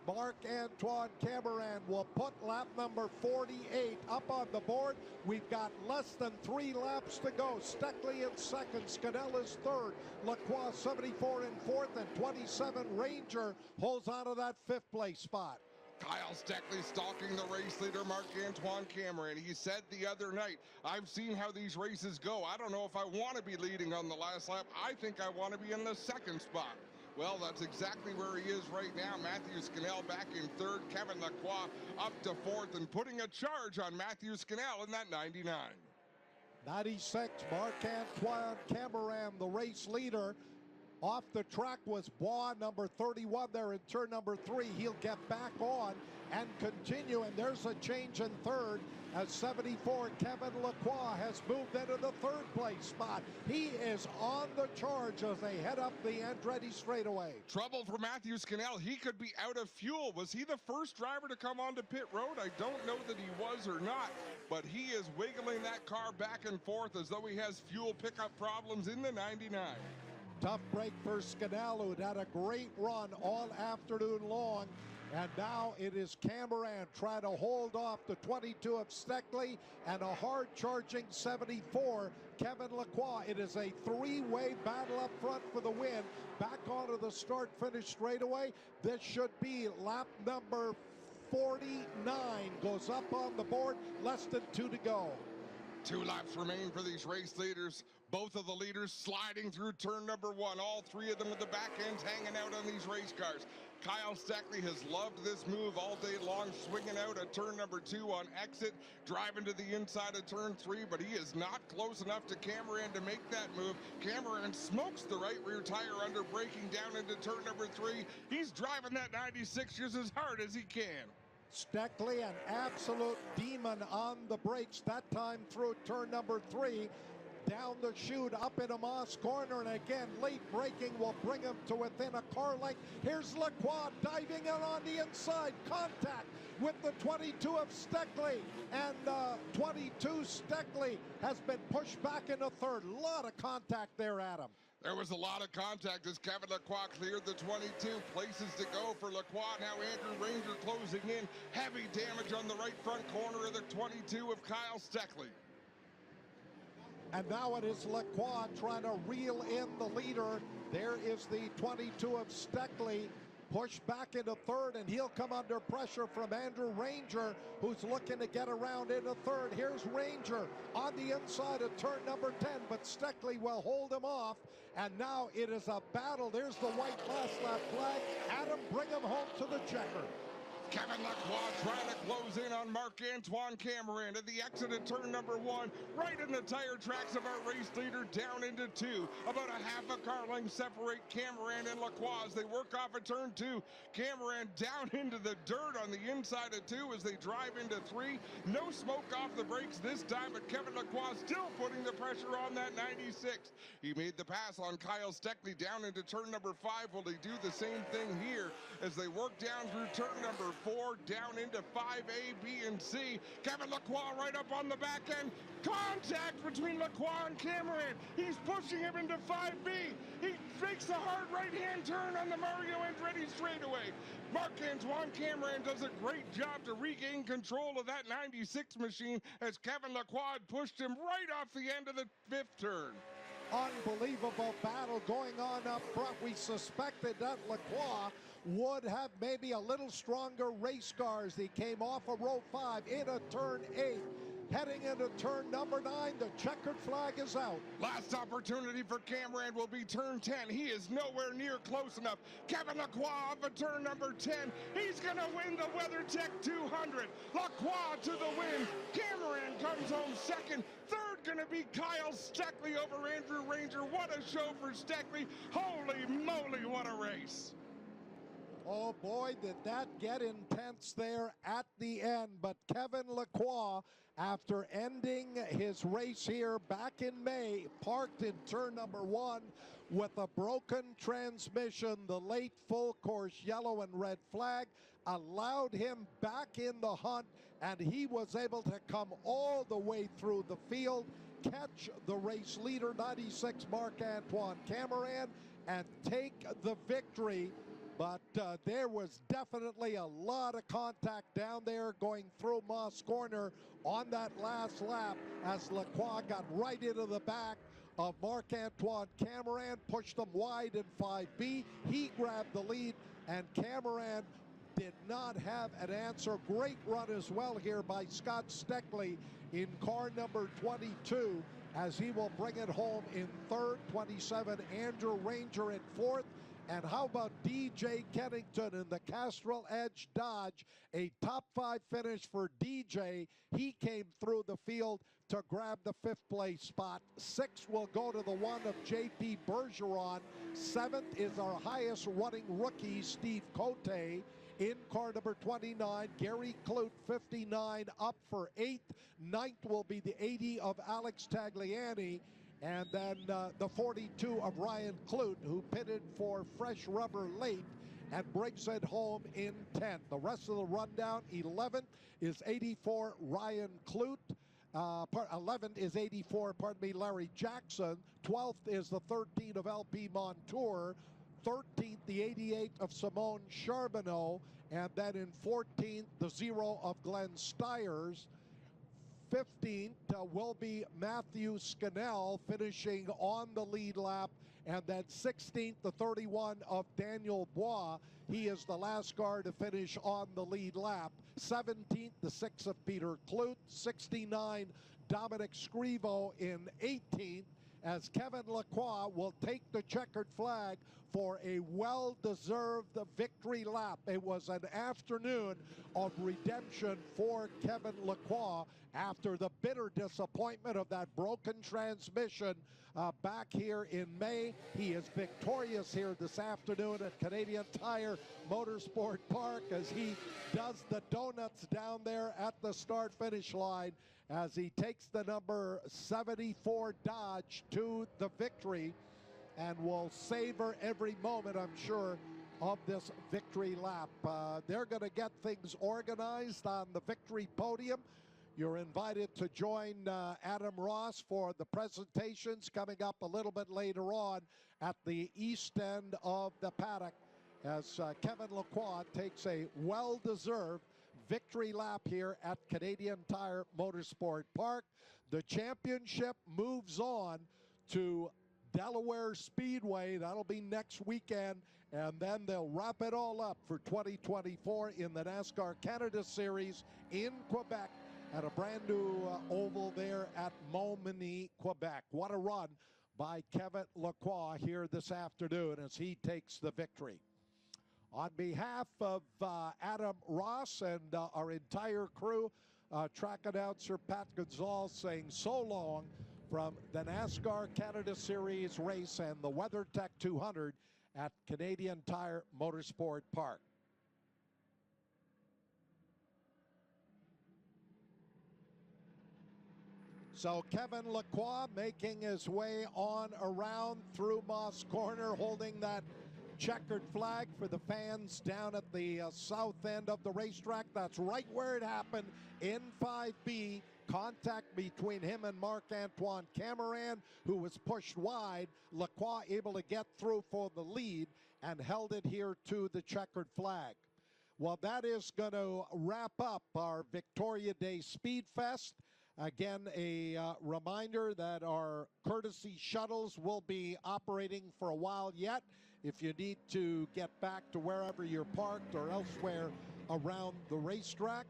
Marc-Antoine Cameron will put lap number 48 up on the board. We've got less than 3 laps to go. Steckley in second, Scannell is third, Lacroix 74 in fourth, and 27 Ranger holds on to that 5th place spot. Kyle Steckley stalking the race leader, Marc-Antoine Cameron. He said the other night, I've seen how these races go. I don't know if I want to be leading on the last lap. I think I want to be in the 2nd spot. Well, that's exactly where he is right now. Matthew Scannell back in 3rd. Kevin Lacroix up to 4th and putting a charge on Matthew Scannell in that 99. 96, Marc-Antoine Cameron, the race leader. Off the track was Bois, number 31 there in turn number 3. He'll get back on and continue, and there's a change in 3rd as 74 Kevin Lacroix has moved into the 3rd place spot. He is on the charge as they head up the Andretti straightaway. Trouble for Matthew Scannell. He could be out of fuel. Was he the first driver to come onto pit road? I don't know that he was or not, but he is wiggling that car back and forth as though he has fuel pickup problems in the 99. Tough break for Scannell, who'd had a great run all afternoon long. And now it is Cameron trying to hold off the 22 of Steckley and a hard-charging 74, Kevin Lacroix. It is a 3-way battle up front for the win. Back onto the start-finish straightaway. This should be lap number 49. Goes up on the board, less than 2 to go. 2 laps remain for these race leaders. Both of the leaders sliding through turn number 1. All 3 of them at the back ends hanging out on these race cars. Kyle Steckley has loved this move all day long, swinging out at turn number 2 on exit, driving to the inside of turn 3, but he is not close enough to Cameron to make that move. Cameron smokes the right rear tire under braking down into turn number 3. He's driving that 96 just as hard as he can. Steckley, an absolute demon on the brakes, that time through turn number 3. Down the chute, up into Moss Corner, and again, late braking will bring him to within a car length. Here's Lacroix diving in on the inside. Contact with the 22 of Steckley, and 22 Steckley has been pushed back into 3rd. A lot of contact there, Adam. There was a lot of contact as Kevin Lacroix cleared the 22. Places to go for Lacroix. Now Andrew Ranger closing in. Heavy damage on the right front corner of the 22 of Kyle Steckley. And now it is Lacroix trying to reel in the leader. There is the 22 of Steckley, pushed back into 3rd, and he'll come under pressure from Andrew Ranger, who's looking to get around into 3rd. Here's Ranger on the inside of turn number 10, but Steckley will hold him off. And now it is a battle. There's the white last lap flag. Adam, bring him home to the checker. Kevin Lacroix trying to close in on Marc-Antoine Cameron at the exit of turn number 1, right in the tire tracks of our race leader, down into 2. About a half a car length separate Cameron and Lacroix as they work off of turn 2. Cameron down into the dirt on the inside of 2 as they drive into 3. No smoke off the brakes this time, but Kevin Lacroix still putting the pressure on that 96. He made the pass on Kyle Steckley down into turn number 5. Will they do the same thing here as they work down through turn number 4, down into 5A, B, and C. Kevin Lacroix right up on the back end. Contact between Lacroix and Cameron. He's pushing him into 5B. He makes a hard right-hand turn on the Mario Andretti straightaway. Marc-Antoine Cameron does a great job to regain control of that 96 machine as Kevin Lacroix pushed him right off the end of the 5th turn. Unbelievable battle going on up front. We suspected that Lacroix would have maybe a little stronger race cars. He came off of row 5 into turn 8. Heading into turn number 9, the checkered flag is out. Last opportunity for Cameron will be turn 10. He is nowhere near close enough. Kevin Lacroix off of turn number 10. He's going to win the WeatherTech 200. Lacroix to the win. Cameron comes home second. Third going to be Kyle Steckley over Andrew Ranger. What a show for Steckley. Holy moly, what a race. Oh boy, did that get intense there at the end. But Kevin Lacroix, after ending his race here back in May, parked in turn number 1 with a broken transmission. The late full course yellow and red flag allowed him back in the hunt, and he was able to come all the way through the field catch the race leader, 96 Marc-Antoine Cameron, and take the victory. But there was definitely a lot of contact down there going through Moss Corner on that last lap as Lacroix got right into the back of Marc-Antoine Cameron, pushed him wide in 5B. He grabbed the lead, and Cameron did not have an answer. Great run as well here by Scott Steckley in car number 22 as he will bring it home in third. 27 Andrew Ranger in fourth. And how about DJ Kennington in the Castrol Edge Dodge? A top 5 finish for DJ. He came through the field to grab the 5th place spot. 6 will go to the one of JP Bergeron. 7th is our highest running rookie, Steve Cote. In car number 29, Gary Clute, 59, up for 8th. 9th will be the 80 of Alex Tagliani. And then the 42 of Ryan Clute, who pitted for fresh rubber late and brings it home in 10th. The rest of the rundown, 11th is 84 Ryan Clute. 11th is 84, Larry Jackson. 12th is the 13 of LP Montour. 13th, the 88 of Simone Charbonneau. And then in 14th, the 0 of Glenn Stiers. 15th will be Matthew Scannell finishing on the lead lap. And then 16th, the 31 of Daniel Bois. He is the last car to finish on the lead lap. 17th, the 6 of Peter Clute. 69, Dominic Scrivo in 18th, as Kevin Lacroix will take the checkered flag for a well-deserved victory lap. It was an afternoon of redemption for Kevin Lacroix after the bitter disappointment of that broken transmission back here in May. He is victorious here this afternoon at Canadian Tire Motorsport Park as he does the donuts down there at the start-finish line as he takes the number 74 Dodge to the victory, and will savor every moment, I'm sure, of this victory lap. They're going to get things organized on the victory podium. You're invited to join Adam Ross for the presentations coming up a little bit later on at the east end of the paddock as Kevin Lacroix takes a well-deserved victory lap here at Canadian Tire Motorsport Park. The championship moves on to Delaware Speedway. That'll be next weekend, and then they'll wrap it all up for 2024 in the NASCAR Canada Series in Quebec at a brand new oval there at Montmagny, Quebec. What a run by Kevin Lacroix here this afternoon as he takes the victory. On behalf of Adam Ross and our entire crew, track announcer Pat Gonzalez saying so long from the NASCAR Canada Series race and the WeatherTech 200 at Canadian Tire Motorsport Park. So Kevin Lacroix making his way on around through Moss Corner, holding that checkered flag for the fans down at the south end of the racetrack. That's right where it happened in 5B. Contact between him and Marc-Antoine Cameron, who was pushed wide. Lacroix able to get through for the lead and held it here to the checkered flag. Well, that is going to wrap up our Victoria Day Speed Fest. Again, a reminder that our courtesy shuttles will be operating for a while yet. If you need to get back to wherever you're parked or elsewhere around the racetrack.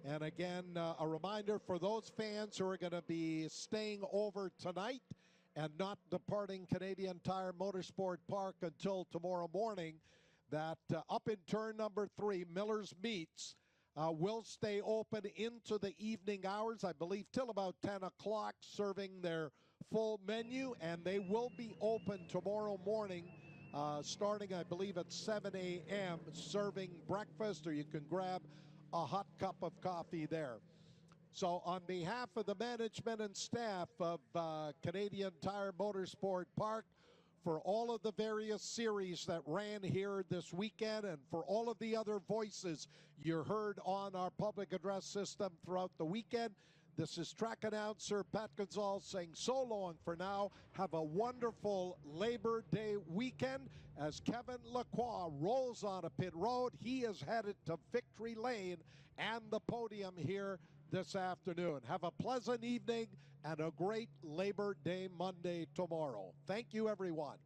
And again, a reminder for those fans who are going to be staying over tonight and not departing Canadian Tire Motorsport Park until tomorrow morning, that up in turn number 3, Miller's Meats, will stay open into the evening hours, I believe till about 10 o'clock, serving their full menu, and they will be open tomorrow morning starting, I believe, at 7 a.m., serving breakfast, or you can grab a hot cup of coffee there. So on behalf of the management and staff of Canadian Tire Motorsport Park, for all of the various series that ran here this weekend and for all of the other voices you heard on our public address system throughout the weekend, This is track announcer Pat Gonzalez saying so long for now. Have a wonderful Labor Day weekend as Kevin Lacroix rolls on a pit road. He is headed to Victory Lane and the podium here this afternoon. Have a pleasant evening and a great Labor Day Monday tomorrow. Thank you, everyone.